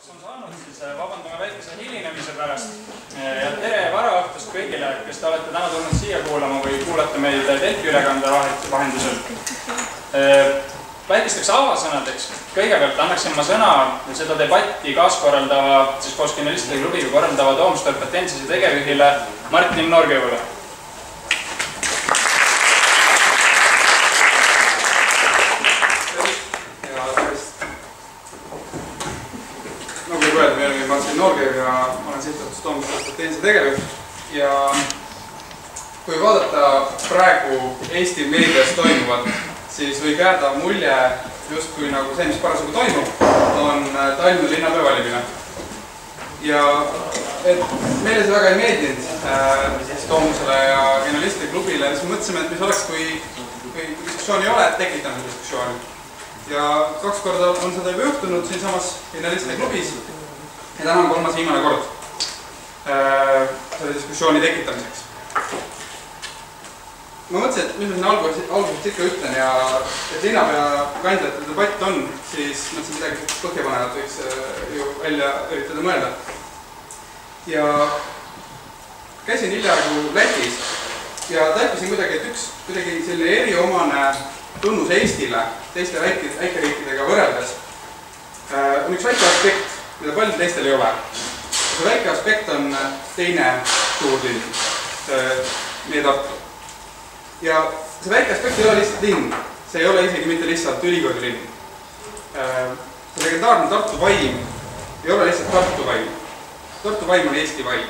On saanud, siis vabandame väikese hilinemise pärast ja tere varaõhtust kõigile, kes te olete täna tulnud siia kuulama või kuulate meid Delfi ülekande vahendusel. Väikesteks avasõnadeks kõigepealt annaksin ma sõna seda debatti kaaskorraldava, siis koos Genialistide klubiga korraldava Toomste Potensise tegevjuhile Martin Noorkevule. Me oleme Martin Noorkev ja ma olen sihtasutus Toomste Potensise tegevjuht ja kui vaadata praegu Eesti meedias toimuvat, siis võib jääda mulje justkui nagu see, mis parasjagu toimub, on Tallinna linnapea valimine. Ja meile see väga ei meeldinud Toomsele ja Genialistide klubile, siis mõtlesime, et mis oleks, kui diskussiooni ei ole, et tekitame diskussiooni. Ja 2 korda on seda juba juhtunud siin samas Genialistide klubis. Ja täna on 3. viimane kord selle diskussiooni tekitamiseks. Ma mõtlesin, et mis ma siin algusest ikka ütlen ja et linnapea kandidate debatt on, siis mõtlesin midagi põhjapanevat võiks ju välja üritada mõelda. Ja käisin hiljaaegu Lätis ja täppisin kuidagi, et üks selline eriomane tunnus Eestile teiste väikeriikidega võrreldes on üks väike aspekt, mida paljud teistel ei ole. See väike aspekt on teine suurlinn, meie Tartu. Ja see väike aspekt ei ole lihtsalt linn, see ei ole isegi mitte lihtsalt ülikooli linn. See legendaarne Tartu vaim ei ole lihtsalt Tartu vaim. Tartu vaim on Eesti vaim.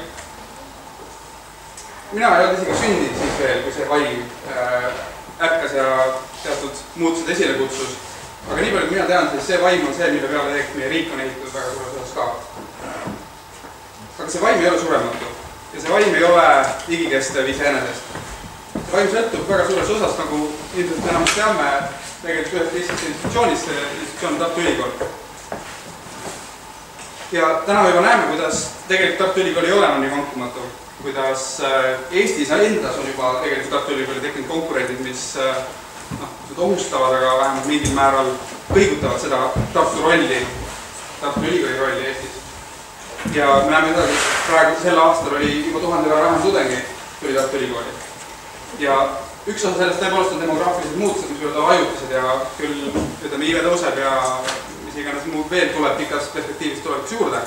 Mina ei olnud isegi sündinud siis veel, kui see vaim ärkas ja teatud muutused esile kutsus. Aga nii palju, kui mina tean, siis see vaim on see, mille peale tegelikult meie riik on ehitatud väga suures osas ka. Aga see vaim ei ole surematu ja see vaim ei ole igikestev iseenesest. See vaim sõltub väga suures osas, nagu ilmselt enam teame, tegelikult ühest lihtsalt institutsioonist, see institutsioon on Tartu Ülikool. Ja täna me juba näeme, kuidas tegelikult Tartu Ülikool ei ole nii vankumatu, kuidas Eestis endas on juba tegelikult Tartu Ülikooli tekkinud konkurendid, mis ohustavad, aga vähemalt mingil määral kõigutavad seda Tartu rolli, Tartu Ülikooli rolli Eestis. Ja me näeme edasi, et praegu sel aastal oli juba 1000 võrra vähem tudengi tuli Tartu Ülikooli. Ja üks osa sellest tõepoolest on demograafilised muutused, mis võivad olla ajutised ja küll ütleme, iive tõuseb ja mis iganes muud veel tuleb pikas perspektiivis tuleviks juurde.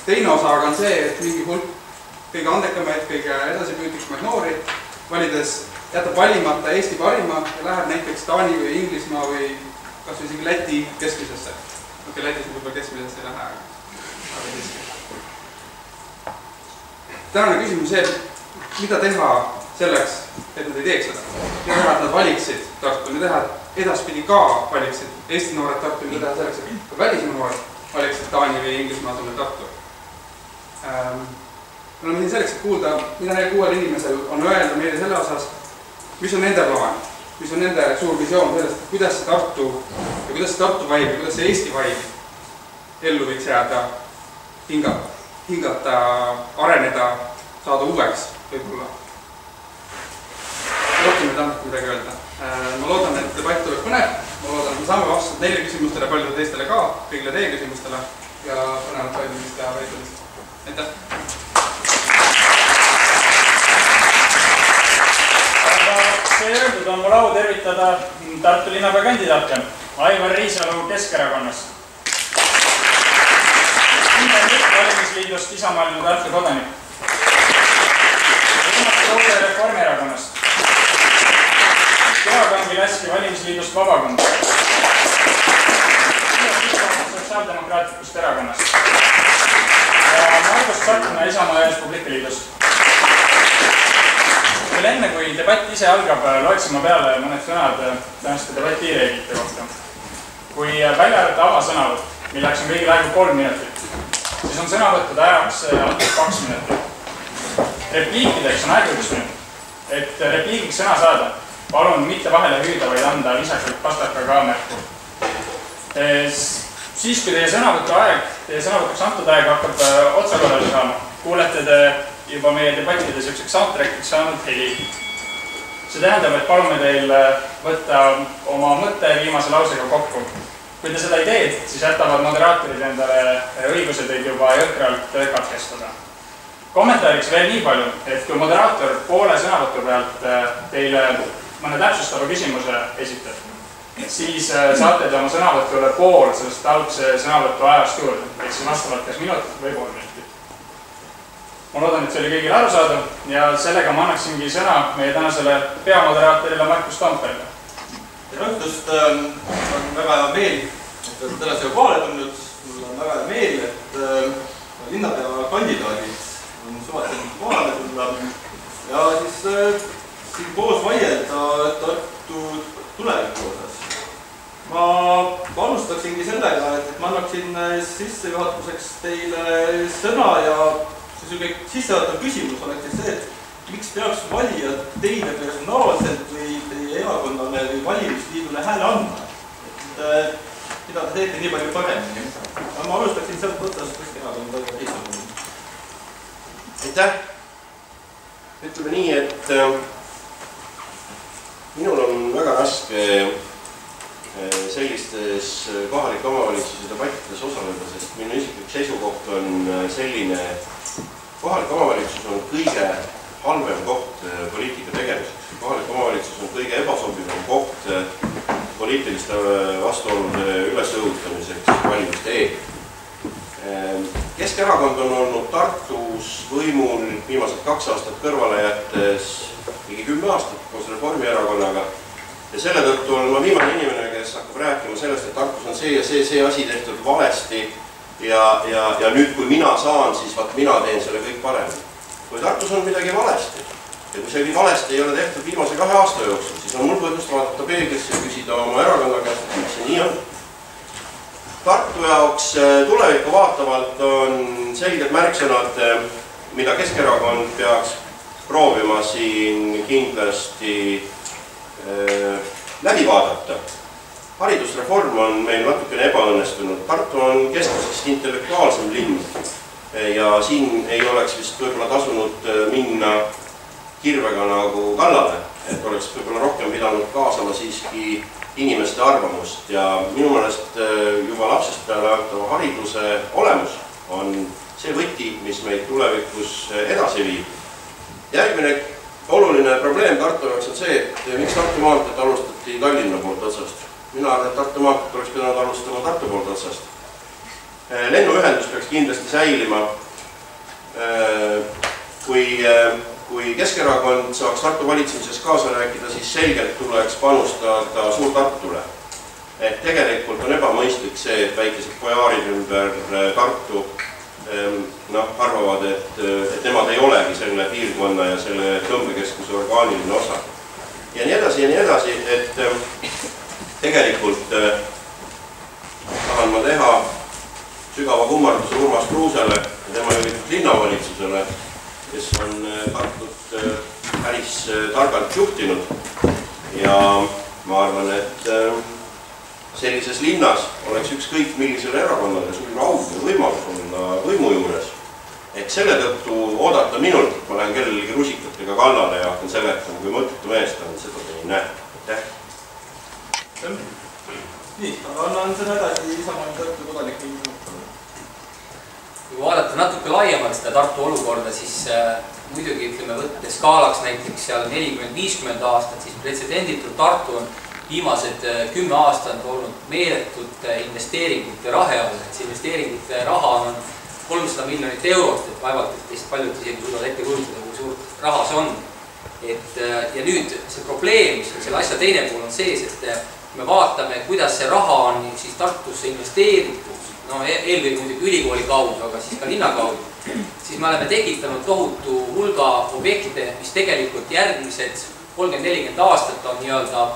Teine osa aga on see, et mingi hulk kõige andekamaid, kõige edasipüütlikumaid noori valides jätab valimata Eesti parima ja läheb näiteks Taani või Inglismaa või kas või isegi Läti keskmisesse. Okei, Lätis võib-olla keskmisesse ei lähe, aga siiski. Tänane küsimus see, mida teha selleks, et nad ei teeks seda. Mida teha, et nad valiksid Tartu, mida teha, et edaspidi ka valiksid Eesti noored Tartu, mida teha selleks, et välismaa noored valiksid Taani või Inglismaa asemel Tartu. Me oleme siin selleks, et kuulda, mida neil 6 inimesel on öelda meile selle osas, mis on nende plaan, mis on nende suur visioon sellest, kuidas see Tartu ja kuidas see Tartu vaim ja kuidas see Eesti vaim ellu võiks jääda, hingata, areneda, saada uueks võib-olla. Rohkem ei tahtnud midagi öelda. Ma loodan, et debatt tuleb põnev. Ma loodan, et me saame vastused neile küsimustele, paljudele teistele ka, kõigile teie küsimustele ja põnevat toimimist ja väitumist. Aitäh! See öeldud on mul au tervitada Tartu linnapea kandidaate Aivar Riisalu Keskerakonnast, valimisliidust Isamaaline Tartu kodanik, Toomse Reformierakonnast, Keakangi-Läski valimisliidust Vabakond, Sotsiaaldemokraatlikust erakonnast ja Margus Tsarkna Isamaa ja Res Publica liidust. Veel enne, kui debatt ise algab, loeksin ma peale mõned sõnad tänaste debati reeglite kohta. Kui välja arvata avasõnavõtt, milleks on kõigil aegu 3 minutit, siis on sõnavõttude ajaks antud 2 minutit. Repliikideks on aeg 1 minut. Et repliigiks sõna saada, palun mitte vahele hüüda, vaid anda viisakalt pastakaga märku. Siis, kui teie sõnavõtuks antud aeg hakkab otsakorrale saama, kuulete te juba meie debattide selliseks soundtrackiks saanud heli. See tähendab, et palume teil võtta oma mõtte viimase lausega kokku Kui te seda ei teed, siis jätavad moderaatorid endale õiguse teid juba jõhkralt katkestada. Kommentaariks veel nii palju, et kui moderaator poole sõnavõtu pealt teile mõne täpsustava küsimuse esitab, siis saate te oma sõnavõtule pool sellest algse sõnavõtu ajast juurde, ehk siis vastavalt kas minutit või pool minutit. Ma loodan, et see oli kõigile arusaadav ja sellega ma annaksingi sõna meie tänasele peamoderatorile Markus Tomperile. Tere õhtust, on väga hea meel, et olete täna siia kohale tulnud. Mul on väga hea meel, et linnapea kandidaadid on suvatsenud kohale tulla ja siis siin koos vaielda Tartu tuleviku osas. Ma alustaksingi sellega, et ma annaksin sissejuhatuseks teile sõna ja see sissejuhatav küsimus oleks siis see, et miks peaks valijad teile personaalselt või teie erakonnale või valimisliidule hääle andma? Mida te teete nii palju paremini? Ma alustaksin sealt otsast, kus erakond väga teisel. Aitäh! Ütleme nii, et minul on väga raske sellistes kohalike omavalitsuse debattides osaleda, sest minu isiklik seisukoht on selline, kohalik omavalitsus on kõige halvem koht poliitika tegemiseks. Kohalik omavalitsus on kõige ebasobivam koht poliitiliste vastuolude ülesõhutamiseks valimiste eel. Keskerakond on olnud Tartus võimul viimased 2 aastat kõrvale jättes ligi 10 aastat koos Reformierakonnaga. Ja selle tõttu olen ma viimane inimene, kes hakkab rääkima sellest, et Tartus on see ja see asi tehtud valesti ja nüüd, kui mina saan, siis mina teen selle kõik paremini. Kui Tartus on midagi valesti ja kui see valesti ei ole tehtud viimase 2 aasta jooksul, siis on mul põhjust vaadata peeglisse ja küsida oma erakonna käest, et miks see nii on. Tartu jaoks tulevikku vaatavalt on selged märksõnad, mida Keskerakond peaks proovima siin kindlasti läbi vaadata. Haridusreform on meil natukene ebaõnnestunud. Tartu on keskmisest intellektuaalsem linn ja siin ei oleks vist võib-olla tasunud minna kirvega nagu kallale, et oleks võib-olla rohkem pidanud kaasama siiski inimeste arvamust ja minu meelest juba lapsest peale antava hariduse olemus on see võti, mis meid tulevikus edasi viib. Järgmine oluline probleem Tartu jaoks on see, et miks Tartu maanteed alustati Tallinna poolt otsast. Mina arvan, et Tartu maanteed oleks pidanud alustama Tartu poolt otsast. Lennuühendus peaks kindlasti säilima. Kui Keskerakond saaks Tartu valitsemises kaasa rääkida, siis selgelt tuleks panustada Suur-Tartule. Et tegelikult on ebamõistlik see, et väikesed pojaarid ümber Tartu arvavad, et nemad ei olegi selle piirkonna ja selle tõmbekeskuse orgaaniline osa. Ja nii edasi, et tegelikult tahan ma teha sügava kummarduse Urmas Kruusele ja tema juhitud linnavalitsusele, kes on Tartut päris targalt juhtinud. Ja ma arvan, et sellises linnas oleks ükskõik millisele erakonnale suur au ja võimalus olla võimu juures. Ehk selle tõttu oodata minult, et ma lähen kellelegi rusikatega kallale ja hakkan seletama, kui mõttetu meest on, seda te ei näe. Aitäh! Nii, aga annan seda edasi Isamaa Tartu kodanik. Kui vaadata natuke laiemalt seda Tartu olukorda, siis muidugi ütleme võttes skaalaks näiteks seal 40-50 aastat, siis pretsedenditult Tartu on viimased 10 aastat olnud meeletute investeeringute rahe all. See investeeringute raha on 300 miljonit eurot, et vaevalt, et teist paljud isegi suudavad ette kujutada, kui suurt raha see on. Ja nüüd see probleem, mis on selle asja teine pool on sees, et me vaatame, kuidas see raha on siis Tartusse investeeritud, eelkõige muidugi ülikooli kaudu, aga siis ka linna kaudu, siis me oleme tekitanud tohutu hulga objekte, mis tegelikult järgmised 30-40 aastat on nii-öelda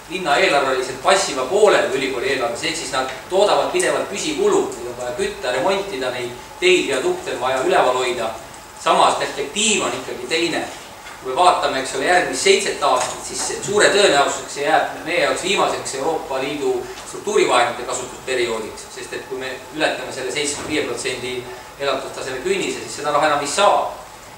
linna eelarveliselt passiva poolel ülikooli eelarves, ehk siis nad toodavad pidevalt püsikulu, neid on vaja kütta, remontida, neid teid ja tukte on vaja üleval hoida. Samas perspektiiv on ikkagi teine. Kui me vaatame, eks ole, järgmist 7 aastat, siis suure tõenäosuseks jääb meie jaoks viimaseks Euroopa Liidu struktuurivahendite kasutusperioodiks, sest et kui me ületame selle 75% elatustaseme künnise, siis seda raha enam ei saa.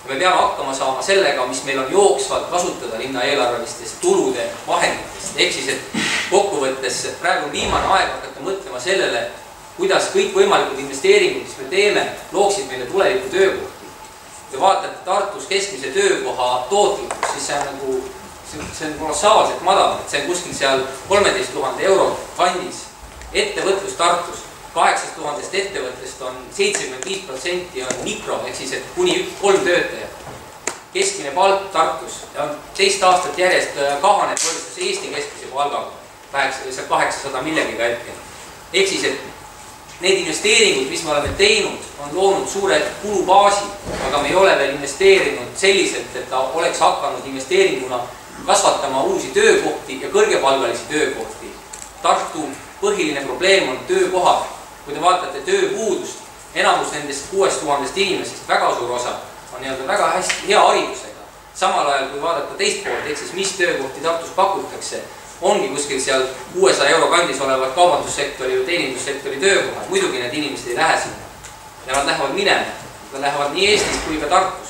Ja me peame hakkama saama sellega, mis meil on jooksvalt kasutada linna eelarvelistest tulude vahenditest. Ehk siis, et kokkuvõttes praegu on viimane aeg hakata mõtlema sellele, kuidas kõikvõimalikud investeeringud, mis me teeme, looksid meile tuleviku töökohti. Kui vaatate Tartus keskmise töökoha tootlikkus, siis see on kolossaalselt madal, see on kuskil seal 13 000 euro kandis. Ettevõtlus Tartus, 8000 ettevõttest on 75% on mikro, ehk siis kuni 3 töötajat. Keskmine palk Tartus on 2 aastat järjest kahaneb võrreldes Eesti keskmise palgaga, 800 millegiga hetkel. Ehk siis, et need investeeringud, mis me oleme teinud, on loonud suure kulubaasi, aga me ei ole veel investeerinud selliselt, et ta oleks hakanud investeeringuna kasvatama uusi töökohti ja kõrgepalgalisi töökohti. Tartu põhiline probleem on töökohad. Kui te vaatate tööpuudust, enamus nendest 6000 inimesest, väga suur osa, on väga hästi hea haridusega. Samal ajal, kui vaadata teist poolt, ehk siis mis töökohti Tartus pakutakse, ongi kuskil seal 600 euro kandis olevad kaubandussektori või teenindussektori töökohad. Muidugi need inimesed ei lähe sinna. Ja nad lähevad minema. Nad lähevad nii Eestis kui ka Tartus.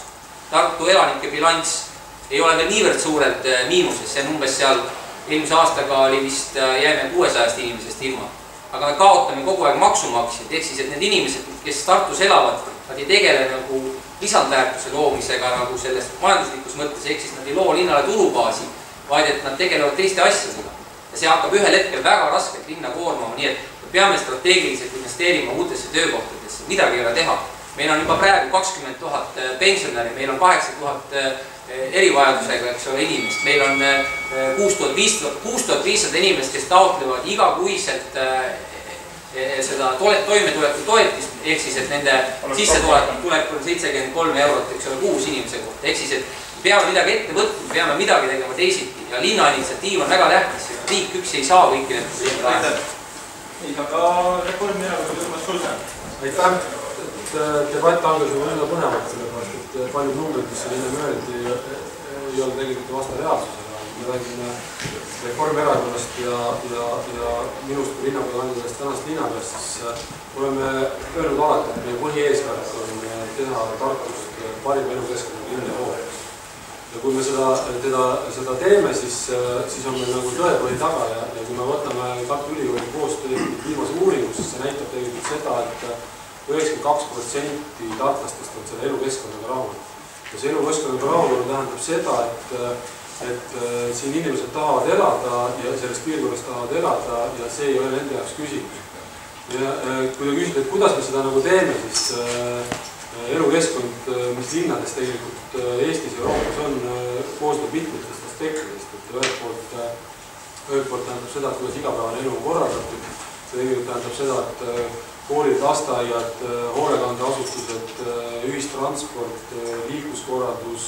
Tartu elanike bilanss ei ole veel niivõrd suurelt miinuses. See on umbes seal eelmise aastaga oli vist jääme 600 inimesest ilma. Aga me kaotame kogu aeg maksumaksjad. Ehk siis, et need inimesed, kes Tartus elavad, nad ei tegele nagu lisandväärtuse loomisega nagu selles majanduslikus mõttes, ehk siis nad ei loo linnale tulubaasi, vaid et nad tegelevad teiste asjadega. Ja see hakkab ühel hetkel väga raskelt linna koormama, nii et me peame strateegiliselt investeerima uutesse töökohtadesse, midagi ei ole teha. Meil on juba praegu 20 000 pensionäri, meil on 8000 erivajadusega, eks ole, inimest. Meil on 6500 inimest, kes taotlevad igakuiselt seda toimetuleku toetist, ehk siis, et nende sissetulek on 73 eurot, eks ole, kuus inimese kohta. Ehk siis, et peame midagi ette võtma, peame midagi tegema teisiti ja linna initsiatiiv on väga tähtis. Riik üksi ei saa kõiki need probleemid lahendada. Nii, aga Reformierakond Urmas Kruuse. Aitäh! Debatt algas juba väga põnevalt, sellepärast, et paljud numbrid, mis siin enne öeldi, ei ole tegelikult vasta reaalsusega. Me räägime Reformierakonnast ja minust kui linnapeakandidast tänast linnapeast, siis oleme öelnud alati, et meie põhieesmärk on teha Tartust parim elukeskkonna linna hooleks. Ja kui me seda teeme, siis on meil nagu tõepõhi taga ja kui me võtame Tartu Ülikooli koostöö viimase uuringus, siis see näitab tegelikult seda, et 92% tartlastest on selle elukeskkonnaga rahul. Ja see elukeskkonnaga rahul tähendab seda, et siin inimesed tahavad elada ja selles piirkonnas tahavad elada ja see ei ole nende jaoks küsimus. Ja kui te küsite, et kuidas me seda nagu teeme, siis elukeskkond, mis linnades tegelikult Eestis ja Euroopas on, koostab mitmetest aspektidest. Ühelt poolt tähendab seda, et kuidas igapäevane elu on korraldatud. See tegelikult tähendab seda, et koolid, lasteaiad, hoolekandeasutused, ühistransport, liikluskorraldus,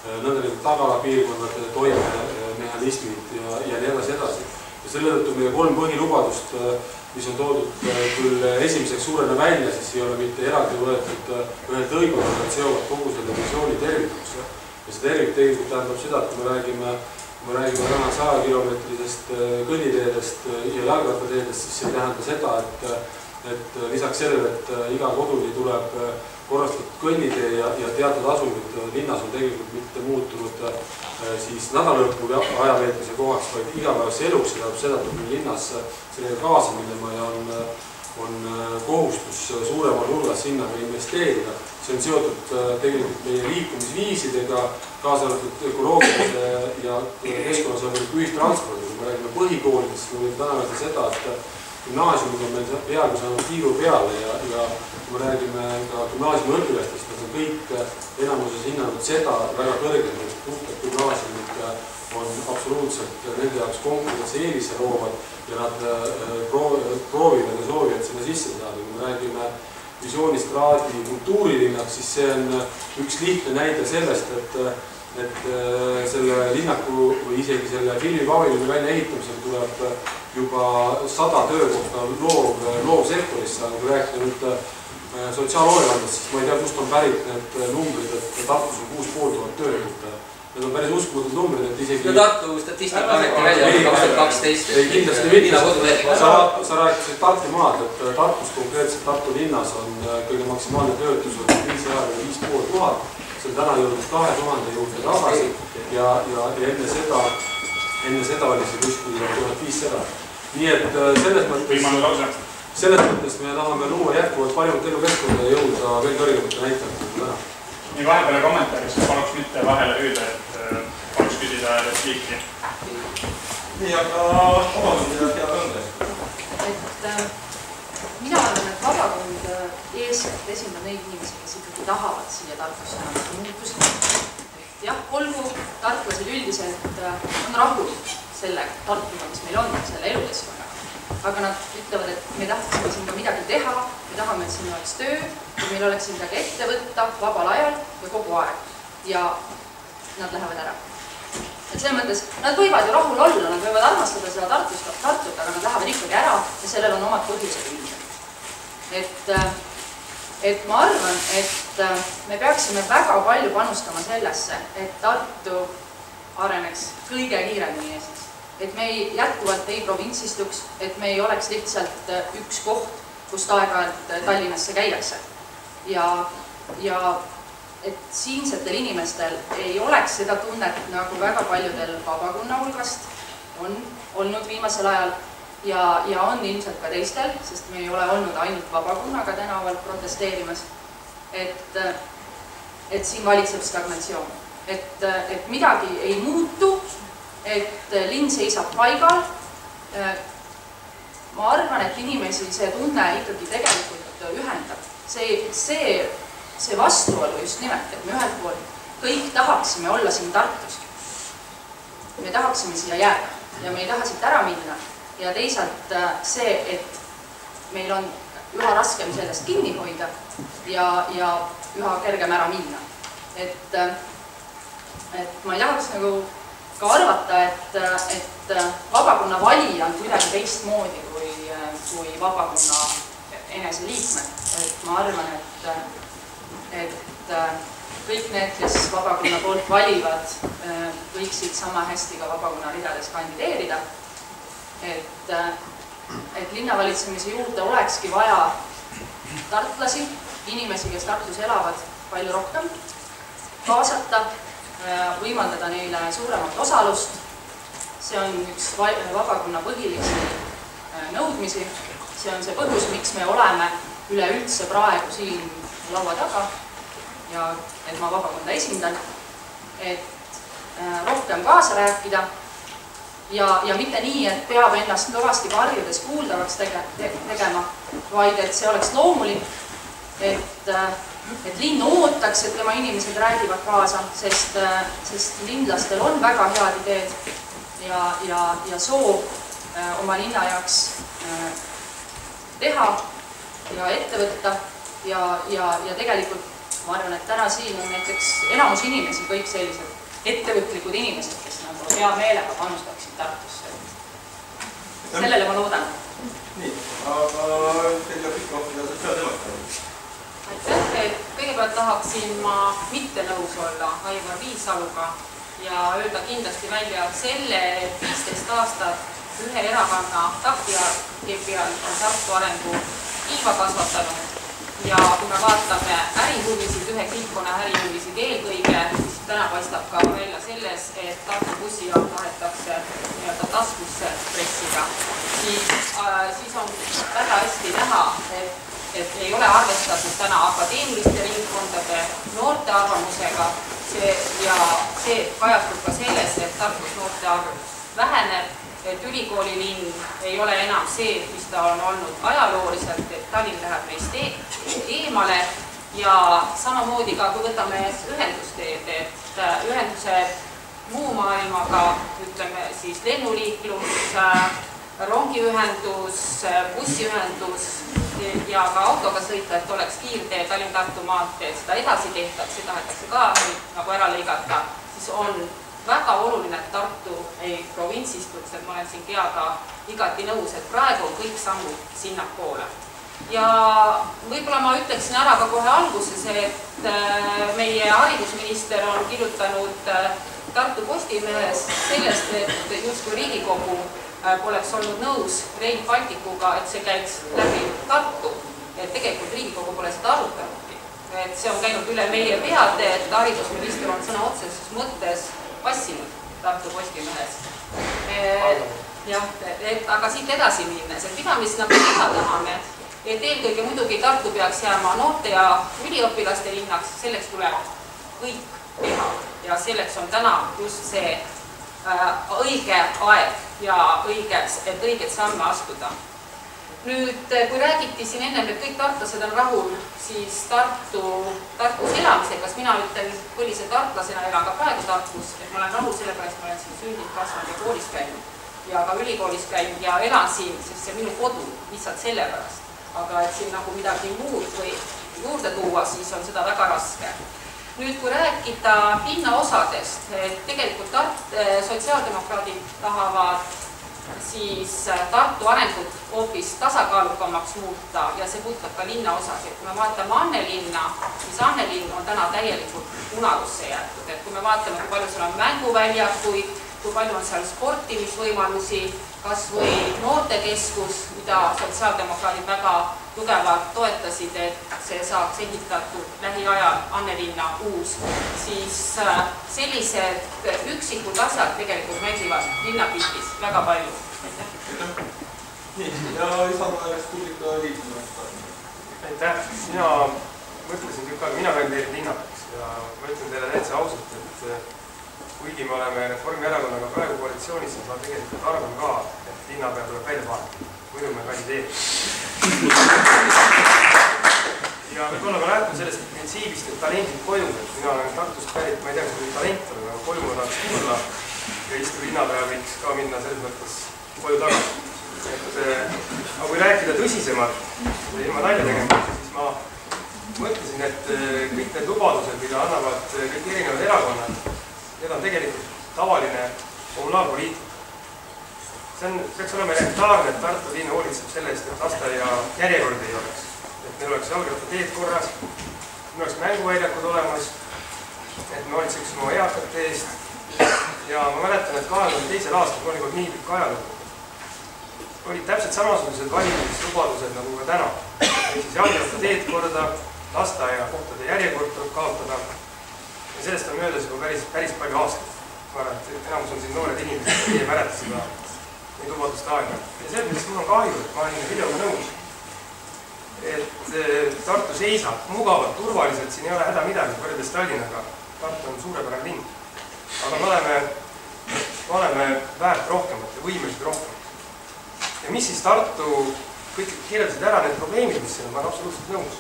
nõndanimetatud tagalapiirkonnad, toimemehhanismid ja nii edasi. Ja selle tõttu meie 3 põhilubadust, mis on toodud küll esimeseks suurena välja, siis ei ole mitte eraldi võetud ühelt õiguna, nad seovad kogu selle visiooni tervikuks. Ja see tervik tegelikult tähendab seda, et kui me räägime täna 100-kilomeetrisest kõnniteedest ja jalgrattateedest, siis see ei tähenda seda, et lisaks sellele, et iga koduni tuleb korrastatud kõnnitee ja teatud asumid linnas on tegelikult mitte muutunud siis nädalalõppu ajaveetmise kohaks, vaid igapäevase eluks. See tähendab seda, et linnas sellega kaasa minema ja on kohustus suuremal hulgas sinna investeerida. See on seotud tegelikult meie liikumisviisidega, kaasa arvatud ökoloogilise ja keskkonnasõbraliku ühistranspordiga. Me räägime põhikoolidest, me võime täna öelda seda, et gümnaasiumid on meil peaaegu saanud tiiru peale ja kui me räägime ka gümnaasiumi õpilastest, nad on kõik enamuses hinnanud seda väga kõrgelt, et puhtad gümnaasiumid on absoluutselt nende jaoks konkurentsi eelise loovad ja nad proovivad ja soovivad sinna sisse saada. Kui me räägime visioonist Raadi kultuurilinnaks, siis see on üks lihtne näide sellest, et selle linnaku või isegi selle filmipaviljoni välja ehitamisel tuleb juba 100 töökohta loovsektorisse. Kui rääkida nüüd sotsiaalhoolekandest, siis ma ei tea, kust on pärit need numbrid, et Tartus on 6500 töökohta. Need on päris uskumatud numbrid, et isegi... Tartu Statistikaameti välja 2012. Ei, kindlasti mitte. Sa rääkisid Tartu maad, et Tartus konkreetselt Tartu linnas on kõige maksimaalne töötus on 5500. See on täna jõudnud 2000 juurde tagasi ja enne seda enne seda oli see kuskil 1500. Nii et selles mõttes me tahame luua jätkuvalt parimat elukeskkonda ja jõuda veel kõrgemate näitajatele täna. Nii vahepeale kommentaaris paluks mitte vahele hüüda, et paluks küsida repliiki. Nii, aga vabakond ja hea kõnde. Mina arvan, et vabakond eeskätt esindab neid inimesi, kes ikkagi tahavad siia Tartusse muutusi. Jah, olgu tartlased üldiselt on rahul selle Tartuga, mis meil on, selle elukeskkonnaga. Aga nad ütlevad, et me tahtsime siin ka midagi teha, me tahame, et siin oleks töö, et meil oleks siin midagi ette võtta vabal ajal ja kogu aeg. Ja nad lähevad ära. Et selles mõttes, nad võivad ju rahul olla, nad võivad armastada seda Tartut, aga nad lähevad ikkagi ära ja sellel on omad põhjused ilmselt. Et ma arvan, et me peaksime väga palju panustama sellesse, et Tartu areneks kõige kiiremini Eestis. Et me jätkuvalt ei provintsistuks, et me ei oleks lihtsalt üks koht, kust aeg-ajalt Tallinnasse käiakse. Ja et siinsetel inimestel ei oleks seda tunnet, nagu väga paljudel vabakonna hulgast on olnud viimasel ajal ja on ilmselt ka teistel, sest me ei ole olnud ainult vabakonnaga tänaval protesteerimas, et siin valitseb stagnatsioon. Et midagi ei muutu, et linn seisab paigal. Ma arvan, et inimesi see tunne ikkagi tegelikult ühendab. See vastuolu just nimelt, et me ühelt poolt kõik tahaksime olla siin Tartus. Me tahaksime siia jääda ja me ei taha siit ära minna. Ja teisalt see, et meil on üha raskem sellest kinni hoida ja üha kergem ära minna. Et ma ei tahaks nagu ka arvata, et vabakonna valija on kuidagi teistmoodi kui vabakonna eneseliikmed. Et ma arvan, et kõik need, kes vabakonna poolt valivad, võiksid sama hästi ka vabakonna ridades kandideerida. Et linnavalitsemise juurde olekski vaja tartlasi, inimesi, kes Tartus elavad, palju rohkem kaasata, võimaldada neile suuremat osalust. See on üks vabakonna põhilisi nõudmisi. See on see põhjus, miks me oleme üleüldse praegu siin laua taga ja et ma vabakonda esindan, et rohkem kaasa rääkida ja mitte nii, et peab ennast kõvasti karjudes kuuldavaks tegema, vaid et see oleks loomulik, et linn ootaks, et tema inimesed räägivad kaasa, sest linlastel on väga head ideed ja soov oma linna jaoks teha ja ette võtta ja tegelikult ma arvan, et täna siin on näiteks enamus inimesi kõik sellised ettevõtlikud inimesed, kes nagu hea meelega panustaksid Tartusse. Sellele ma loodan. Nii, aga teil jääb ikka ja sotsiaaldemokraadid. Aitäh, kõigepealt tahaksin ma mitte nõus olla Aivar Viisaluga ja öelda kindlasti välja selle, et 15 aastat ühe erakonna tahtjakepi all on Tartu arengu ilma kasvatanud ja kui me vaatame ärihuvisid, ühe kilpkonna ärihuvisid eelkõige, siis täna paistab ka välja selles, et Tartu bussijaam tahetakse nii-öelda taskusse pressida. Siis on väga hästi näha, et ei ole arvestatud täna akadeemiliste ringkondade noorte arvamusega ja see kajastub ka selles, et Tartus noorte arv väheneb, et ülikoolilinn ei ole enam see, mis ta on olnud ajalooliselt, et Tallinn läheb meist eemale ja samamoodi ka, kui võtame ühendusteed, et ühendused muu maailmaga, ütleme siis lennuliiklus, rongiühendus, bussiühendus ja ka autoga sõita, et oleks kiirtee Tallinn-Tartu maantee, seda edasi tehtakse, see tahetakse ka nagu ära lõigata, siis on väga oluline, et Tartu ei provintsistuks, et ma olen siin Geaga igati nõus, et praegu on kõik sammud sinnapoole. Ja võib-olla ma ütleksin ära ka kohe alguses, et meie haridusminister on kirjutanud Tartu Postimehes sellest, et justkui Riigikogu poleks olnud nõus Rail Balticuga, et see käiks läbi Tartu. Et tegelikult Riigikogu pole seda arutanudki. Et see on käinud üle meie peade, et haridusminister on sõna otseses mõttes passinud Tartu Postimehes. jah, aga siit edasi minnes, et mida me siis nagu teha tahame, et eelkõige muidugi Tartu peaks jääma noorte ja üliõpilaste linnaks, selleks tuleb kõik teha ja selleks on täna just see õige aeg ja et õiget samme astuda. Nüüd, kui räägiti siin ennem, et kõik tartlased on rahul, siis Tartus elamisega, kas mina ütlen põlise tartlasena, elan ka praegu Tartus, et ma olen rahul sellepärast, ma olen siin sündinud, kasvanud ja koolis käinud ja ka ülikoolis käinud ja elan siin, sest see minu kodu lihtsalt sellepärast. Aga et siin nagu midagi muud või juurde tuua, siis on seda väga raske. Nüüd, kui rääkida linnaosadest, et tegelikult sotsiaaldemokraadid tahavad siis Tartu arengut hoopis tasakaalukamaks muuta ja see puudutab ka linnaosasid. Kui me vaatame Annelinna, siis Annelinn on täna täielikult unarusse jäetud. Et kui me vaatame, kui palju seal on mänguväljakuid, kui palju on seal sportimisvõimalusi, kas või noortekeskus, mida sotsiaaldemokraadid väga tugevalt toetasid, et see saaks ehitatud lähiajal Annelinna uus, siis sellised üksikud asjad tegelikult mängivad linnapildis väga palju. Nii, ja Isamaa Res Publica liitmine. Aitäh, mina mõtlesin tükk aega, mina kandideerin linnapeks ja ma ütlen teile täitsa ausalt, et kuigi me oleme Reformierakonnaga praegu koalitsioonis, siis ma tegelikult arvan ka, et linnapea tuleb välja vaadata. Muidu me kandideerime. Ja võib-olla ma lähtun sellest printsiibist, et talentid koju. Mina olen Tartust pärit, ma ei tea, kui talent on, aga koju ma tahaks tulla ja istuv linnapea võiks ka minna selles mõttes koju tagasi. Aga kui rääkida tõsisemalt ja ilma nalja tegemiseks, siis ma mõtlesin, et kõik need lubadused, mida annavad kõik erinevad erakonnad, need on tegelikult tavaline kommunaalpoliitika. See peaks olema elementaarne, et Tartu linn hoolitseb selle eest, et lasteaia järjekord ei oleks. Et meil oleks jalgrattateed korras, meil oleks mänguväljakud olemas, et me hoolitseksime oma eakate eest. Ja ma mäletan, et 2002. aastal, kui oli nii pikk ajalugu, olid täpselt samasugused valimislubadused nagu ka täna. Siis jalgrattateed korda, lasteaia kohtade järjekord tuleb kaotada. Ja sellest on möödas juba päris palju aastaid. Ma arvan, et enamus on siin noored inimesed, ei mäleta seda neid lubadust aega. Ja sellepärast mul on kahju, et ma olin videoga nõus. Et Tartu seisab mugavalt, turvaliselt, siin ei ole häda midagi võrreldes Tallinnaga. Tartu on suurepärane linn. Aga me oleme väärt rohkemat ja võimelised rohkemat. Ja mis siis Tartu, kõik kirjeldasid ära need probleemid, mis siin on, ma olen absoluutselt nõus.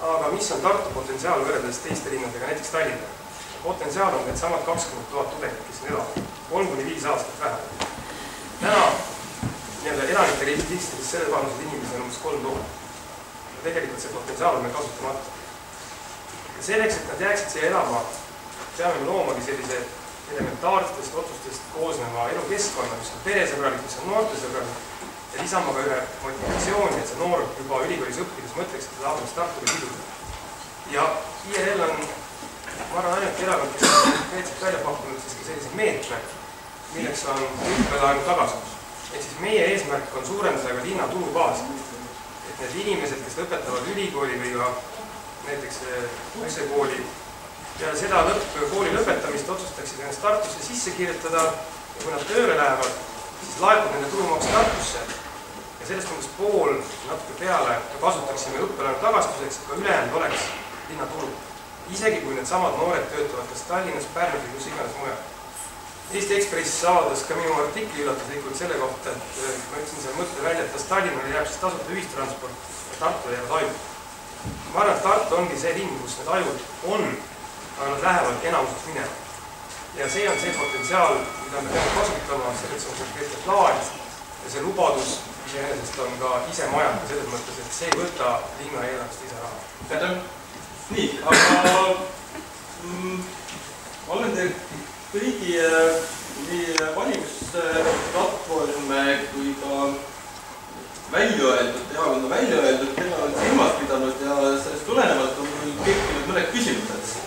Aga mis on Tartu potentsiaal võrreldes teiste linnadega, näiteks Tallinnaga? Potentsiaal on need samad 20 000 tudengit, kes on elavad. 3–5 aastat vähem. Täna elanike registris selle vanused inimesed on umbes 3000. Ja tegelikult see potentsiaal on meil kasutamata. Ja selleks, et nad jääksid siia elama, peame loomagi sellise elementaarsetest otsustest koosneva elukeskkonna, mis on peresõbralik, mis on noortesõbralik ja lisama ka ühe motivatsiooni, et see noor juba ülikoolis õppides mõtleks, et ta tahab Tartuga siduda. Ja IRL on, ma arvan, ainult erakond, kes on konkreetselt välja pakkunud siis ka sellise meetme, milleks on õppelaenu tagasus. Et siis meie eesmärk on suurendada ka linna tulubaasi. Et need inimesed, kes lõpetavad ülikooli või ka näiteks kooli, peale seda kooli lõpetamist otsustaksid ennast Tartusse sisse kirjutada ja kui nad tööle lähevad, siis laekub nende tulumaks Tartusse ja sellest umbes pool natuke peale kasutaksime õppelaenu tagastuseks, et ka ülejäänud oleks linna tulu. Isegi kui need samad noored töötavad kas Tallinnas, Pärnus või kus iganes mujal. Eesti Ekspress avaldas ka minu artikli üllatuslikult selle kohta, et ma ütlesin seal mõtte välja, et kas Tallinnale jääb siis tasuta ühistransport ja Tartu jäävad ajud. Ma arvan, et Tartu ongi see linn, kus need ajud on, aga nad lähevad enamuseks minema. Ja see on see potentsiaal, mida me peame kasutama, selleks on konkreetne plaan ja see lubadus iseenesest on ka ise majaka selles mõttes, et see ei võta linna eelarvest ise raha. Tähendab, nii, aga ma olen teil kõigi nii valimisplatvorme kui ka erakonna välja öeldud, keda olen silmas pidanud ja sellest tulenevalt on mul kerkinud mõned küsimused.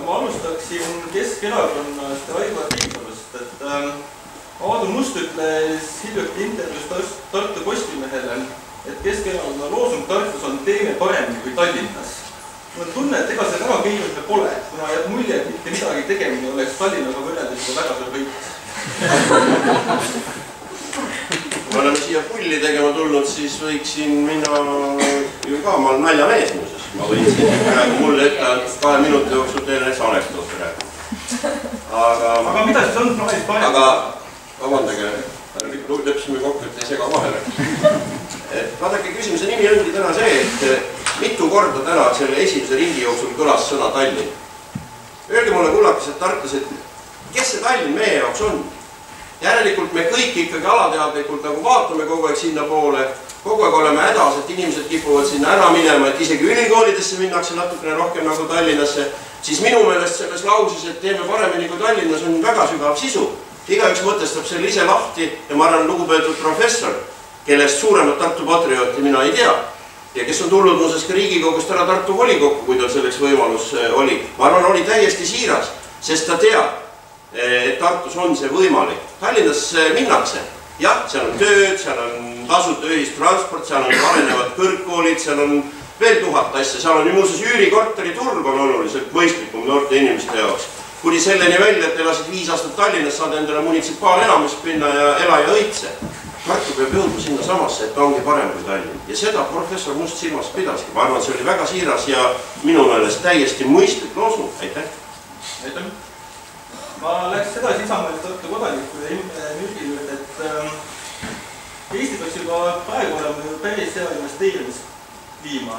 Ma alustaksin Keskerakonnast ja Aivar Viisalust, et Aadu Must ütles hiljuti intervjuus Tartu Postimehele, et Keskerakonna loosung Tartus on teeme paremini kui Tallinnas. Mul on tunne, et ega see väga keeruline pole, kuna jääb mulje, et mitte midagi tegemine oleks Tallinnaga võrreldes väga suur võit. me oleme siia pulli tegema tulnud, siis võiksin mina ju ka, ma olen naljamees muuses. Ma võiksin praegu mulle ette 2 minuti jooksul teile näiteks anekdoote rääkida. Aga mida siis on plaanis parem? Aga vabandage, lepsime kokku, et ei sega vahele. Vaadake, küsimuse nimi ongi täna see, et mitu korda täna selle esimese ringi jooksul kõlas sõna Tallinn. Öelge mulle kullakesed tartlased, kes see Tallinn meie jaoks on? Järelikult me kõik ikkagi alateadlikult nagu vaatame kogu aeg sinna poole, kogu aeg oleme hädas, et inimesed kipuvad sinna ära minema, et isegi ülikoolidesse minnakse natukene rohkem nagu Tallinnasse, siis minu meelest selles lauses, et teeme paremini kui Tallinnas, on väga sügav sisu. Igaüks mõtestab selle ise lahti ja ma arvan lugupeetud professor, kellest suuremat Tartu patriooti mina ei tea ja kes on tulnud muuseas ka Riigikogust ära Tartu volikokku, kui tal selleks võimalus oli. Ma arvan, oli täiesti siiras, sest ta teab, et Tartus on see võimalik. Tallinnas minnakse. Jah, seal on tööd, seal on tasuta ühistransport, seal on arenevad kõrgkoolid, seal on veel 1000 asja. Seal on ju muuseas üürikorteri turg on oluliselt mõistlikum noorte inimeste jaoks. Kuni selleni välja, et elasid 5 aastat Tallinnas, saad endale munitsipaalelamus pinna ja ela ja õitse. Tartu peab jõudma sinna samasse, et ta ongi parem kui Tallinn. Ja seda professor Must silmas pidaski. Ma arvan, see oli väga siiras ja minu meelest täiesti mõistlik loosung. Aitäh! Aitäh! Ma läks edasi Isamaalt Tartu kodanikule müügi juurde, et Eesti peaks juba praegu olema ju päris hea investeerimiskliima.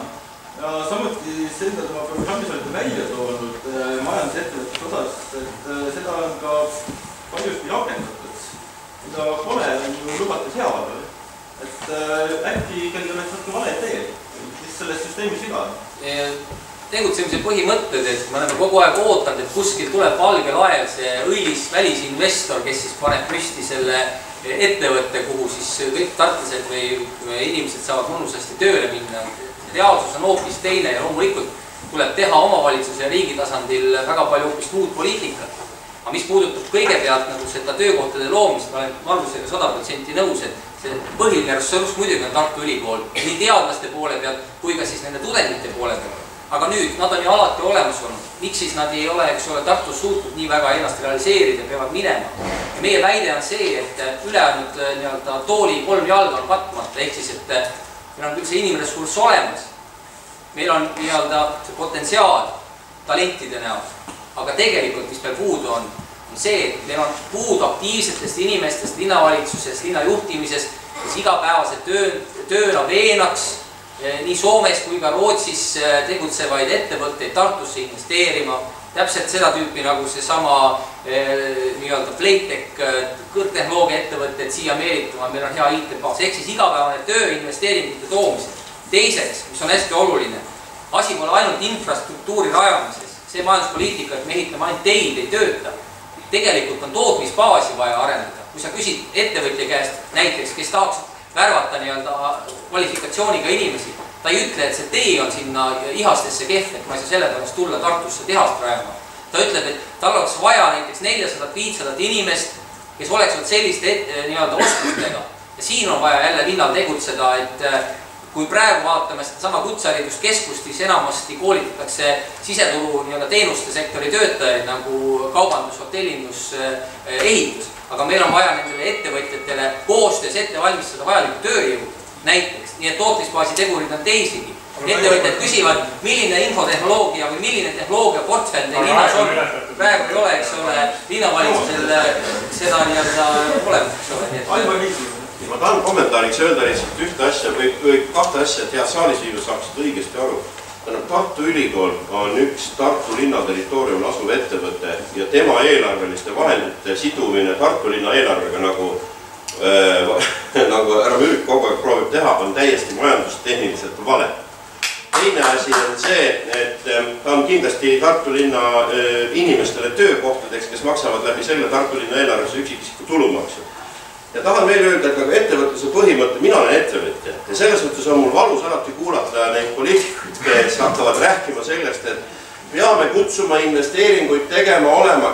Ja samuti seda tema programmis olete välja toonud majandusettevõtte osas, et seda on ka paljusti rakendatud, mida pole ju lubatud heavadel. Et äkki kellel oleks natuke vale teel, mis selles süsteemis viga on? Tegutsemise põhimõtted, et me oleme kogu aeg ootanud, et kuskil tuleb valge laev see õilis välisinvestor, kes siis paneb püsti selle ettevõtte, kuhu siis kõik tartlased või inimesed saavad mõnusasti tööle minna. Reaalsus on hoopis teine ja loomulikult tuleb teha omavalitsuse ja riigi tasandil väga palju hoopis muud poliitikat. Aga mis puudutab kõigepealt nagu seda töökohtade loomist, ma olen Margusega 100% nõus, et see põhiline ressurss muidugi on Tartu Ülikool nii teadlaste poole pealt kui ka siis nende tudengite poole pealt. Aga nüüd, nad on ju alati olemas olnud. Miks siis nad ei ole, eks ole, Tartus suutnud nii väga ennast realiseerida ja peavad minema? Ja meie väide on see, et ülejäänud tooli 3 jalga on katmata, ehk siis, et meil on küll see inimressurss olemas. Meil on see potentsiaal talentide näol. Aga tegelikult, mis meil puudu on see, et meil on puudu aktiivsetest inimestest linnavalitsuses, linna juhtimises, kes igapäevase tööna veenaks nii Soomes kui ka Rootsis tegutsevaid ettevõtteid Tartusse investeerima. Täpselt seda tüüpi nagu see sama Playtech kõrgtehnoloogia ettevõtted siia meelitama, meil on hea IT-baas. Ehk siis igapäevane töö investeeringute toomised. Teiseks, mis on hästi oluline, asi pole ainult infrastruktuuri rajamises. See majanduspoliitika, et me ehitame ainult teid, ei tööta. Tegelikult on tootmisbaasi vaja arendada. Kui sa küsid ettevõtja käest näiteks, kes tahaks värvata kvalifikatsiooniga inimesi. Ta ei ütle, et see tee on sinna Ihastesse kehv, et ma ei saa selle pärast tulla Tartusse tehast rajama. Ta ütleb, et tal oleks vaja näiteks 400-500 inimest, kes oleksid selliste oskustega. Ja siin on vaja jälle linnal tegutseda, et kui praegu vaatame seda sama kutsehariduskeskust, siis enamasti koolitatakse siseturu teenuste sektori töötajaid nagu kaubandus, hotellindus, ehitus. Aga meil on vaja nendele ettevõtjatele koostöös ette valmistada vajalikku tööjõudu näiteks. Nii et tootmisbaasi tegurid on teisigi. Ettevõtjad küsivad, milline infotehnoloogia või milline tehnoloogia portfell teil linnas on. Praegu ei ole, eks ole, linnavalitsusel seda olemas. Ma tahan kommentaariks öelda lihtsalt ühte asja või 2 asja, et head saalis viivad saaksid õigesti aru. Tartu Ülikool on üks Tartu linna territooriumil asuv ettevõte ja tema eelarveliste vahendite sidumine Tartu linna eelarvega, nagu härra Müürk kogu aeg proovib teha, on täiesti majandustehniliselt vale. Teine asi on see, et ta on kindlasti Tartu linna inimestele töökohtadeks, kes maksavad läbi selle Tartu linna eelarvesse üksikisiku tulumaksu. Ja tahan veel öelda, et nagu ettevõtluse põhimõte, mina olen ettevõtja ja selles mõttes on mul valus alati kuulata neid poliitikuid, kes hakkavad rääkima sellest, et peame kutsuma investeeringuid tegema olema.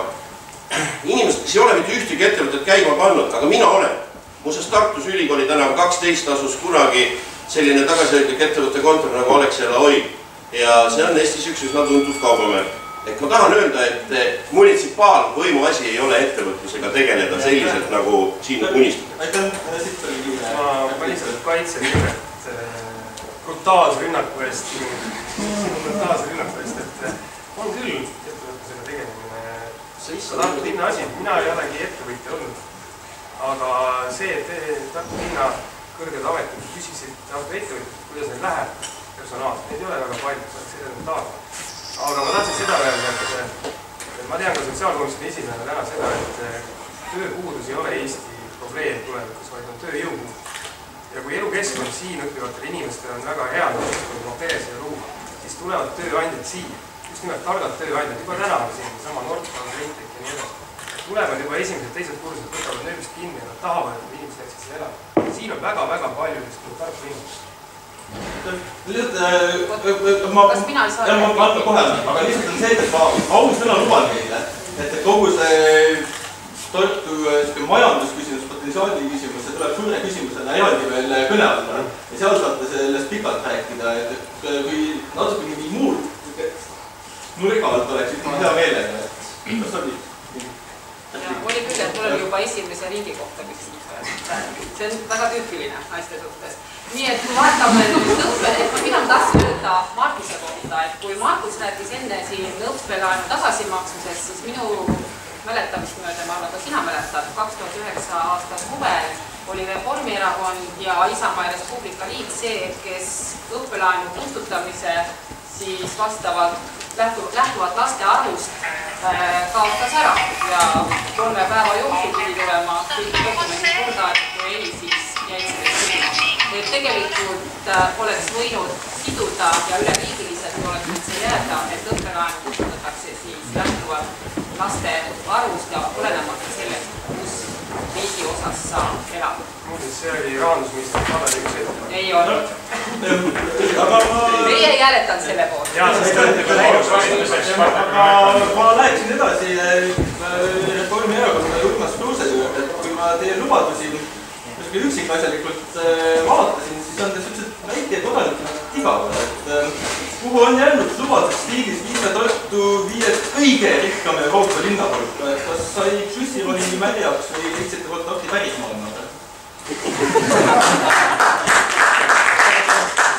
Inimesed, kes ei ole mitte ühtegi ettevõtet käima pannud, aga mina olen. Muuseas Tartus Ülikooli tänav 12 asus kunagi selline tagasihoidlik ettevõtte kontor nagu Alexela Oil ja see on Eestis üks üsna tuntud kaubamärk. Et ma tahan öelda, et munitsipaalvõimu asi ei ole ettevõtlusega tegeleda selliselt, nagu siin unistatakse. Aitäh, ma lihtsalt kaitsen nimelt brutaalse rünnaku eest, et on küll ettevõtlusega tegelemine Tartu linna asi, mina ei olegi ettevõtja olnud. Aga see, et Tartu linna kõrged ametid küsisid Tartu ettevõtjad, kuidas neil läheb personaalselt, neid ei ole väga palju, see oleks elementaarne. Aga ma tahtsin seda öelda, et ma tean ka sotsiaalkomisjoni esimehena täna seda, et tööpuudus ei ole Eesti probleem tulevikus, vaid on tööjõupuudus. Ja kui elukeskkond siin õppivatel inimestel on väga hea, kui oma peres ja luua, siis tulevad tööandjad siin, just nimelt targad tööandjad, juba täna on siin sama Nordpal, Reitek ja nii edasi. Tulevad juba esimesed, teised kursused, võtavad nööbist kinni ja nad tahavad, et inimesed jääksid siin elada. Siin on väga-väga palju Tartu inimesed. Kas mina ei saa kohe, aga lihtsalt on see, et ma ausõna luban teile, et kogu see Tartu majandusküsimus, potentsiaali küsimus, see tuleb suure küsimusena eraldi veel kõne alla ja seal saate sellest pikalt rääkida, et kui natuke mingi muu nurga alt oleks, siis ma hea meelega, et kas oli? Oli küll, et mul oli juba esimese ringi kohta küsimus. See on väga tüüpiline naiste suhtes. Nii et kui vaatame mida ma tahtsin öelda Markuse kohta, et kui Markus rääkis enne siin õppelaenu tagasimaksmisest, siis minu mäletamist mööda, ma arvan, ka sina mäletad, 2009 aasta suvel oli Reformierakond ja Isamaa ja Res Publica Liit see, kes õppelaenu kustutamise siis vastavalt lähtuvalt laste arvust kaotas ära ja 3 päeva jooksul pidi tulema kõik dokumendid korda, et kui ei, siis jäid selle sõima. Et tegelikult oleks võinud siduda ja üleriigiliselt oleks võinud see jääda, et õppelaenu kustutatakse siis lähtuvalt laste arvust ja olenemata sellest, kus riigi osas sa elad. Muuseas, see oli rahandusminister Kadri üks ette. Ei olnud. Meie ei hääletanud selle poolt. Ma läheksin edasi Reformierakonna Urmas Kruuse juurde, et kui ma teie lubadusi üksikasjalikult vaatasin, siis on te sellised väike kodanikuna tigavad, et kuhu on jäänud lubadus stiilis viime Tartu 5 kõige rikkam Euroopa linna hulka, et kas sai Krüssironi märjaks või leidsite kontakti pärismaailmaga?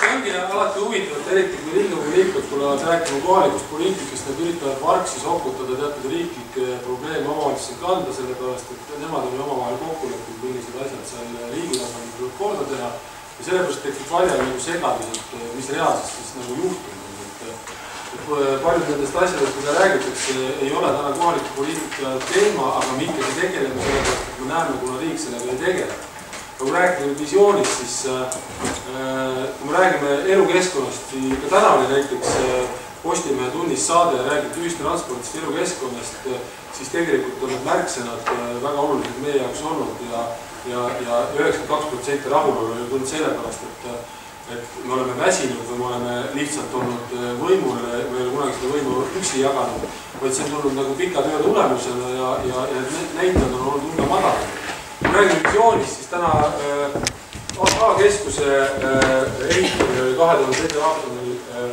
See ongi alati huvitav, eriti kui Riigikogu liikmed tulevad rääkima kohalikust poliitikast, nad üritavad vargsi sokutada teatud riiklikke probleeme omavalitsusse kanda, sellepärast et nemad on omavahel kokku leppinud, millised asjad seal riigi tasandil tuleb korda teha ja sellepärast tekib valjal nagu segadus, et mis reaalselt siis nagu juhtunud on. Paljud nendest asjadest, mida räägitakse, ei ole täna kohaliku poliitika teema, aga me ikkagi tegeleme sellepärast, et me näeme, kuna riik sellega ei tegele. Kui räägime visioonist, siis kui me räägime elukeskkonnast, ka täna oli näiteks Postimehe tunnis saade ja räägiti ühistranspordist elukeskkonnast, siis tegelikult on need märksõnad väga olulised meie jaoks olnud ja 92% rahulolu ei tulnud sellepärast, et me oleme väsinud või me oleme lihtsalt olnud võimul, me ei ole kunagi seda võimu üksi jaganud, vaid see on tulnud nagu pika töö tulemusena ja need näitajad on olnud hulga madalad. Kui räägime visioonist, siis täna A-keskuse ehitamine oli 2007 aastal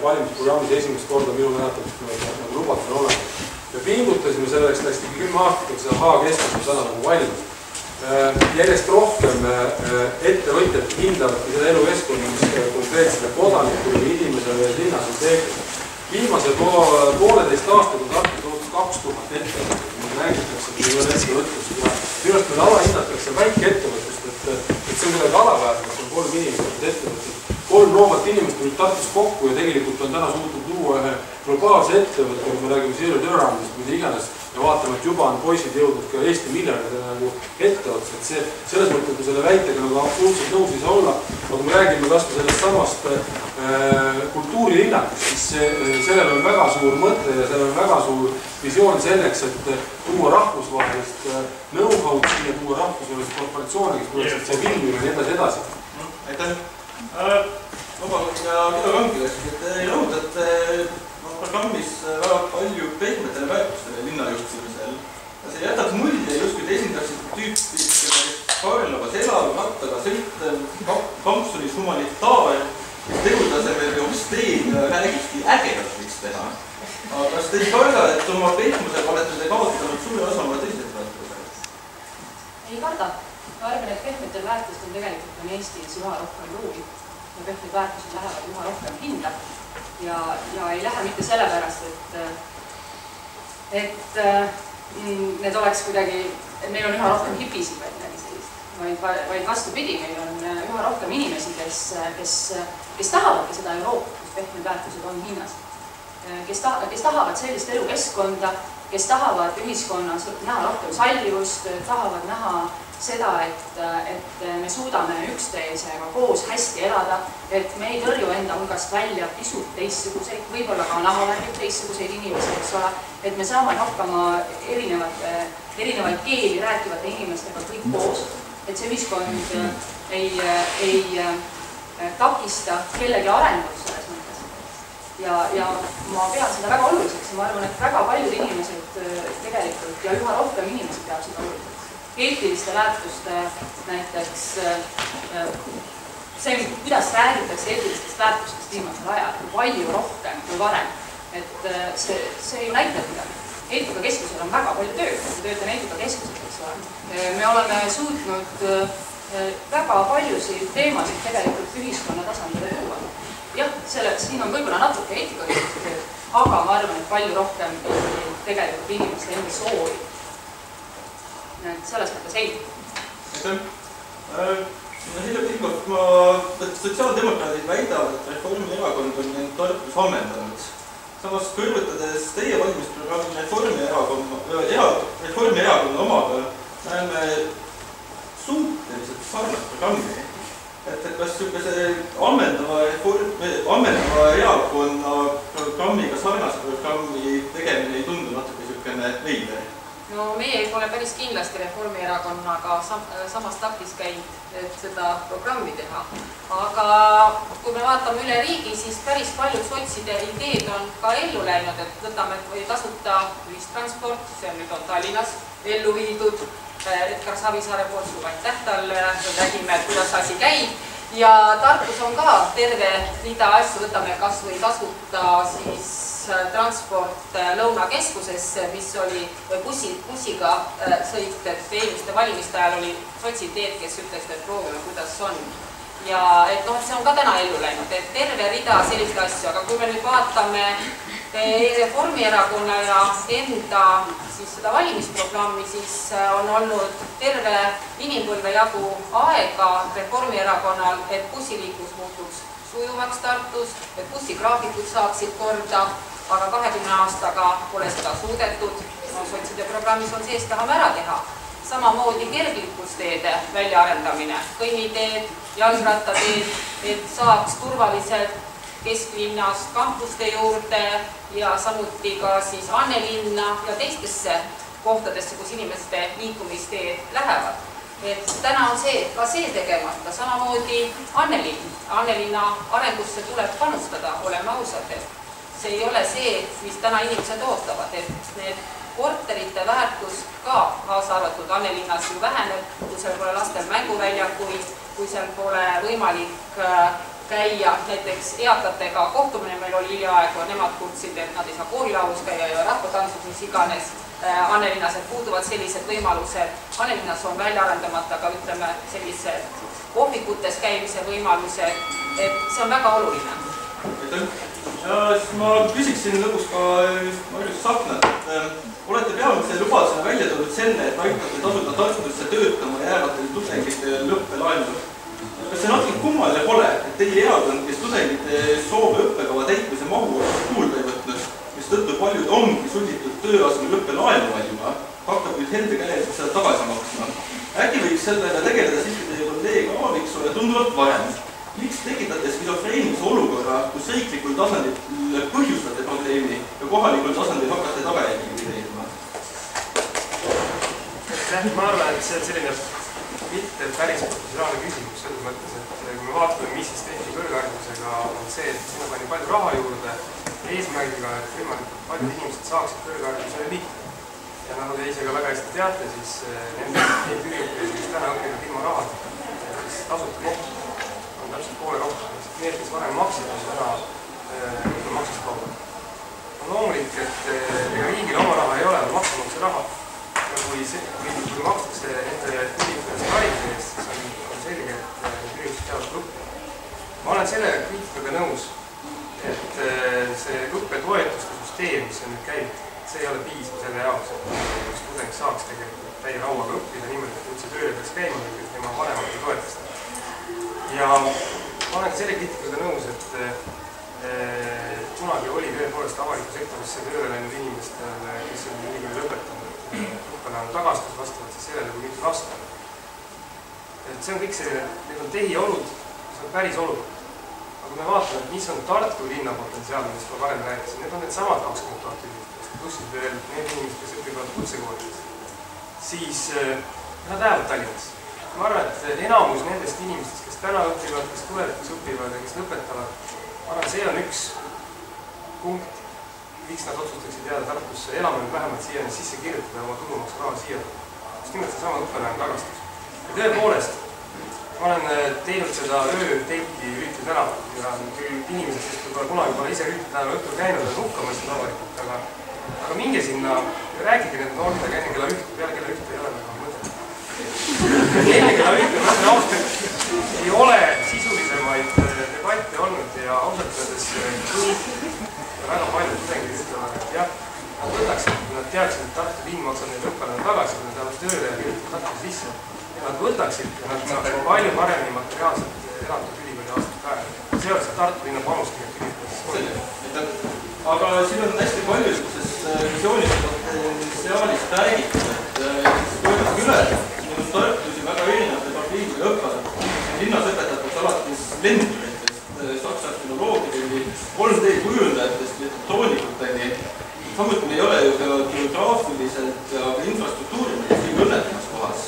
valimisprogrammis esimest korda minu mäletamist nagu lubatud olema. Me pingutasime selleks, läks 10 aastateks ja A-keskus on täna nagu valmis. Järjest rohkem ettevõtjad hindavadki seda elukeskkonna, mis konkreetsele kodanikule või inimesele linnas on tehtud. Viimase pooleteist aastaga on Tartu toodud 2000 ettevõtjad. Räägitakse, et ei ole ettevõtlust ja minu arust meil alahinnatakse väike ettevõtlust, et see on kuidagi alaväärne, et on 3 inimesed ettevõtjad. 3 loomat inimest tulid Tartus kokku ja tegelikult on täna suutnud luua ühe globaalse ettevõtte, kui me räägime Zero Durhamist, mida iganes, ja vaatame, et juba on poisid jõudnud ka Eesti miljardile nagu etteotsa, et selles mõttes, kui selle väitega nagu absoluutselt nõus ei saa olla, aga me räägime kas või sellest samast kultuurilinnakust, siis sellel on väga suur mõte ja sellel on väga suur visioon selleks, et tuua rahvusvahelist know-how'd siia, tuua rahvusvahelist korporatsioone, kes tuleks see filmime ja edasi. Aitäh! Vabandust ja mida kangileks, et te rõhutate programmis väga palju pehmetele väärtustele linnajuhtimisel. See jätab mulje, justkui te esindaksite tüüpi, kes Karlovas elav, rattaga sõitev, kampsunis humanitaar, kes tegutasemel ja hosteed ja räägibki ägedalt võiks teha. Aga kas te ei karda, et oma pehmusega olete te kaotanud suure osa oma tõsiseltvõetavusest? Ei karda. Ma arvan, et pehmetel väärtustel tegelikult on Eestis üha rohkem ruumi ja pehmed väärtused lähevad üha rohkem hinda ja ei lähe mitte sellepärast, et need oleks kuidagi, et meil on üha rohkem hipisid või midagi sellist, vaid vastupidi, meil on üha rohkem inimesi, kes tahavadki seda Euroopat, kus pehmed väärtused on hinnas. Kes tahavad sellist elukeskkonda, kes tahavad ühiskonnas näha rohkem sallivust, tahavad näha seda, et me suudame üksteisega koos hästi elada, et me ei tõrju enda hulgast välja pisut teistsuguseid, võib-olla ka nahavärgid teistsuguseid inimesi, eks ole, et me saame hakkama erinevaid keeli rääkivate inimestega kõik koos, et see ühiskond ei takista kellegi arengut selles mõttes. Ja ma pean seda väga oluliseks ja ma arvan, et väga paljud inimesed tegelikult ja üha rohkem inimesi peab seda oluliseks. Eetiliste väärtuste näiteks see, kuidas räägitakse eetilistest väärtustest viimasel ajal, palju rohkem kui varem. Et see ju näitab midagi. Eetikakeskusel on väga palju tööd, ma töötan eetikakeskuselt, eks ole. Me oleme suutnud väga paljusid teemasid tegelikult ühiskonna tasandile tuua. Jah, siin on võib-olla natuke eetikakeskuse tööd, aga ma arvan, et palju rohkem tegelikult inimeste enda soovi. Selles mõttes ei. Aitäh. Hiljuti sotsiaaldemokraadid väidavad, et Reformierakond on end Tartus ammendanud. Samas kõrvutades teie valimisprogrammi Reformierakonna omaga näeme suhteliselt sarnast programmi. Et kas see ammendava erakonna programmiga sarnast programmi tegemine ei tundu natuke niisugune veider? No meie pole päris kindlasti Reformierakonnaga samas taktis käinud, et seda programmi teha. Aga kui me vaatame üle riigi, siis päris paljud sotside ideed on ka ellu läinud, et võtame või tasuta ühistransport, see nüüd on Tallinnas ellu viidud, Edgar Savisaare poolt suur aitäh talle, räägime, kuidas asi käib. Ja Tartus on ka terve rida asju, võtame kas või tasuta siis transport Lõunakeskusesse, mis oli bussiga sõit, et eelmiste valimiste ajal oli sotsideed, kes ütlesid, et proovime, kuidas on. Ja et see on ka täna ellu läinud, et terve rida sellist asju, aga kui me nüüd vaatame Reformierakonna ja enda seda valimisprogrammi, siis on olnud terve inimpõlve jagu aega Reformierakonnal, et bussiliiklus muutuks sujuvaks Tartus, et bussigraafikud saaksid korda, aga 20 aastaga pole seda suudetud. Sotside programmis on sees, tahame ära teha. Samamoodi kergliiklusteede väljaarendamine, kõnniteed, jalgrattateed, et saaks turvaliselt kesklinnast kampuste juurde ja samuti ka siis Annelinna ja teistesse kohtadesse, kus inimeste liikumisteed lähevad. Et täna on ka see tegemata, samamoodi Annelinna arengusse tuleb panustada, oleme ausad, et see ei ole see, mis täna inimesed ootavad, et need korterite väärtus ka kaasa arvatud Annelinnas ju väheneb, kui seal pole lastel mänguväljakuid, kui seal pole võimalik käia näiteks eakatega kohtumine, meil oli hiljaaegu, nemad kurtsid, et nad ei saa koolilaulus käia ja rahvatantsus, mis iganes Annelinnas, et puuduvad sellised võimalused. Annelinnas on välja arendamata ka ütleme sellised kohvikutes käimise võimalused, et see on väga oluline. Ja siis ma küsiksin lõpus ka Marjus Sapnat, et olete peamise lubadusena välja tulnud selle, et aitate tasuda Tartusse töötama jäävatel tudengite lõppelaenu. Kas see natuke kummaline pole, et teie erakond, kes tudengite soove õppekava täitmise mahu kuulda ei võtnud, mis tõttu paljud ongi sunnitud tööasme lõppelaenu valima, hakkab nüüd helde käes seda tagasi maksma. Äkki võiks sellega tegeleda siiski teie kolleeg Aaviksoo ja tunduvalt varem. Miks tekitate skisofreenilise olukorra, kus riiklikul tasandil põhjustate probleemi ja kohalikul tasandil hakkate tagajärgi likvideerima? Ma arvan, et see on selline mitte päris professionaalne küsimus selles mõttes, et kui me vaatame, mis siis tehti kõrgharidusega, on see, et sinna pani palju raha juurde eesmärgiga, et võimalikult paljud inimesed saaksid kõrgharidusele liikuda. Ja nagu te ise ka väga hästi teate, siis neid üliõpilasi, kes täna õpivad ilma rahata, siis tasuta kohta on täpselt poole rohkem. Need, kes varem maksid, on täna maksust kaupa. On loomulik, et süsteem, mis on nüüd käivitud, see ei ole piisav selle jaoks, et üks tudeng saaks tegelikult täie rauaga õppida niimoodi, et üldse tööle peaks käima või tema vanemad ei toetaks ta. Ja ma olen selle kriitikaga nõus, et kunagi oli tõepoolest avaliku sektorisse tööle läinud inimestel, kes on ülikooli lõpetanud, õppelaenu tagastus vastavalt siis sellele, kui mitu last on. Et see on kõik selline, need on tehiolud, mis on päris olukord. Aga kui me vaatame, et mis on Tartu linna potentsiaal, millest ma varem rääkisin, need on need samad 20 000 inimest, plussid veel need inimesed, kes õpivad kutsekoolides, siis nad lähevad Tallinnasse. Ma arvan, et enamus nendest inimestest, kes täna õpivad, kes tulevikus õpivad ja kes lõpetavad, ma arvan, see on üks punkt, miks nad otsustaksid jääda Tartusse elama nüüd vähemalt siiani sisse kirjutada oma tulumaksu raha siia. Just nimelt see sama õppelaenu tagastus. Ja tõepoolest, ma olen teinud seda ööteiki Rüütli tänaval ja küll inimesed, kes võib-olla kunagi pole ise Rüütli tänaval õhtul käinud, on hukka mõistnud avalikult, aga minge sinna ja rääkige nende noortega enne kella 1, peale kella 1 ei ole väga mõtet. Enne kella 1, ma ütlen ausalt, ei ole sisulisemaid debatte olnud ja ausalt öeldes kõik ja väga paljud tudengid ütlevad, et jah, nad võtaksid, kui nad teaksid, et Tartu linn maksab neid õppelaenu tagasi, kui nad lähevad tööle ja kirjutavad Tartu sisse. Ja nad võtaksid ja nad saavad palju paremini materiaalselt elatud ülikooli aastat aega. See oleks Tartu linna panust tegelikult. Aga siin on hästi palju visioonist potentsiaalist räägitud, et toimub üle, meil on Tartusi väga erinevate partiidide õppad. Linnas õpetatakse alates lenduritest, saksa filoloogiateni, 3D-kujundajatest, metoonikuteni. Samuti ei ole ju geograafiliselt ja infrastruktuuriline kõige õnnetumas kohas.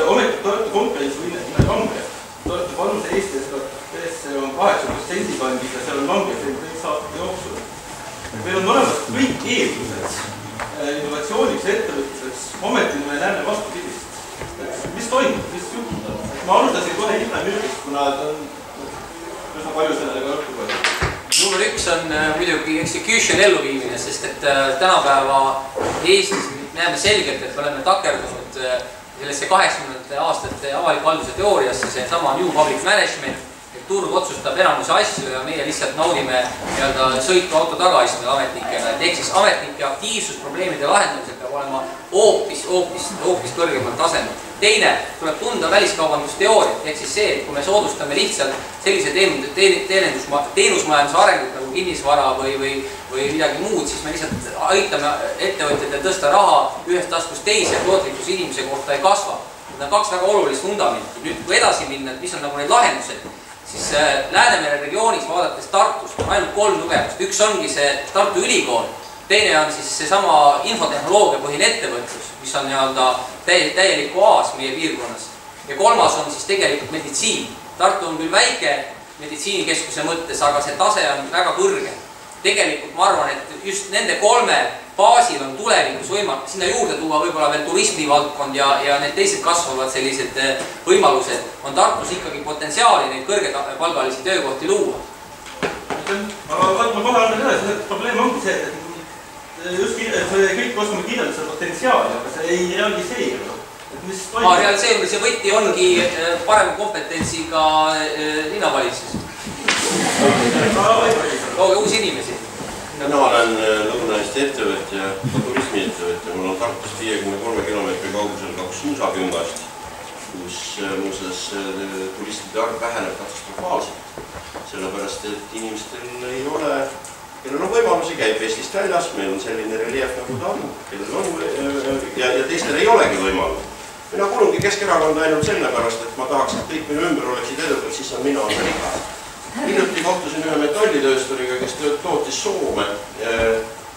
Ometi Tartu konkurentsivõime langeb. Tartu panus Eesti SKT-sse on 8% kandis ja seal on langeb kõik aastate jooksul. Meil on olemas kõik eeldused innovatsiooniks, ettevõtluseks, ometi me näeme vastupidist. Mis toimub, mis juhtub? Ma alustasin kohe hiljem ülgist, kuna ta on üsna palju sellega õhtu võetud. Number 1 on muidugi execution elluviimine, sest et tänapäeva Eestis näeme selgelt, et me oleme takerdunud sellesse 80. aastate avaliku halduse teooriasse, see sama New Public Management, et turg otsustab enamuse asju ja meie lihtsalt naudime sõitu auto tagaistmel ametnikena. Ehk siis ametnike aktiivsus probleemide lahendamisel peab olema hoopis kõrgemal tasemel. Teine, tuleb tunda väliskaubandusteooriat, ehk siis see, et kui me soodustame lihtsalt sellise teenusmajanduse arengut nagu kinnisvara või midagi muud, siis me lihtsalt aitame ettevõtjatel tõsta raha ühest taskust teise ja tootlikkus inimese kohta ei kasva. Need on kaks väga olulist fundamenti. Nüüd, kui edasi minna, et mis on nagu need lahendused, siis Läänemere regioonis vaadates Tartust on ainult 3 tugevust. Üks ongi see Tartu Ülikool, teine on siis seesama infotehnoloogia põhine ettevõtlus, mis on täielik oaas meie piirkonnas. Ja kolmas on siis tegelikult meditsiin. Tartu on küll väike meditsiinikeskuse mõttes, aga see tase on väga kõrge. Tegelikult ma arvan, et just nende 3 baasil on tulevikus võimalik sinna juurde tuua võib-olla veel turismivaldkond ja need teised kasvavad sellised võimalused. On Tartus ikkagi potentsiaali neid kõrgepalgalisi töökohti luua. Aga ma kohe annan üles, et probleem ongi see, et just kõik oskame kirjeldada seda potentsiaali, aga see ei realiseeru. Realiseerumise võti ongi parema kompetentsiga linnavalitsus. Looge uusi inimesi. Mina olen Lõuna-Eesti ettevõtja, turismiettevõtja. Mul on Tartust 53 kilomeetri kaugusel 2 suusaküngast, kus muuseas turistide arv väheneb katastrofaalselt. Sellepärast, et inimestel ei ole, kellel on võimalusi, käib Eestist väljas, meil on selline reljeef nagu ta on, kellel on ja teistel ei olegi võimalus. Mina kuulungi Keskerakonda ainult sellepärast, et ma tahaks, et kõik minu ümber oleksid edukad, siis on mina on rikas. Hiljuti kohtusin ühe metallitööstoriga, kes tootis Soome.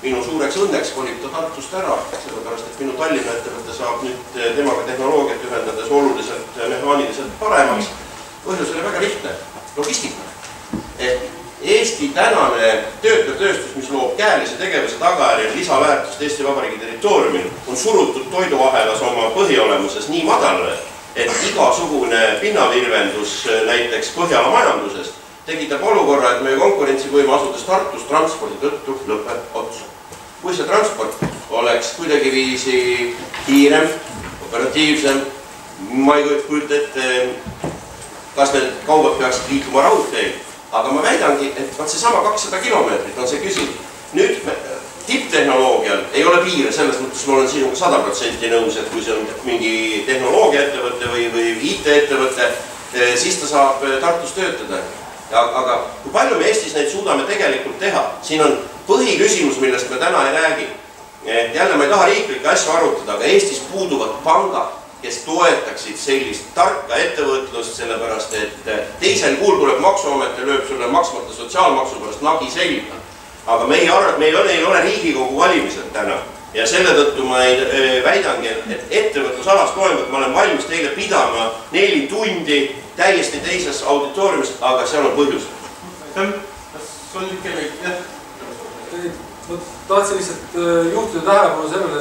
Minu suureks õnneks kolib ta Tartust ära, sellepärast, et minu Tallinna ettevõte saab nüüd temaga tehnoloogiat ühendades oluliselt mehaaniliselt paremaks. Põhjus oli väga lihtne. Logistika. Eesti tänane töötlev-tööstus, mis loob käelise tegevuse tagajärjel lisaväärtust Eesti Vabariigi territooriumil, on surutud toiduahelas oma põhiolemuses nii madalale, et igasugune pinnavirvendus näiteks Põhjala majanduses tekitab olukorra, et meie konkurentsivõime asudes Tartus transpordi tõttu lõpeb otsa. Kui see transport oleks kuidagi viisi kiirem, operatiivsem, ma ei kujuta ette, kas need kaubad peaksid liikuma raudteel, aga ma väidangi, et see sama 200 kilomeetrit on see küsimus. Nüüd ole piire, selles mõttes ma olen sinuga 100% nõus, et kui see on mingi tehnoloogiaettevõte või IT-ettevõte, siis ta saab Tartus töötada. Aga kui palju me Eestis neid suudame tegelikult teha? Siin on põhiküsimus, millest me täna ei räägi. Jälle ma ei taha riiklikke asju arutada, aga Eestis puuduvad pangad, kes toetaksid sellist tarka ettevõtlust, sellepärast et teisel kuul tuleb maksuamet ja lööb sulle maksmata sotsiaalmaksu pärast nagi selga. Aga me ei ole Riigikogu valimised täna ja selle tõttu ma väidangi, et ettevõtlusalast loengut ma olen valmis teile pidama 4 tundi täiesti teises auditooriumis, aga seal on põhjus. Kas sul kellegi, jah? Ma tahtsin lihtsalt juhtida tähelepanu sellele,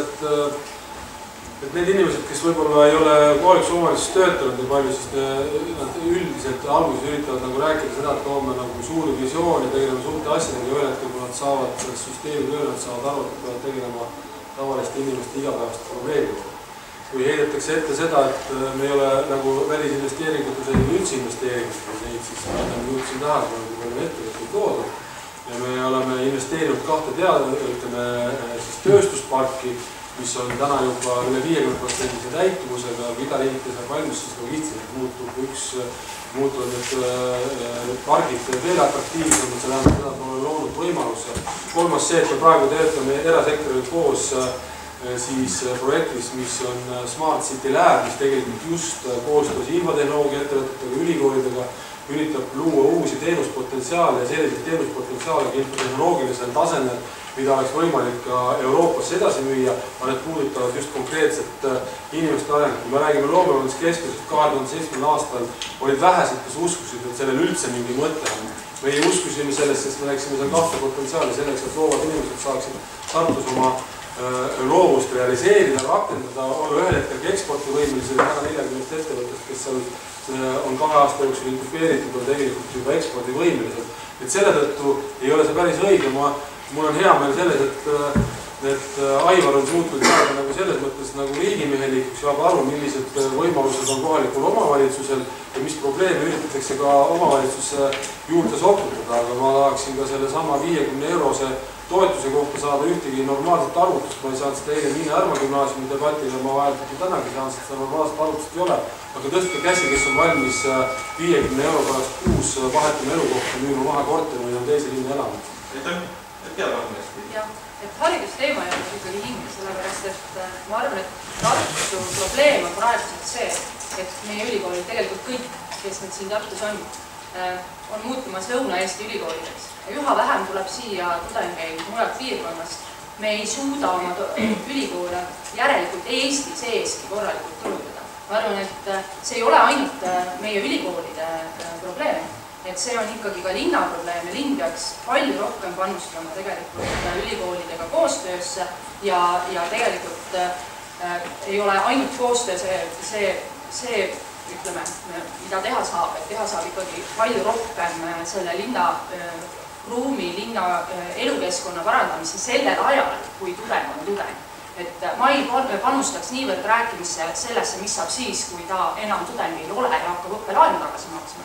et need inimesed, kes võib-olla ei ole kohalikus omavalitsuses töötanud nii palju, siis nad üldiselt alguses üritavad nagu rääkida seda, et toome nagu suuri visiooni, tegelema suurte asjadega ja ühel hetkel, kui nad saavad selles süsteemi tööle, nad saavad aru, et peavad tegelema tavaliste inimeste igapäevaste probleemidega. Kui heidetakse ette seda, et me ei ole nagu välisinvesteeringutes ei üldse investeeringutes neid, siis me jõudsin tähelepanu, kui palju ettevõtteid toodud. Ja me oleme investeerinud 2 tööstusparki, mis on täna juba üle 50% täituvusega, mida riik saab valmis, siis logistiliselt muutuvad need pargid veel atraktiivsemad, see tähendab seda, et me oleme loonud võimaluse. Kolmas see, et me praegu töötame erasektoril koos siis projektis, mis on Smart City Lab, mis tegelikult just koostöös infotehnoloogia ettevõtetega, ülikoolidega üritab luua uusi teenuspotentsiaale ja selliseid teenuspotentsiaale infotehnoloogilisel tasemel, mida oleks võimalik ka Euroopasse edasi müüa, aga need puudutavad just konkreetset inimeste arengut. Kui me räägime loomevahenduskeskusest 2007. aastal, olid vähesed, kes uskusid, et sellel üldse mingi mõte on. Me ei uskusime sellest, sest me näeksime seal 2 potentsiaali selleks, et loovad inimesed saaksid Tartus oma loovust realiseerida, rakendada, olla ühel hetkel eksportivõimelised 140 ettevõttest, kes seal on 2 aasta jooksul inkubeeritud, on tegelikult juba ekspordivõimelised. Et selle tõttu ei ole see päris õige. Mul on hea meel selles, et Aivar on suutnud saada nagu selles mõttes nagu riigimehelikuks, saab aru, millised võimalused on kohalikul omavalitsusel ja mis probleeme üritatakse ka omavalitsuse juurde sokutada. Aga ma tahaksin ka selle sama 50 eurose toetuse kohta saada ühtegi normaalset arvutust. Ma ei saanud seda eile Miine Härma gümnaasiumi debatile, ma vaheldati tänagi saanud, sest seda normaalset arvutust ei ole. Aga tõstke käsi, kes on valmis 50 euro pärast kuus vahetama elukohta müüma maha korteri või on teise linna elama. Jah, et haridusteema ei ole ikkagi hinge, sellepärast et ma arvan, et Tartu probleem on praeguselt see, et meie ülikoolid tegelikult kõik, kes nüüd siin Tartus on muutumas Lõuna-Eesti ülikoolideks. Üha vähem tuleb siia tudengeid mujalt piirkonnast. Me ei suuda oma ülikoole järelikult Eesti seeski korralikult turundada. Ma arvan, et see ei ole ainult meie ülikoolide probleem, et see on ikkagi ka linna probleem ja linn peaks palju rohkem panustama tegelikult ülikoolidega koostöösse ja tegelikult ei ole ainult koostöö see ütleme, mida teha saab, et teha saab ikkagi palju rohkem selle linna ruumi, linna elukeskkonna parandamise sellel ajal, kui tudeng on tudeng. Et ma ei panustaks niivõrd rääkimisse sellesse, mis saab siis, kui ta enam tudeng ei ole ja hakkab õppelaenu tagasi maksma.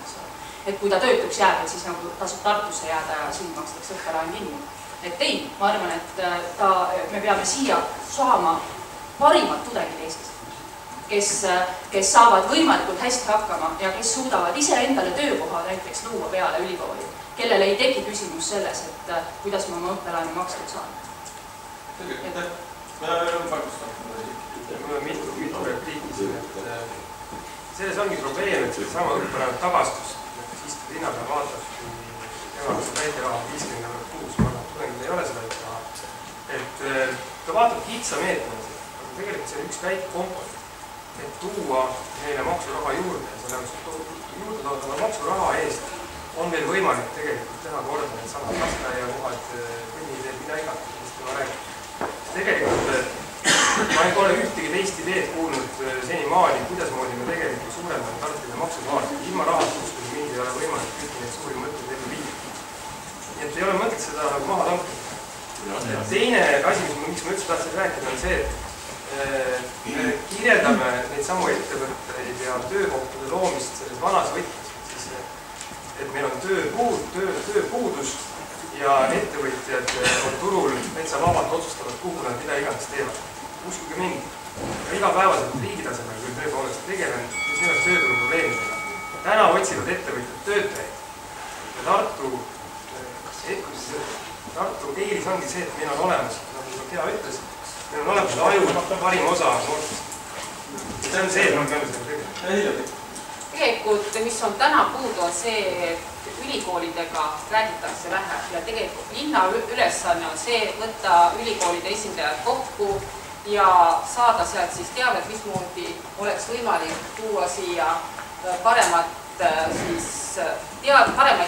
Et kui ta töötuks jääb, et siis nagu tasub Tartusse jääda ja siin makstakse õppelaen kinni. Et ei, ma arvan, et me peame siia saama parimad tudengid Eestis, kes saavad võimalikult hästi hakkama ja kes suudavad ise endale töökoha näiteks luua peale ülikooli, kellele ei teki küsimus selles, et kuidas ma oma õppelaenu makstud saan. Mul on mitu repliiki siin, et selles ongi probleem, et sama õppelaenu tagastus, siis linnapea vaatab, kui temal see väikeraha 50 eurot kuus, ma arvan, tudengid ei ole seda raha. Et ta vaatab kitsa meetmeid, aga tegelikult see on üks väike komponent, et tuua neile maksuraha juurde ja selle juurde toodava maksuraha eest on meil võimalik tegelikult teha korda need samad lasteaiakohad, kõnniteed, mida iganes, mis tema räägib. Tegelikult ma ei ole ühtegi teist ideed kuulnud senimaani, kuidasmoodi me tegelikult suurendame Tartile maksubaasi. Ilma rahastust, kui mind ei ole võimalik kõiki neid suuri mõtteid ellu viia. Nii et ei ole mõtet seda maha tankida. Teine asi, miks ma üldse tahtsin rääkida, on see, et me kirjeldame neid samu ettevõtteid ja töökohtade loomist selles vanas võtmes, et meil on tööpuudus ja ettevõtjad on turul metsa vabalt otsustavad, kuhu nad mida iganes teevad. Uskuge mind. Ja igapäevaselt riigi tasemel küll tõepoolest tegelen just nimelt tööturu probleemidega. Täna otsivad ettevõtjad töötajaid. Ja Tartu eelis ongi see, et meil on olemas, nagu Kea ütles, meil on olemas aju parim osa noortest. See on see, et me peame seda tegema. Tegelikult, mis on täna puudu, on see, et ülikoolidega räägitakse vähe ja tegelikult linna ülesanne on see, võtta ülikoolide esindajad kokku ja saada sealt siis teavet, mismoodi oleks võimalik tuua siia paremaid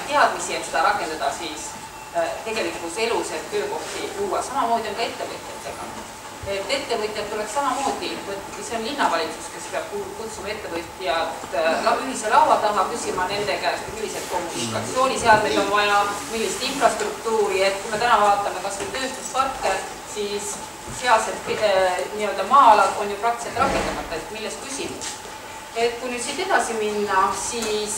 teadmisi, et seda rakendada siis tegelikus elus, et töökohti luua. Samamoodi on ka ettevõtjatega. Et ettevõtjad tuleks samamoodi, see on linnavalitsus, kes peab kutsuma ettevõtjad ühise laua taha, küsima nende käest, millised kommunikatsiooniseadmeid on vaja, millist infrastruktuuri, et kui me täna vaatame kas või tööstusparke, siis sealsed nii-öelda maa-alad on ju praktiliselt rakendamata, et milles küsimus. Et kui nüüd siit edasi minna, siis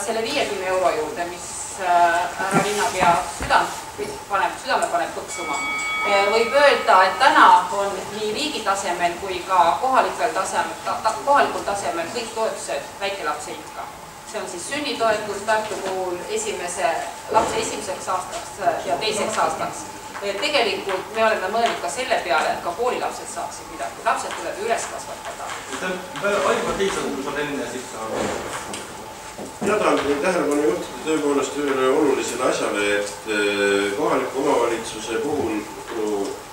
selle 50 € juurde, mis härra linnapea südame paneb põksuma, võib öelda, et täna on nii riigi tasemel kui ka kohalikul tasemel kõik toetused väikelapse ikka. See on siis sünnitoetus Tartu puhul lapse esimeseks aastaks ja teiseks aastaks. Tegelikult me oleme mõelnud ka selle peale, et ka koolilapsed saaksid midagi. Lapsed tuleb üles kasvatada. Ainult lihtsalt on enne siis Mina tahan tähelepanu juhtida tõepoolest ühele olulisele asjale, et kohaliku omavalitsuse puhul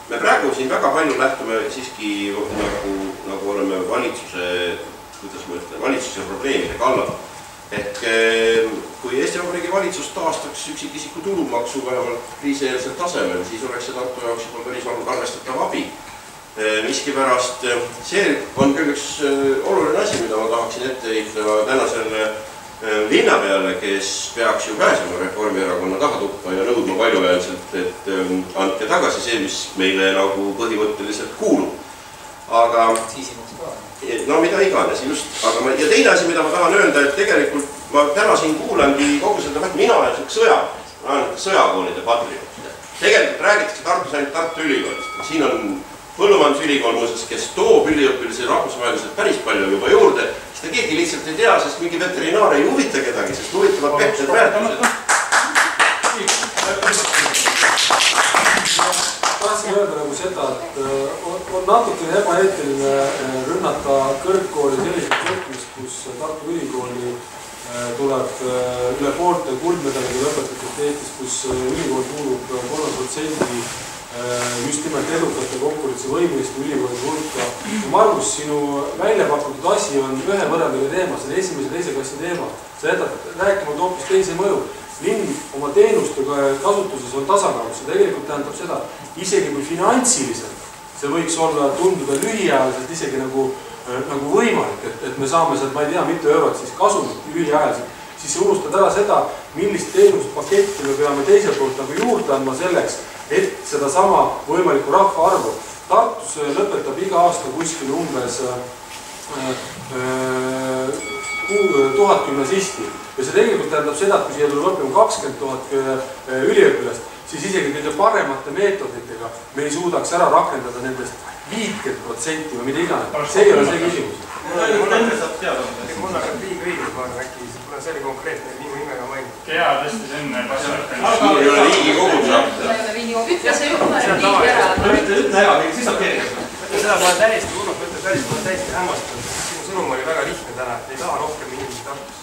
me praegu siin väga palju lähtume siiski nagu oleme valitsuse probleemide kallal. Ehk kui Eesti Vabariigi valitsus taastaks üksikisiku tulumaksu vähemalt kriisieelsel tasemel, siis oleks see Tartu jaoks juba päris arvestatav abi. Miskipärast see on küll üks oluline asi, mida ma tahaksin ette heita tänasele linnapeale, kes peaks ju pääsema Reformierakonna tagatuppa ja nõudma valjuhäälselt, et andke tagasi see, mis meile nagu põhimõtteliselt kuulub. Aga no mida iganes just. Ja teine asi, mida ma tahan öelda, et tegelikult ma täna siin kuulangi kogu seda debatt, mina olen sõjakoolide patrioot. Tegelikult räägitakse Tartus ainult Tartu Ülikoolist. Siin on Põllumajandusülikool muuseas, kes toob üliõpilasi rahvusvaheliselt päris palju juba juurde, seda keegi lihtsalt ei tea, sest mingi veterinaar ei huvita kedagi, sest huvitavad pehted väärtused. Tahtsin öelda nagu seda, et on natukene ebaeetiline rünnata kõrgkooli selliselt võtmist, kus Tartu Ülikooli tuleb üle poolte kuldmedaliga lõpetatud Eestis, kus ülikool kuulub 3% just nimelt edukate konkurentsivõimeliste ülikoolide hulka. Margus, sinu välja pakutud asi on ühe võrrandega teema, see on esimese teise klassi teema. Sa jätad rääkimata hoopis teise mõju. Linn oma teenuste kasutuses on tasakaalus. See tegelikult tähendab seda, isegi kui finantsiliselt see võiks olla tunduda lühiajaliselt isegi nagu võimalik, et me saame sealt, ma ei tea, mitu eurot siis kasumit lühiajaliselt, siis sa unustad ära seda, millist teenuspaketti me peame teiselt poolt nagu juurde andma selleks, et seda sama võimalikku rahva arvu. Tartus lõpetab iga aasta kuskil umbes 1000 gümnasisti. Ja see tegelikult tähendab seda, et kui siia tuleb õppima 20 000 üliõpilast, siis isegi kõige paremate meetoditega me ei suudaks ära rakendada nendest 50% või mida iganes. See ei ole see küsimus. Mul on liiga õigus, ma arvan, äkki kuna see oli konkreetne minu nimega mainitud. Kea tõstis enne passi. Ei ole Riigikogu saab. Ütle see juhtumine liigi ära. Ütle ära, siis saab keerida. Seda ma olen täiesti urnud, ma olen täiesti hämmastatud. Sinu sõnum oli väga lihtne täna, et ei taha rohkem inimesi Tartus.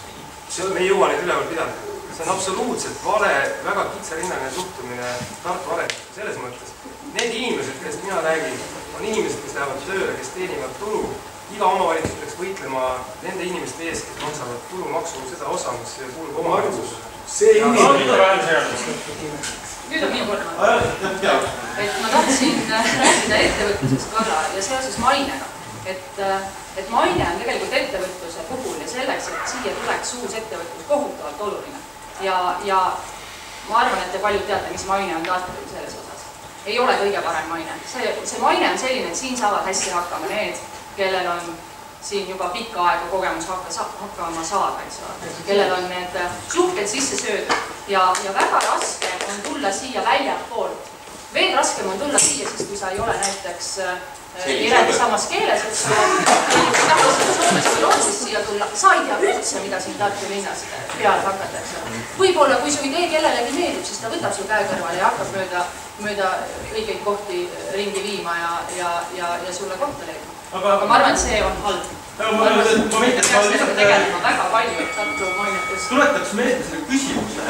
Me ei jõua neid üleval pidada. See on absoluutselt vale, väga kitsarinnaline suhtumine Tartu arengusse. Selles mõttes, need inimesed, kellest mina räägin, on inimesed, kes lähevad tööle, kes teenivad tulu. Iga omavalitsus peaks võitlema nende inimeste ees, kes maksavad tulumaksu seda osa, mis kuulub omavalitsus. See Nüüd on minu kord. Et ma tahtsin rääkida ettevõtlusest ka ja seoses mainega. Et maine on tegelikult ettevõtluse puhul ja selleks, et siia tuleks uus ettevõtlus kohutavalt oluline. Ja ma arvan, et te paljud teate, mis maine on Tartul selles osas. Ei ole kõige parem maine. See maine on selline, et siin saavad hästi hakkama need, kellel on siin juba pikka aega kogemus hakkama saada, kellel on need suhted sisse söödud ja väga raske on tulla siia väljapoolt veel raskem on tulla siia, siis kui sa ei ole näiteks ei räägi samas keeles, eks kui tahaksid Soomes või Rootsis siia tulla, sa ei tea üldse, mida siin Tartu linnas peale hakata, eks. Võib-olla, kui su idee kellelegi meeldib, siis ta võtab su käe kõrvale ja hakkab mööda õigeid kohti ringi viima ja sulle kohta leidma. Aga ma arvan, et see on halb. Ma peaks sellega tegelema väga palju, et Tartu mainetes. Tuletaks meelde selle küsimuse,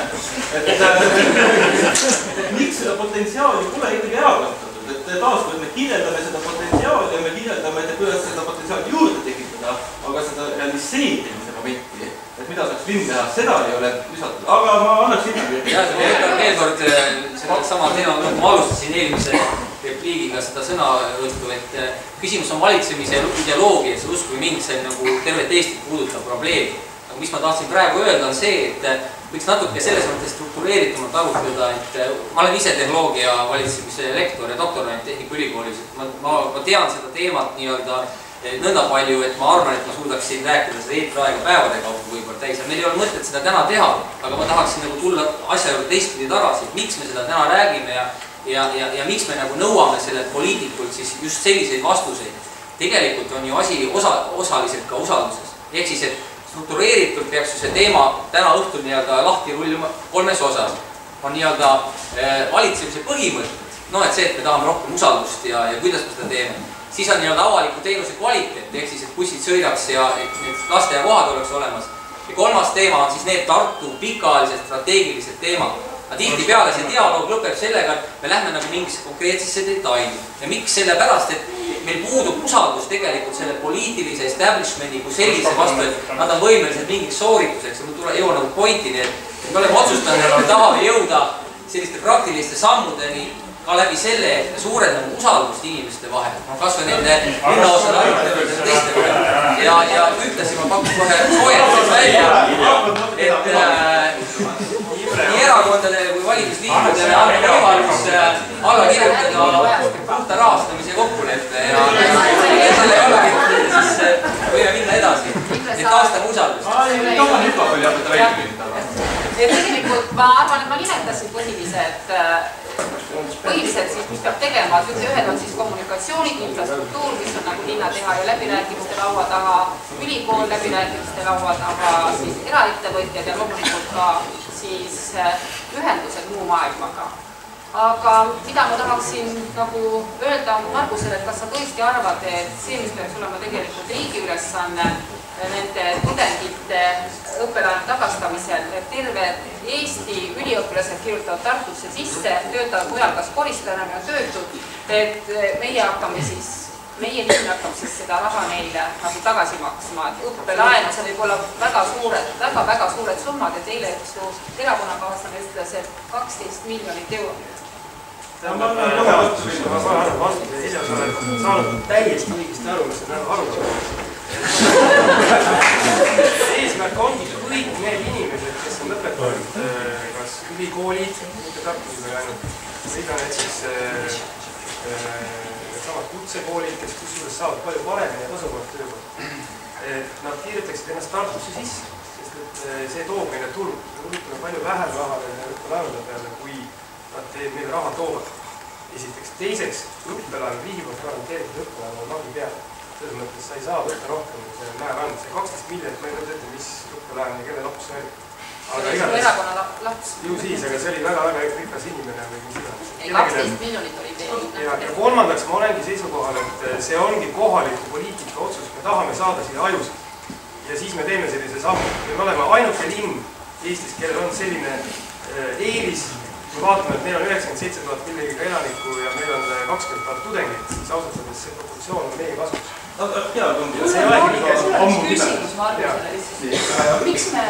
et miks seda potentsiaali pole ikkagi ära kasutatud. Et taaskord me kirjeldame seda potentsiaali ja me kirjeldame, et kuidas seda potentsiaali juurde tekitada, aga seda realiseerimise momenti, et mida saaks linn teha, seda ei ole lisatud. Aga ma annaks ikkagi. Veel kord seda sama teema, ma alustasin eelmise repliigiga seda sõnavõttu, et küsimus on valitsemise ideoloogias, uskuge mind, see on nagu tervet Eestit puudutav probleem. Aga mis ma tahtsin praegu öelda on see, et võiks natuke selles mõttes struktureeritumalt arutada, et ma olen ise tehnoloogia valitsemise lektor ja doktorant Tehnikaülikoolis, et ma tean seda teemat nii-öelda nõnda palju, et ma arvan, et ma suudaksin rääkida seda eetriaega päevade kaupa võib-olla täis. Meil ei ole mõtet seda täna teha, aga ma tahaksin nagu tulla asja juurde teistpidi tagasi, et miks me seda täna räägime ja miks me nagu nõuame sellelt poliitikult siis just selliseid vastuseid. Tegelikult on ju asi osaliselt ka usalduses. Ehk siis, et struktureeritult peaks ju see teema täna õhtul nii-öelda lahti rullima 3 osas. On nii-öelda valitsemise põhimõtted, et see, et me tahame rohkem usaldust ja kuidas me seda teeme. Siis on nii-öelda avaliku teenuse kvaliteet, ehk siis, et bussid sõidaks ja need lasteaiakohad oleks olemas. Ja 3. teema on siis need Tartu pikaajalised strateegilised teemad. Aga tihtipeale see dialoog lõpeb sellega, et me lähme nagu mingisse konkreetsesse detaili. Ja miks sellepärast, et meil puudub usaldus tegelikult selle poliitilise establishmenti kui sellise vastu, et nad on võimelised mingiks soorituseks ja mul jõua nagu pointini, et me oleme otsustanud, et me tahame jõuda selliste praktiliste sammudeni ka läbi selle, et me suurendame usaldust inimeste vahel. Kas või nende linnaosade aruteludel teiste vahel. Ja ütlesin, ma pakun kohe soojenduseks välja, et nii erakondadele kui valimisliikudele on võimalus alla kirjutada puhta rahastamise kokkuleppe ja selle alla kirjutada, siis võime minna edasi. Et taastame usaldust. Tegelikult ma arvan, et ma nimetasin põhilised siis, mis peab tegema. Ühed on siis kommunikatsioonid, infrastruktuur, mis on nagu linna teha ja läbirääkimiste laua taga, ülikool läbirääkimiste laua taga, siis eraettevõtjad ja loomulikult ka siis ühendused muu maailmaga. Aga mida ma tahaksin nagu öelda Margusele, et kas sa tõesti arvad, et see, mis peaks olema tegelikult riigi ülesanne nende tudengite õppelaenu tagastamisel, et terve Eesti üliõpilased kirjutavad Tartusse sisse, töötavad mujal kas koristajana või on töötud, et meie linn hakkab siis seda raha neile nagu tagasi maksma. Õppelaenu, see võib olla väga suured summad, et eile üks erakonnakaaslane ütles, et 12 miljonit eurot. Ma olen vastuse, Helja, sa oled saanud täiesti õigesti aru, mis on väga arutada. Eesmärk ongi kõik need inimesed, kes on lõpetanud kas ülikoolid, mitte Tartus või ainult, või ka need siis samad kutsekoolid, kes kusjuures saavad palju paremini ja tasuvalt töökohta. Nad kirjutaksid ennast Tartusse sisse, sest et see toob meile tulu. Me kulutame palju vähem raha õppelaenude peale, kui nad meile raha toovad. Esiteks. Teiseks, õppelaen, riigi poolt garanteeritud õppelaen on lagi peal. Selles mõttes sa ei saa võtta rohkem, kui see määr on. See 12 miljonit, ma ei tea ette, mis õppelaen ja kelle laps see oli. See oli erakonna laps. Ju siis, aga see oli väga rikas inimene või mis iganes. Ei, 12 miljonit oli veel. Ja kolmandaks ma olengi seisukohal, et see ongi kohaliku poliitika otsus. Me tahame saada siia ajusid. Ja siis me teeme sellise sammu. Me oleme ainuke linn Eestis, kellel on selline eelis. Kui vaatame, et meil on 97 000 milliga elanikku ja meil on 20 000 tudengit, siis ausatades see proportsioon on meie kasuks. See ei olegi nii käsi. Küsimus Margusele lihtsalt. Miks me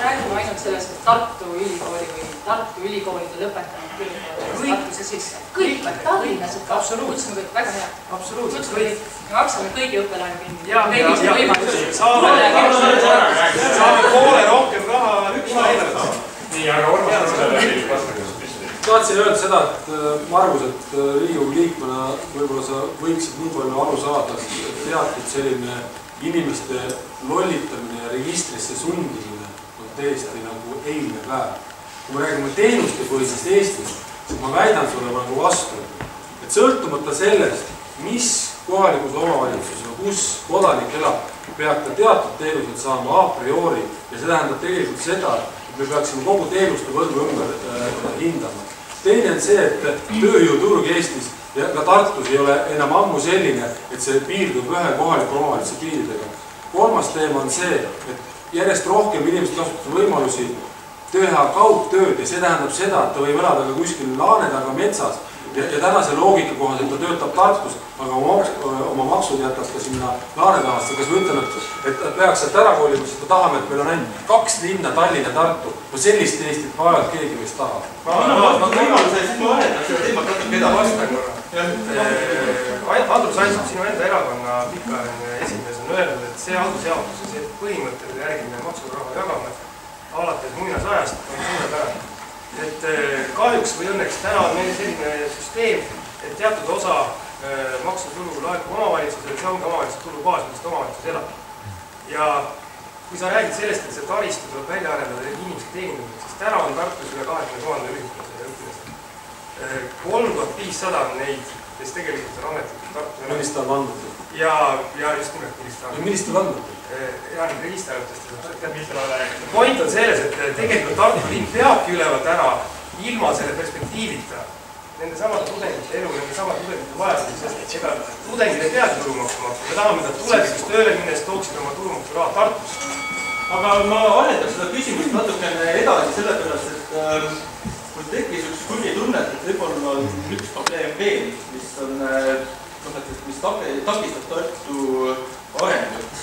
räägime ainult sellest, et Tartu Ülikooli või Tartu Ülikoolide lõpetanud kirjutavad Tartusse sisse? Kõik Tallinnas, et kutsime kõik väga hea. Absoluutselt. Me maksame kõigi õppelaenu kinni. Saame poole rohkem raha üks eelarvest. Nii, aga Urmas sellele vastaks. Tahtsin öelda seda, et Margus, et Riigikogu liikmena võib-olla sa võiksid nii palju aru saada, et teatud selline inimeste lollitamine ja registrisse sundimine on täiesti nagu eilne päev. Kui me räägime teenuste põhisest Eestis, siis ma väidan sulle nagu vastu, et sõltumata sellest, mis kohalikus omavalitsuses või kus kodanik elab, peab ta teatud teenused saama a priori ja see tähendab tegelikult seda, et me peaksime kogu teenuste võrgu ümber hindama. Teine on see, et tööjõuturg Eestis ja ka Tartus ei ole enam ammu selline, et see piirdub ühe kohaliku omavalitsuse piiridega. Kolmas teema on see, et järjest rohkem inimesed kasutavad võimalusi teha kaugtööd ja see tähendab seda, et ta võib elada ka kuskil laane taga metsas ja tänase loogika kohaselt ta töötab Tartus, aga oma maksud jätab ka sinna laane tahasse. Kas me ütleme, et peaks sealt ära kolima, sest me tahame, et meil on ainult 2 linna, Tallinn ja Tartu. No sellist Eestit vajalt keegi meist tahab. Ma võimaluse, siis ma arendan seda teemat natuke edasi. Andrus Ansip, sinu enda erakonna pikaajaline esimees on öelnud, et see haldusjaotus ja see põhimõttel järgmine maksuraha jagamine alates muinasajast on suurepärane. Et kahjuks või õnneks täna on meil selline süsteem, et teatud osa maksutulu laekub omavalitsusele, see ongi omavalitsuse tulubaas, millest omavalitsus elab. Ja kui sa räägid sellest, et see taristu tuleb välja arendada inimeste teenindamiseks, siis täna on Tartus üle 20 000 ühiskonna õpilased. 3500 on neid, kes tegelikult on ametlikult Tartu. Millistel vandatel? Ja just nimelt millistel vandatel. Millistel vandatel? Jah, registerajatest. Point on selles, et tegelikult Tartu linn peabki ülevalt ära ilma selle perspektiivita nende samade tudengite elu, nende samade tudengite vajadused, sest ega tudengid ei peagi tulumaksu maksu. Me tahame, et tulevikus tööle minnes tooksid oma tulumaksu raha Tartusse. Aga ma arendaks seda küsimust natukene edasi, sellepärast, et mul tekkis üks kuri tunnet, et võib-olla on üks probleem veel, mis takistab Tartu arengut.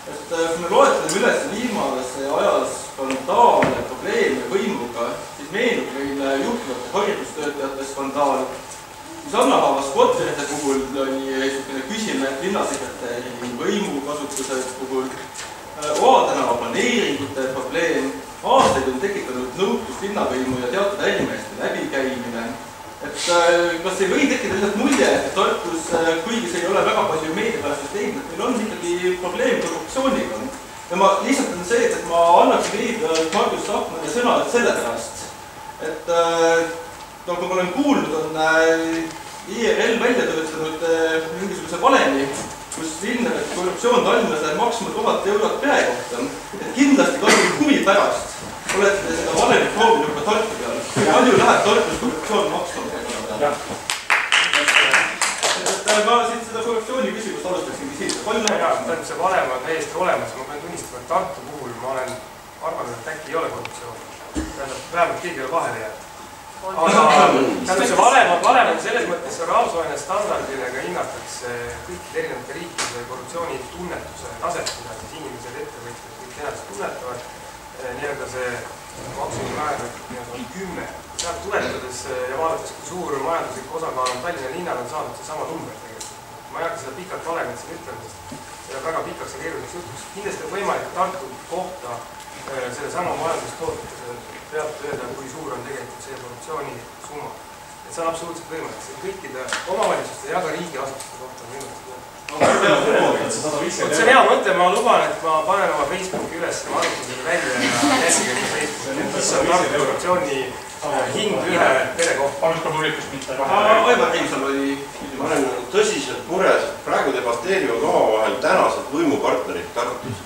Et kui me loetleme üles viimase ajas skandaale, probleeme võimuga, siis meenub meile juhtivate haridustöötajate skandaal, mis Annahaavas Kotverite puhul oli küsime linnasekretäri võimukasutuse puhul, Oa-tänava planeeringute probleem, aastaid on tekitanud nõutust linnavõimu ja teatud ärimeeste läbikäimine. Et kas ei või tekkida lihtsalt mulje, et Tartus, kuigi see ei ole väga palju meediapäästust teinud, et meil on ikkagi probleem korruptsiooniga. Ja ma lihtsalt on see, et ma annaks kõigepealt Margus Tsahkmanile sõna sellepärast, et nagu ma olen kuulnud, on IRL välja töötanud mingisuguse valemi, kus ilmneb, et korruptsioon Tallinnas läheb maksma 1000 eurot pere kohta. Et kindlasti kasvõi huvi pärast olete seda valemit proovinud ka Tartu peal. Palju läheb Tartus korruptsioon maksma? Ma siit seda korruptsiooni küsimust alustaksingi siit. Tähendab, see valem on täiesti olemas. Ma pean tunnistama, et Tartu puhul ma olen arvanud, et äkki ei ole korruptsioon. Tähendab, vähemalt keegi ei ole vahele jäänud. Aga see valem on selles mõttes rahvusvaheline standardile ka hinnatakse kõikide erinevate riikide korruptsiooni tunnetuse taset, mida siis inimesed, ettevõtjad kõik teadsid tunnetavad. Nii-öelda see maksumäär on 10. Sealt tuletades ja vaadates, kui suur majanduslik osakaal on Tallinna linnal on saanud see sama number tegelikult. Ma ei hakka seda pikalt valemit siin ütlema, sest see on väga pikaks ja keeruliseks jutuks. Kindlasti on võimalik Tartu kohta selle sama majandustootuse pealt öelda, kui suur on tegelikult see korruptsiooni summa. Et see on absoluutselt võimalik. See kõikide omavalitsuste ja ka riigi asutuste kohta on võimalik. See on hea mõte, ma luban, et ma panen oma Facebooki üles ja arvutusele välja ja jälgige Facebooki, mis on Tartu korruptsiooni hind ühe pere kohta. Palus ka publikust mitte. Aivar Heimsal oli, ma olen tõsiselt mures, et praegu debateerivad omavahel tänased võimupartnerid Tartus.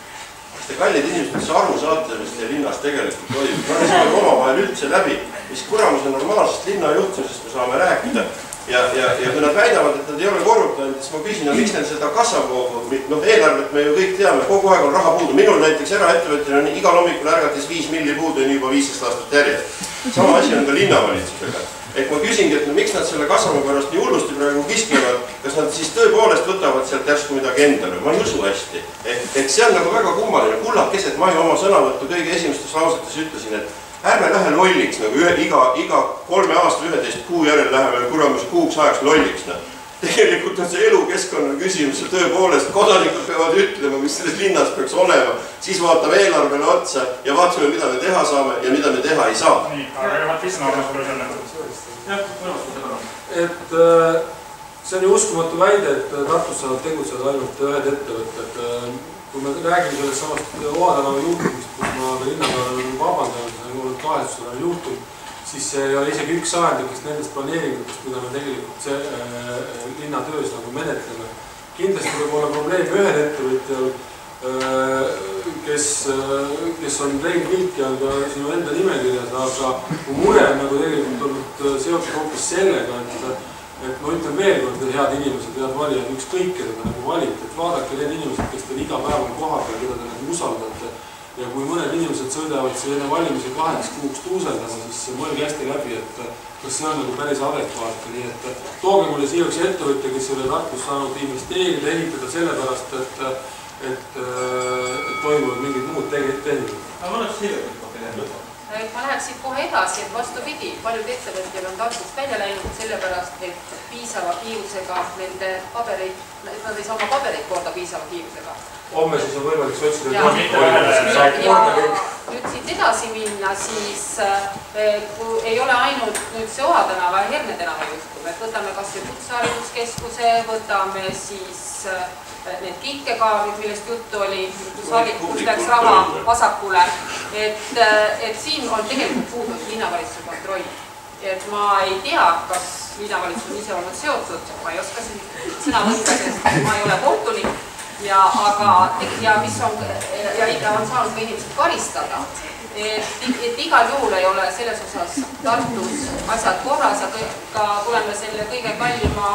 Kas te kallid inimesed, kes aru saate, mis teie linnas tegelikult toimub? Ma olen seda omavahel üldse läbi, mis kuramuse normaalsest linna juhtimisest me saame rääkida. Ja kui nad väidavad, et nad ei ole korruptanud, siis ma küsin, miks neil seda kassavoogu, eelarvet me ju kõik teame, kogu aeg on raha puudu. Minul näiteks eraettevõtjana on igal hommikul ärgates 5 milli puudu on juba 15 aastat järjest. Sama asi on ka linnavalitsusega. Et ma küsingi, et miks nad selle kasvama pärast nii hullusti praegu kisklevad, kas nad siis tõepoolest võtavad sealt järsku midagi endale? Ma ei usu hästi. Et see on nagu väga kummaline. Kullakesed ma oma sõnavõttu kõige esimestes lausetes ütlesin, et ärme lähe lolliks, nagu iga 3 aasta 11 kuu järel läheme kuramuse kuuks ajaks lolliks. Tegelikult on see elukeskkonna küsimus ja tõepoolest kodanikud peavad ütlema, mis selles linnas peaks olema, siis vaatame eelarvele otsa ja vaatame, mida me teha saame ja mida me teha ei saa. Nii, aga juhatism arvas pole selle. Et see on ju uskumatu väide, et Tartus saavad tegutseda ainult ühed ettevõtted. Kui me räägime sellest samast Oa-tänava juhtumist, kus ma ka linnapeal olen vabandanud, see on olnud kahetsusena juhtum, siis see ei ole isegi üks sajandikest nendest planeeringutest, mida me tegelikult linna töös nagu menetleme. Kindlasti võib olla probleem ühel ettevõtjal, kes on Rein Vilk ja ka sinu enda nimekirjas, aga mure on nagu tegelikult olnud seotud hoopis sellega, et ma ütlen veel kord, head inimesed, head valijad, ükskõik keda te nagu valite, et vaadake need inimesed, kes teil iga päev on koha peal, keda te nagu usaldate. Ja kui mõned inimesed sõidavad siia enne valimisi 2 kuuks tuuseldama, siis mõelge hästi läbi, et kas see on nagu päris adekvaatne. Nii et tooge mulle siia üks ettevõtja, kes ei ole Tartus saanud investeerida, ehitada sellepärast, et toimuvad mingid muud tehingud. Aga ma oleks hiljem pakkunud. Ma läheks siit kohe edasi, et vastupidi, paljud ettevõtjad on Tartust välja läinud sellepärast, et piisava kiirusega nende pabereid, nad ei saa oma pabereid korda piisava kiirusega. Homme siis on võimalik sotsida. Ja nüüd siit edasi minna, siis ei ole ainult nüüd see Oha tänava ja Herne tänava juhtum, et võtame kas või kutsehariduskeskuse, võtame siis need kikkekaarid, millest juttu oli, kus läks raha vasakule, et siin on tegelikult puudus linnavalitsuse kontroll. Et ma ei tea, kas linnavalitsus on ise olnud seotud, ma ei oska siin sõna võtta, sest ma ei ole kohtunik. Ja mis on saanud ka inimesed karistada, et igal juhul ei ole selles osas Tartus asjad korras ja ka tuleme selle kõige kallima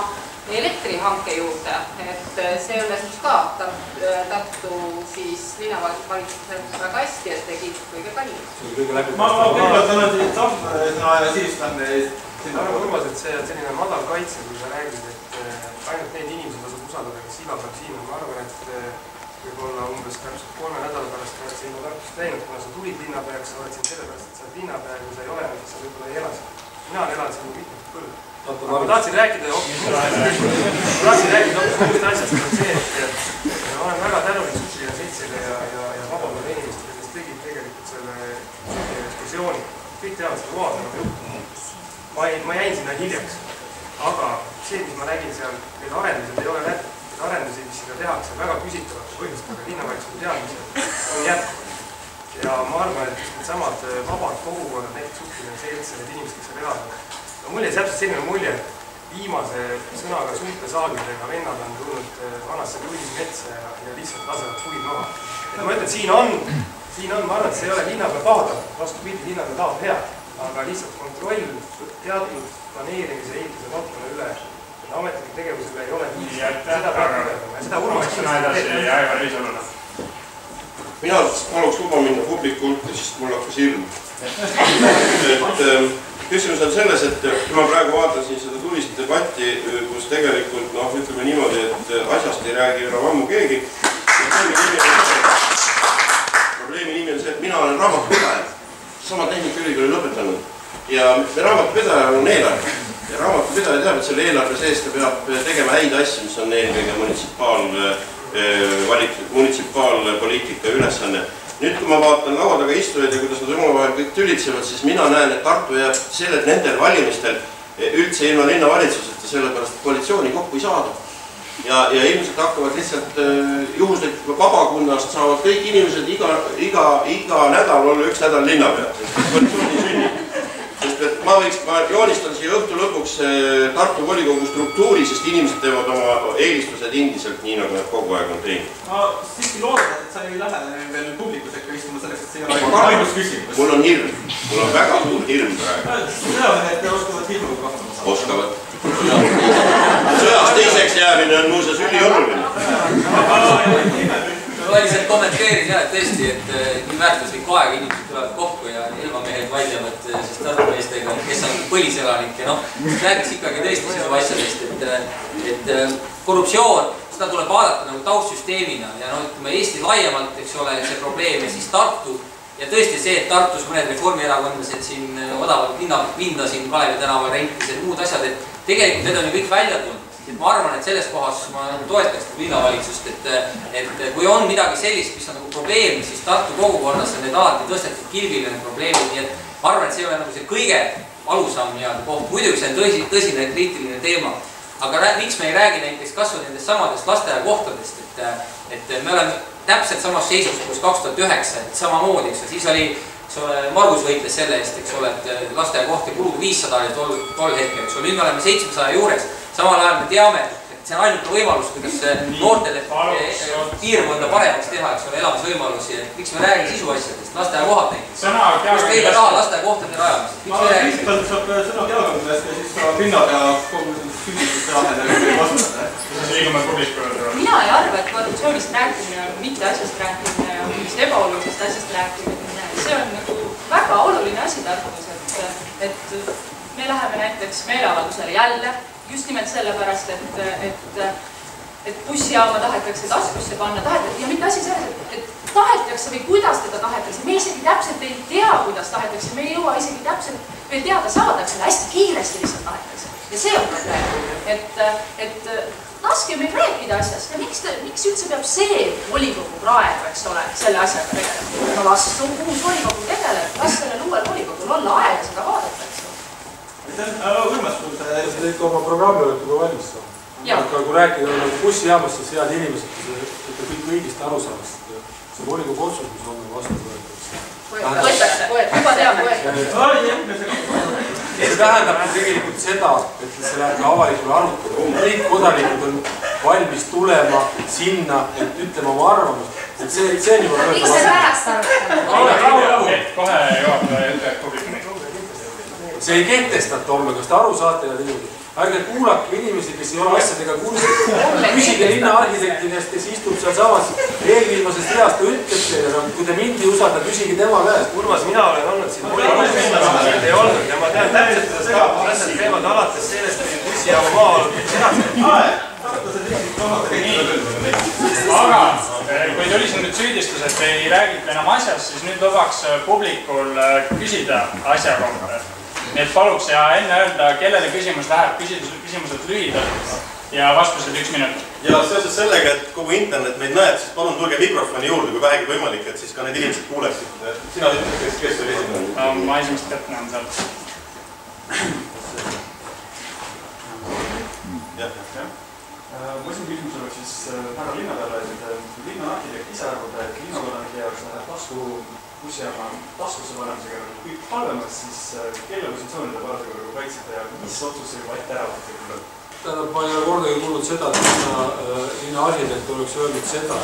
elektrihanke juurde, et see õnnestus ka Tartu siis linnavalitsusel väga hästi, et tegid kõige kallim. Ma kõigepealt annan siit sõna ja siis lähme Ma arvan, Urmas, et see on selline madal kaitse, kui sa räägid, et ainult neid inimesed tasub usaldada, kes iga päev siin on. Ma arvan, et võib-olla umbes täpselt 3 nädala pärast oled sa juba Tartust läinud, kuna sa tulid linnapeaks, sa oled siin sellepärast, et sa oled linnapea, kui sa ei ole, siis sa võib-olla ei ela siin. Mina olen elanud siin mitmed põlv. Ma tahtsin rääkida hoopis muust asjast, on see, et ma olen väga tänulik Sutsiline Seltsile ja Vabapoole inimestele, kes tegid tegelikult selle ekskursiooni. Kõik teavad seda Oha tänava juhtu. Ma jäin sinna hiljaks, aga see, mis ma nägin seal, need arendused ei ole läbi. Need arendusi, mis sinna tehakse, väga küsitavate põhjustega linnavalitsuse teadmisel on jätkunud. Ja ma arvan, et needsamad vabad kogukonnad, näiteks Sutsiline Selts ja need inimesed, kes seal elavad, mul jäi täpselt selline mulje, et viimase sõnaga suurte saagidega vennad on tulnud vanasse tuulimetsa ja lihtsalt lasevad puid maha. Et ma ütlen, siin on, ma arvan, et see ei ole linnapea pahatav, vastu pidi linnapea tahab hea. Aga lihtsalt kontroll teatud planeerimise ehituse valdkonna üle ametliku tegevusele ei ole seda peab tugevdama ja seda Urmas Mina paluks luba minna publiku hulka, sest mul hakkas hirm. Küsimus on selles, et ma praegu vaatasin seda tulist debatti, kus tegelikult, ütleme niimoodi, et asjast ei räägi enam ammu keegi. Probleemi nimi on see, et mina olen raamatupidaja. Sama Tehnikaülikooli lõpetanud ja raamatupidajal on eelarve ja raamatupidaja teab, et selle eelarve sees ta peab tegema häid asju, mis on eelkõige munitsipaalpoliitika ülesanne. Nüüd, kui ma vaatan laua taga istujaid ja kuidas nad omavahel kõik tülitsevad, siis mina näen, et Tartu jääb nendel valimistel üldse ilma linnavalitsuseta, sellepärast et koalitsiooni kokku ei saada. Ja ilmselt hakkavad lihtsalt juhuslik vabakunnast saavad kõik inimesed iga nädal olla üks nädal linnapea, sest koalitsiooni ei sünni. Sest et ma joonistan siia õhtu lõpuks Tartu volikogu struktuuri, sest inimesed teevad oma eelistused endiselt nii, nagu nad kogu aeg on teinud. Ma siiski loodan, et sa ei lähe veel publiku sekka istuma selleks, et see ei ole ainus küsimus. Mul on hirm. Mul on väga suur hirm praegu. Sõjamehed oskavad hirmuga kahtama saada. Oskavad. Sõjas teiseks jäämine on muuseas ülioluline. Ma lihtsalt kommenteerin jah, et tõesti, et nii väärtuslik aeg, inimesed tulevad kokku ja ilmamehed vaidlevad sest tartumeestega, kes on põliselanik ja räägiks ikkagi tõesti sisu asjadest, et korruptsioon, seda tuleb vaadata nagu taustsüsteemina ja ütleme Eesti laiemalt, eks ole, see probleem ja siis Tartu ja tõesti see, et Tartus mõned reformierakondlased siin odavalt linna siin Kalevi tänaval rentis ja muud asjad, et tegelikult need on ju kõik välja tulnud. Ma arvan, et selles kohas ma toetaks linnavalitsust, et kui on midagi sellist, mis on nagu probleem, siis Tartu kogukonnas on need alati tõstetud kilvile need probleemid, nii et ma arvan, et see ei ole nagu see kõige valusam koht. Muidugi see on tõsine kriitiline teema, aga miks me ei räägi näiteks kasvõi nendest samadest lasteaiakohtadest, et me oleme täpselt samas seisus, kus 2009, et samamoodi, siis oli eks ole, Margus võitles selle eest, eks ole, et lasteaiakohti kulugu 500 oli tol hetkel, eks ole, nüüd me oleme 700 juures, samal ajal me teame, see on ainuke võimalus, kuidas noortele piirkonda paremaks teha, eks ole, elamisvõimalusi, et miks me räägime sisu asjadest, lasteaiakohad näiteks. Kus leida raha lasteaiakohtade rajamisest, miks me räägime? Kõigepealt saab sõna peakondadest ja siis saab linnapea küsimuste vahel vastutada. Liigume publikule. Mina ei arva, et korruptsioonist rääkimine on mitte asjast rääkimine ja mingist ebaolulisest asjast rääkimine. See on nagu väga oluline asi Tartus, et me läheme näiteks meeleavaldusele jälle just nimelt sellepärast, et bussijaama tahetakse taskusse panna, ja mitte asi selles, et tahetakse või kuidas teda tahetakse, me isegi täpselt ei tea, kuidas tahetakse, me ei jõua isegi täpselt veel teada saada, et seda hästi kiiresti lihtsalt tahetakse. Ja see on probleem, et laske meil rääkida asjast ja miks üldse peab see volikogu praegu, eks ole, selle asjaga tegelema? No las uus volikogu tegeleb, las sellel uuel volikogul olla aega seda vaadata, eks ole. See teid oma programmi olete juba valmis saanud. Aga kui rääkida nagu bussijaamast, siis head inimesed, et te kõik õigesti aru saamist. See volikogu otsus, mis homme vastu võetakse. Võetakse, juba teame. See tähendab tegelikult seda, et see läheb ka avalikule arutelu. Kõik kodanikud on valmis tulema sinna, et ütlema oma arvamust. Et see on juba väga miks see pärast arutelu? Kohe juhataja ütleb publikuni. See ei kehtestata homme, kas te aru saate ja inimesed. Ärge kuulake inimesi, kes ei ole asjadega kursis. Küsige linnaarhitekti käest, kes istub seal samas eelviimasest reast, ta ütleb teile, kui te mind ei usalda, küsige tema käest. Urmas, mina olen olnud siin volikogus, ei olnud ja ma tean täpselt, kuidas asjad käivad alates sellest, kui bussijaama maa olnud. Aga kui tuli siin nüüd süüdistus, et ei räägita enam asjast, siis nüüd lubaks publikul küsida asja kohta. Nii et paluks ja enne öelda, kellele küsimus läheb, küsimused lühidalt ja vastused 1 minut. Ja seoses sellega, et kogu internet meid näeb, siis palun tulge mikrofoni juurde, kui vähegi võimalik, et siis ka need inimesed kuuleksid. Sina ütled, kes oli esimene? Ma esimest kätt näen seal. Mu esimene küsimus oleks siis härra linnapeale, et linnaarhitekt ise arvab, et linnakodanike jaoks läheb tasku bussijaama taskusse panemisega kõik halvemaks, siis kelle positsioonide parasjagu kaitsete ja mis otsus see juba ette ära võtta? Tähendab, ma ei ole kordagi kuulnud seda, et linnaarhitekt oleks öelnud seda,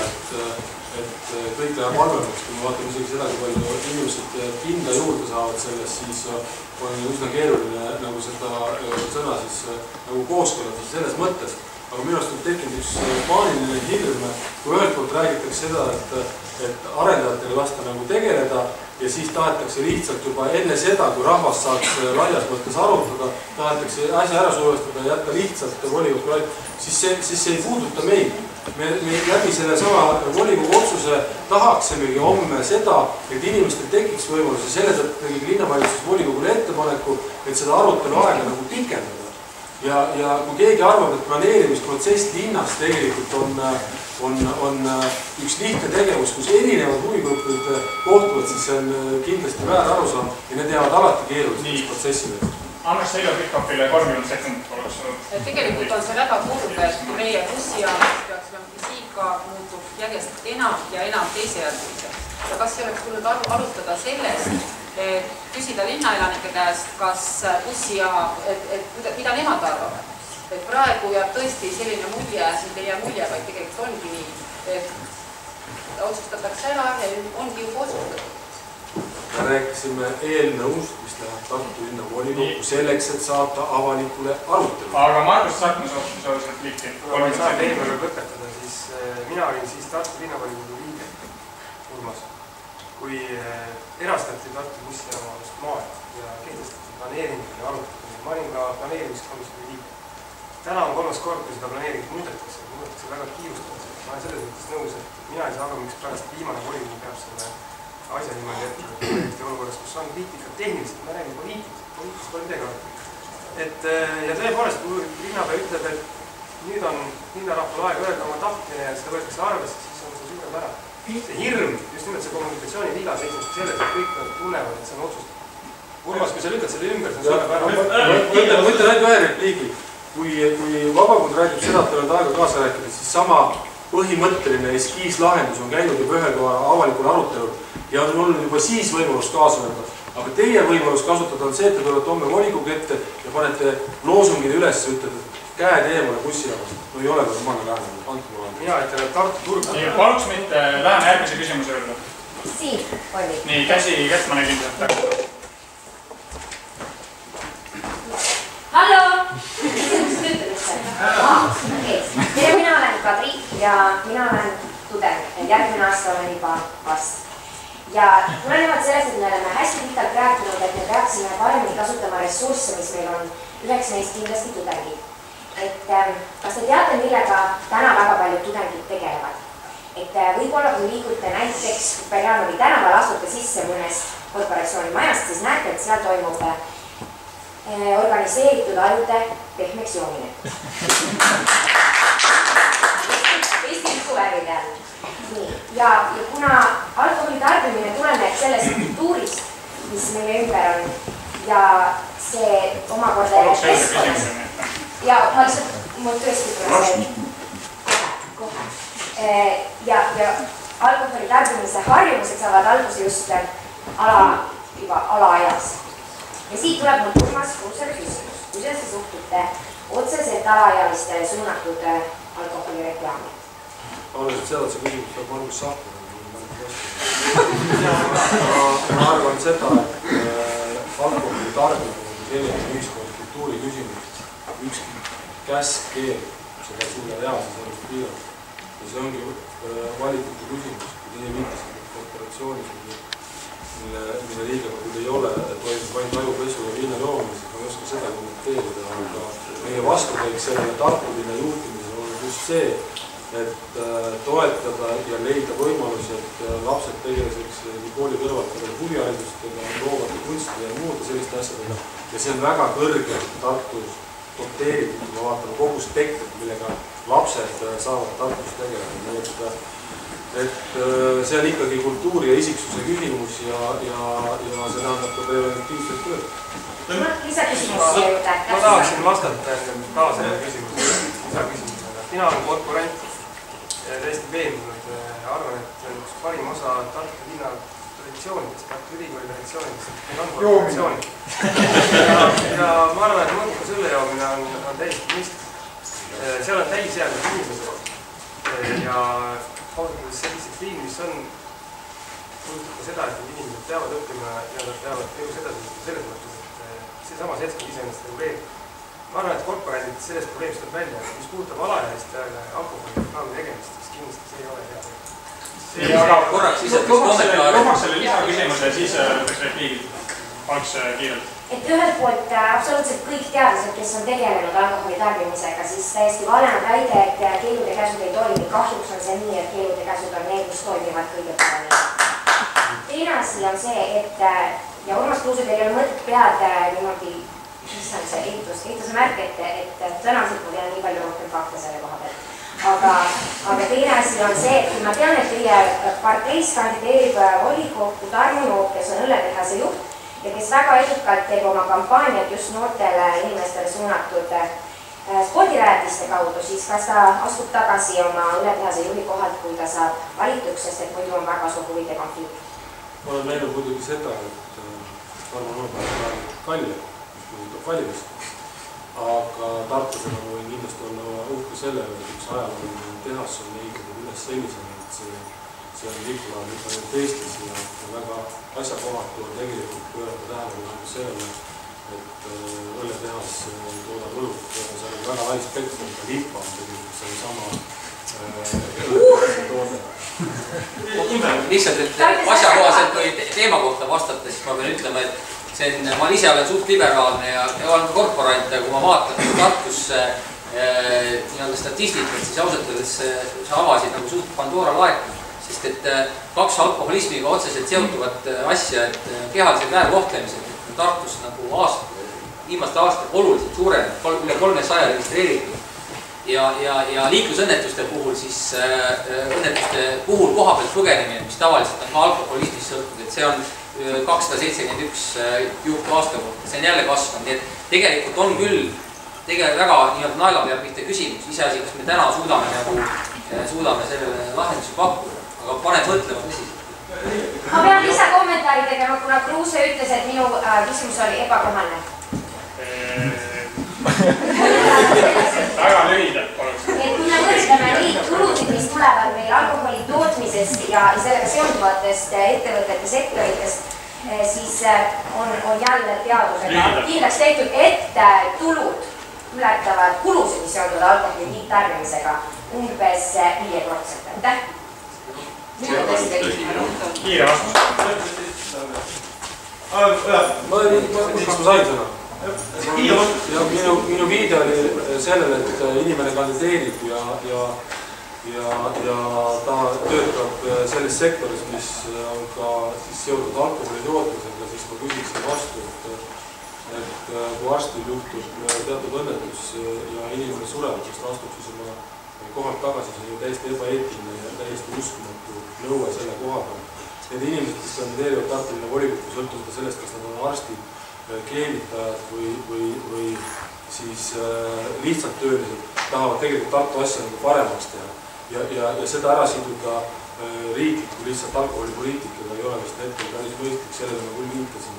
et kõik läheb halvemaks. Kui me vaatame isegi seda, kui palju inimesed pinda juurde saavad sellest, siis on üsna keeruline nagu seda sõna siis nagu kooskõlada selles mõttes. Aga minu arust on tekkinud üks paaniline hirm, kui ühelt poolt räägitakse seda, et arendajatele lasta nagu tegeleda ja siis tahetakse lihtsalt juba enne seda, kui rahvas saaks laias mõttes arutada, tahetakse asja ära survestada ja jätta lihtsalt volikogu laid, siis see ei puuduta meid. Me läbi selle sama volikogu otsuse tahaksimegi homme seda, et inimestel tekiks võimalus ja selle tõttu tegi linnavalitsus volikogule ettepaneku, et seda arutelu aega nagu pikendada. Ja kui keegi arvab, et planeerimisprotsess linnas tegelikult on üks lihtne tegevus, kus erinevad huvigrupid kohtuvad, siis see on kindlasti väär arusaam ja need jäävad alati keeruliseks protsessideks. Annaks Heljo Pikhofile 30 sekundit oleks. Tegelikult on see väga kurb, et meie bussijaamas peaks füüsika muutub järjest enam ja enam teisejärguliseks. Ja kas see oleks tulnud arutada sellest, et küsida linnaelanike käest, kas bussijaam, mida nemad arvavad. Et praegu jääb tõesti selline mulje, siin ei jää mulje, vaid tegelikult ongi nii, et otsustatakse ära ja ongi juba otsustatud. Me rääkisime eelnõust, mis läheb Tartu linna volikokku selleks, et saata avalikule arutelu. Aga Margus Sarkmas otsus repliiki. Kui ma saan eelmärga lõpetada, siis mina olin siis Tartu linnavolikogu liige, Urmas. Kui erastati Tartu bussijaamast maad ja kehtestati planeeringud ja arutamine. Ma olin ka planeerimiskomisjoni liige. Täna on 3. kord, kui seda planeeringut muudetakse väga kiirustavalt. Ma olen selles mõttes nõus, et mina ei saa aru, miks pärast viimane volikogu peab selle asja niimoodi ette olukorras, kus on kriitikat tehniliselt, ma räägin poliitiliselt pole midagi arvata. Ja tõepoolest, kui linnapea ütleb, et nüüd on linnarahval aeg öelda oma tahtmine ja seda võetakse arvesse, siis on see suurem ära. See hirm, just nimelt see kommunikatsiooni viga seisneb selles, et kõik tunnevad, et see on otsustatud. Urmas, kui sa lükkad selle ümber, see on suurem ära. Ma ütlen ainult ühe repliigi. Kui Vabakond räägib seda, et tal on aega kaasa rääkida, siis sama põhimõtteline eskiislahendus on käinud juba ühel korral avalikul arutelul ja on olnud juba siis võimalus kaasa öelda. Aga teie võimalus kasutada on see, et te tulete homme volikogu ette ja panete loosungid üles ja ütlete, et käed eemale bussijaamast. No ei ole normaalne lähenemine, andke mulle anda. Mina ütlen, et Tartu turg. Paluks mitte, läheme järgmise küsimuse juurde. Siin oli. Nii, käsi kätt ma nägin sealt täpselt. Hallo! Tere, mina olen Kadri ja mina olen tudeng. Järgmine aasta olen juba vast. Ja tulenevalt sellest, et me oleme hästi pikalt rääkinud, et me peaksime paremini kasutama ressursse, mis meil on, üheks neist kindlasti tudengid. Et kas te teate, millega täna väga paljud tudengid tegelevad? Et võib-olla kui liigute näiteks Berjanovi tänaval astute sisse mõnest korporatsiooni majast, siis näete, et seal toimub organiseeritud ajude pehmeks joomine. Eesti lipuvärvide all. Ja kuna alkoholi tarbimine tuleneb sellest kultuurist, mis meie ümber on, ja see omakorda ja ma lihtsalt, mul tõesti kohe. Ja alkoholi tarbimise harjumused saavad alguse just alaeas. Ja siit tuleb mul Urmas Kruusele küsimus. Kuidas te suhtute otseselt alaealistele suunatud alkoholireklaami? Aluselt seda, et see küsimus peab Margus Sahtma. Ma arvan seda, et alkoholi tarbimine on selline ühiskonnakultuuri küsimus. Ükski käsk keel seda sulle reaalses elus piirab. Ja see ongi valikute küsimus. Kui teie viitasite korporatsioonis, mille liigega küll ei ole, toimub ainult ajupesu ja viina joomine, siis ma ei oska seda kommenteerida, aga meie vastukäik sellele Tartu linna juhtimisele on just see, et toetada ja leida võimalusi, et lapsed tegeliseks kooli kõrvalt huviharidustega, loovate kunstide ja muude selliste asjadega. Ja see on väga kõrgelt Tartus doteeritud, kui me vaatame kogu spektrit, millega lapsed saavad Tartus tegeleda. Nii et see on ikkagi kultuuri ja isiksuse küsimus ja see tähendab ka preventiivset tööd. Lisaküsimus juurde. Ma tahaksin vastata ka selle lisaküsimusele. Mina olen korporant ja täiesti veendunud. Arvan, et see on üks parim osa Tartu linna traditsioonidest, Tartu ülikooli traditsioonidest. Meil on korporatsioonid. Ja ma arvan, et mõõduka selle joomine on täiesti mõistlik. Seal on täisjäänud inimesed ja kaotades see distsipliin, mis on, puudutab ka seda, et need inimesed peavad õppima ja nad peavad elus edasi selles mõttes, et see sama seltskond iseenesest reguleerib. Ma arvan, et korporandid sellest probleemist tuleb välja, mis puudutab alaealist alkoholireklaami tegemist, siis kindlasti see ei ole hea. Lubaks selle lisaküsimuse ja siis võtaks repliigid. Palks kiirelt. Et ühelt poolt absoluutselt kõik teadlased, kes on tegelenud alkoholi tarbimisega, siis täiesti valena väide, et keelud ja käsud ei toimi. Kahjuks on see nii, et keelud ja käsud on need, mis toimivad kõige paremini. Teine asi on see, et ja Urmas Kruuse, teil ei ole mõtet pead niimoodi, mis on see eituse märk, et tõenäoliselt ma tean nii palju rohkem fakte selle koha pealt. Aga teine asi on see, et kui ma tean, et teie parteis kandideerib volikokku Tarmo Noop, kes on õlletehase juht ja kes väga edukalt teeb oma kampaaniat just noortele inimestele suunatud spordirajatiste kaudu, siis kas ta astub tagasi oma õlletehase juhi kohalt, kui ta saab valituks, sest et muidu on väga suur huvide konflikt? Ma olen näinud muidugi seda, et Tarmo Noop on kalli, mis puudutab valimist. Aga Tartusena ma võin kindlasti olla uhke sellele, et üks ajalooline tehas on ehitatud üles sellisena, et see on lipulaad juba nüüd Eestis ja väga asjakohatu on tegelikult pöörata tähelepanu sellele, et õlletehas toodab õlut. See on väga lai spektrum, ka lipa on tegelikult selle sama toode. Lihtsalt, et asjakohaselt või teema kohta vastata, siis ma pean ütlema, et ma ise olen suht liberaalne ja olen korporant, ja kui ma vaatan Tartus statistikat, siis ausalt öeldes sa avasid nagu suht Pandora laeku, sest et kaks alkoholismiga otseselt seotuvat asja, et kehalised väärkohtlemised Tartus nagu viimaste aastatel oluliselt suurenenud, üle 300 registreeritud ja liiklusõnnetuste puhul siis õnnetuste puhul koha pealt põgenemine, mis tavaliselt on ka alkoholismist sõltunud, et see on 271 juhtu aasta kohta, see on jälle kasvanud, nii et tegelikult on küll väga naela peab mitte küsimus, iseasi, kas me täna suudame nagu suudame sellele lahendusi pakkuda, aga paneb mõtlema tõsiselt. Ma pean lisakommentaari tegema, kuna Kruuse ütles, et minu küsimus oli ebakohane. Väga lühidalt paluks. Et kui me võrdleme neid tulusid, mis tulevad meil alkoholi tootmisest ja sellega seonduvatest ettevõtete sektoritest, siis on jälle teadusega kindlaks tehtud, et tulud ületavad kulusid, mis seonduvad alkoholi tiittarbimisega umbes 5%. Aitäh! Kiire vastus. Kus ma sain sõna? Minu viide oli sellele, et inimene kandideerib ja ta töötab selles sektoris, mis on ka seotud alkoholi tootmisega, siis ma küsiksin vastu, et kui arstil juhtub teatud õnnetus ja inimene sureb, siis ta astub siis oma kohalt tagasi, see on ju täiesti ebaeetiline ja täiesti uskumatu nõue selle koha peal. Need inimesed, kes kandideerivad Tartu linna volikokku, sõltumata sellest, kas nad on arstid, keemitajad või siis lihtsalt töölised, tahavad tegelikult Tartu asja paremaks teha ja seda ära siduda riikliku lihtsalt alkoholipoliitikaga ei ole vist hetkel päris mõistlik, sellele ma küll viitasin.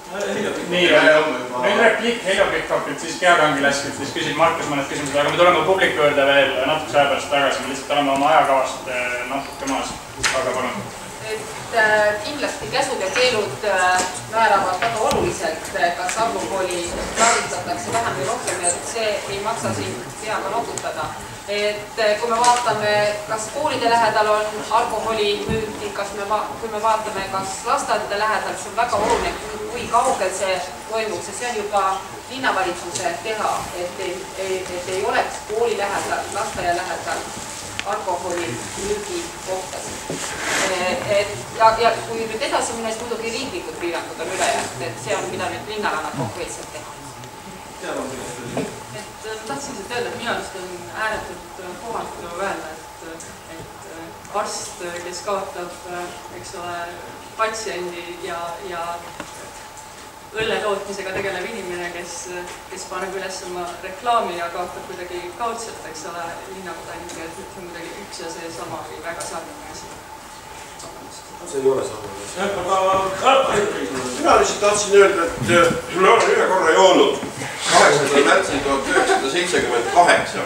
Nii, nüüd repliik Heljo Pikhofilt, siis Keakangilaskilt, siis küsib Markus mõned küsimused, aga me tuleme publiku juurde veel natukese aja pärast tagasi, me lihtsalt oleme oma ajakavast natuke maas, aga palun. Kindlasti käsud ja keelud määravad väga oluliselt, kas alkoholi tarvitatakse vähem või rohkem ja see ei maksa siin peaga nokutada. Kui me vaatame, kas koolide lähedal on alkoholi müüki, kui me vaatame, kas lasteaedade lähedal, see on väga oluline, kui kaugel see toimuks ja see on juba linnavalitsuse teha, et ei oleks kooli lähedal, lasteaia lähedal alkoholi müügi kohtasid. Ja kui nüüd edasi minna, siis muidugi riiklikud piirangud on ülejäänud, et see on, mida nüüd linnal annab konkreetselt teha. Tahtsin lihtsalt öelda, et minu arust on ääretult kohatu öelda, et arst, kes kaotab, eks ole, patsiendi ja õlle tootmisega tegelev inimene, kes paneb üles oma reklaami ja kaotab kuidagi kaudselt, eks ole, linnakodanike, et see on kuidagi üks ja see sama või väga sarnane asi. See ei ole sarnane asi. Mina lihtsalt tahtsin öelda, et me olen ühe korra joonud 8. märtsil 1978.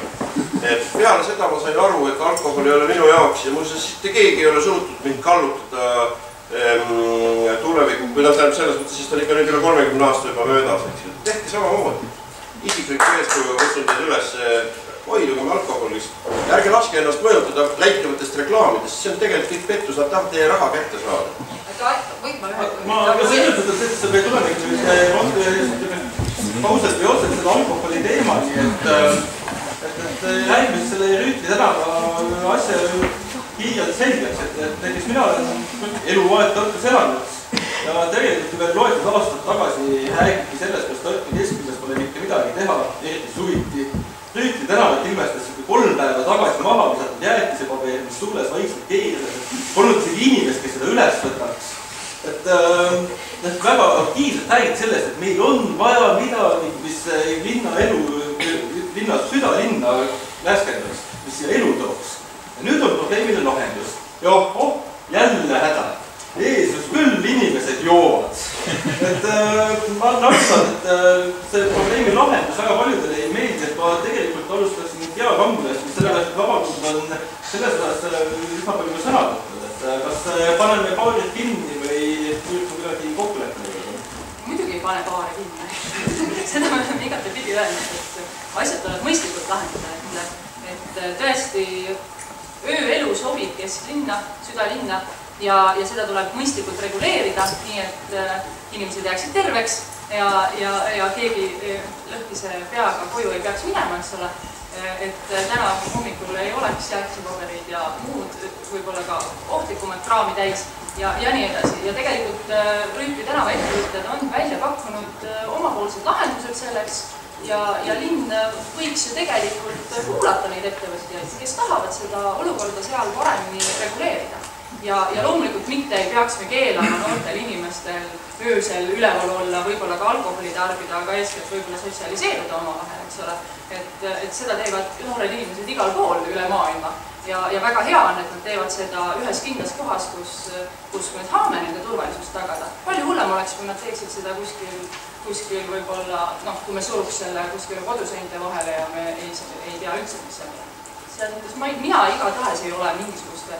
Et peale seda ma sain aru, et alkohol ei ole minu jaoks ja muuseas mitte keegi ei ole suutnud mind kallutada tuleviku, kui nad tähendab selles mõttes, siis ta on ikka nüüd üle 30 aasta juba möödas, eks ju. Tehke samamoodi. Isiklik eeskuju kutsun teid üles hoidugem alkoholist. Ärge laske ennast mõjutada läitavatest reklaamidest, see on tegelikult kõik pettus, nad tahavad teie raha kätte saada. Ma sõidutada, et see peab tulema pauselt või otselt seda alkoholi teemani, et räägime selle Rüütli tänava asja hiljalt selgeks, et näiteks mina olen eluaeg Tartus elanud ja tegelikult veel loetud aastad tagasi räägiti sellest, kas Tartu kesklinnas pole mitte midagi teha, eriti suviti. Rüütli tänavat ilmestas 3 päeva tagasi maha visatud jäätisepabeer, mis suules vaikselt keeras, polnud isegi inimest, kes seda üles võtaks. Väga aktiivselt räägid sellest, et meil on vaja midagi, mis linna elu, südalinna läskendaks, mis siia elu tooks. Ja nüüd on probleemile lahendus. Ja jälle häda. Jeesus küll inimesed joovad. Ma arvan, et see probleemi lahendus väga paljudele ei meeldi, et ma tegelikult alustaksin Keakangilast, mis sellepärast vabandus on selles osas üsna palju sõna võtnud. Kas paneme baarid kinni või kuidagi kokku leppida? Muidugi ei pane baari kinni. Seda me oleme igatepidi öelnud, et asjad tuleb mõistlikult lahendada. Et tõesti ööelu sobib kesklinna, südalinna ja seda tuleb mõistlikult reguleerida, nii et inimesed jääksid terveks ja keegi lõhkise peaga koju ei peaks minema, eks ole. Et täna hommikul ei oleks jäätisepabereid ja muud võib-olla ka ohtlikumat kraami täis ja nii edasi. Ja tegelikult Rüütli tänava ettevõtted on välja pakkunud omapoolsed lahendused selleks ja linn võiks ju tegelikult kuulata neid ettevõtjaid, kes tahavad seda olukorda seal paremini reguleerida. ja loomulikult mitte ei peaks me keelama noortel inimestel öösel üleval olla, võib-olla ka alkoholi tarbida, aga eeskätt võib-olla sotsialiseeruda omavahel, eks ole. Et seda teevad noored inimesed igal pool üle maailma ja väga hea on, et nad teevad seda ühes kindlas kohas, kus me saame nende turvalisust tagada. Palju hullem oleks, kui nad teeksid seda kuskil võib-olla, kui me suruks selle kuskile koduseinte vahele ja me ei tea üldse, mis seal on. Selles mõttes mina igatahes ei ole mingisuguste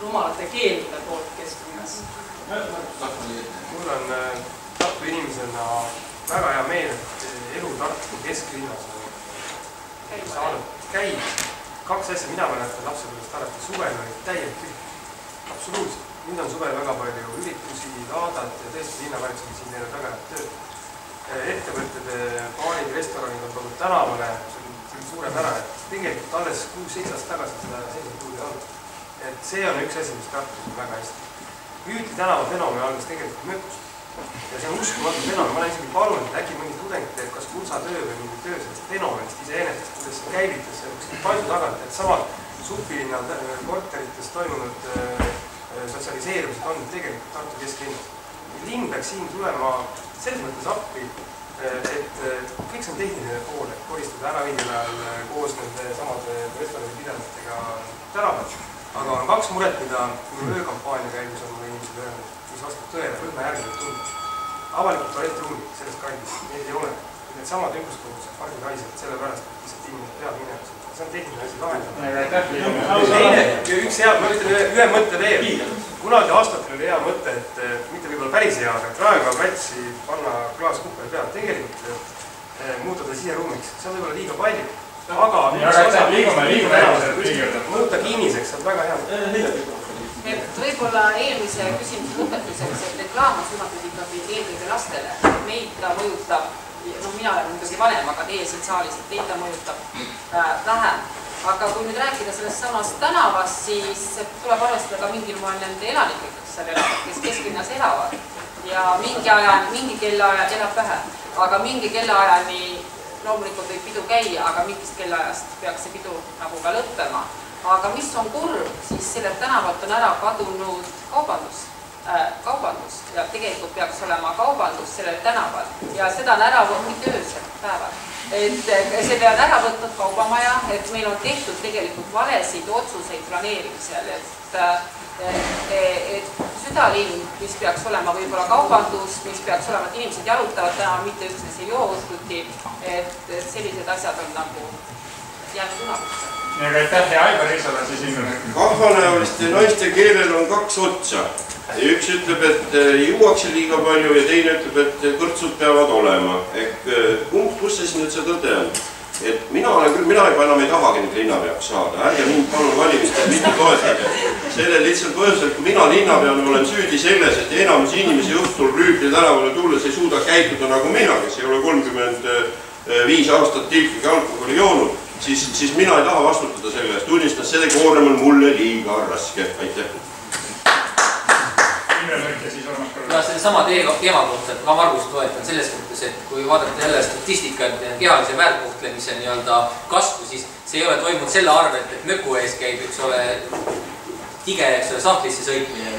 rumalate keeldude poolt kesklinnas. Mul on Tartu inimesena väga hea meel, et elu Tartu kesklinnas on saanud käib. 2 asja mina mäletan lapsepõlvest alati. Suvel oli täielik kõik. Absoluutselt. Nüüd on suvel väga palju üritusi, laadad ja tõesti linnavalitsus on siin teile väga head tööd. Ettevõtted, baarid, restoranid on toodud tänavale, see on suurepärane. Tegelikult alles 6-7 aastat tagasi seda sellised tuuli olnud. Et see on üks asi, mis Tartus on väga hästi. Rüütli tänava fenomen algas tegelikult mökust. Ja see on uskumatu fenomen. Ma olen isegi palunud, et äkki mõni tudeng teeb kas kursatöö või mingi töö sellest fenomenist iseenesest, kuidas see käivitas kuskil paisu tagant, et samad Suppilinna korterites toimunud sotsialiseerumised on tegelikult Tartu kesklinnas. Linn peaks siin tulema selles mõttes appi, et kõik see on tehniline pool, et koristada ära õigel ajal koos nende samade restorani pidajatega tänavat. Aga on 2 muret, mida öökampaania käigus on mulle inimesed öelnud, mis vastab tõele, võtma järgmine tund. Avalikud tualettruumid selles kandis, neid ei ole. Need samad ümbruskorrused, pargikaised, sellepärast, et lihtsalt inimesed peab minema. See on tehniline asi lahendada. Teine, üks hea, ma ütlen ühe mõtte veel. Kunagi aastatel oli hea mõte, et mitte võib-olla päris hea, aga praegu on platsi panna klaas kuppeli peale. Tegelikult muuta ta siseruumiks, see on võib-olla liiga palju. Aga muuta kinniseks, see on väga hea. Võib-olla eelmise küsimuse lõpetuseks, et reklaam on suunatud ikkagi eelkõige lastele. Meid ta mõjutab, mina olen muidugi vanem, aga teie siin saalis, et teid ta mõjutab vähem. Aga kui nüüd rääkida sellest samast tänavast, siis tuleb arvestada ka mingil moel nende elanikega, kes seal elavad, kes kesklinnas elavad. Ja mingi kellaajal elab vähem, aga mingi kellaajani loomulikult võib pidu käia, aga mingist kellaajast peaks see pidu nagu ka lõppema. Aga mis on kurb, siis sellelt tänavalt on ära kadunud kaubandus ja tegelikult peaks olema kaubandus sellel tänaval ja seda on ära mitte öösel päeval. Selle on ära võtnud kaubamaja, et meil on tehtud tegelikult valesid otsuseid planeerimisel, et südalinn, mis peaks olema võib-olla kaubandus, mis peaks olema, et inimesed jalutavad täna, mitte üksnes ei joo õhtuti, et sellised asjad on nagu jäänud unavusse. Ja aitäh ja Aivar Riisala siis inimene. Kahvanäoliste naiste keelel on 2 otsa. Üks ütleb, et juuakse liiga palju ja teine ütleb, et kõrtsud peavad olema. Ehk kus siis nüüd see tõde on? Et mina juba enam ei tahagi nüüd linnapeaks saada. Ärge mind palun valimistel mitte toetage. Selle lihtsalt põhjusel, kui mina linnapeana olen süüdi selles, et enamus inimesi õhtul Rüütli tänavale tulles ei suuda käituda nagu mina, kes ei ole 35 aastat tilkigi alkoholi joonud, siis mina ei taha vastutada selle eest. Tunnistas, see koorem on mulle liiga raske. Aitäh. Ja selle sama teema kohta, et ka Margust toetan selles mõttes, et kui vaadata jälle statistikat kehalise väärkohtlemise kasvu, siis see ei ole toimunud selle arvelt, et möku ees käib, eks ole, tige, eks ole, sahtlisse sõitmine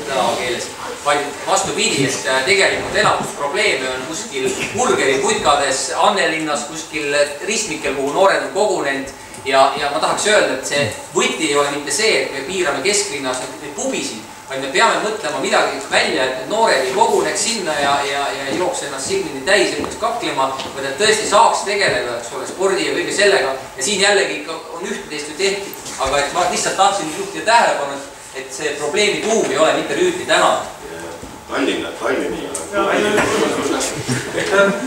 tänavakeeles, vaid vastupidi, et tegelikult elamusprobleeme on kuskil burgeriputkades, Annelinnas, kuskil ristmikel, kuhu noored on kogunenud ja ma tahaks öelda, et see võti ei ole mitte see, et me piirame kesklinnas neid pubisid, vaid me peame mõtlema midagi välja, et need noored ei koguneks sinna ja jooks ennast silmini täis ja üldse kaklema, vaid et tõesti saaks tegeleda, eks ole, spordi ja kõige sellega. Ja siin jällegi on üht-teist ju tehtud, aga et ma lihtsalt tahtsin juhtida tähelepanu, et see probleemi tuum ei ole mitte Rüütli tänav. Tallinna.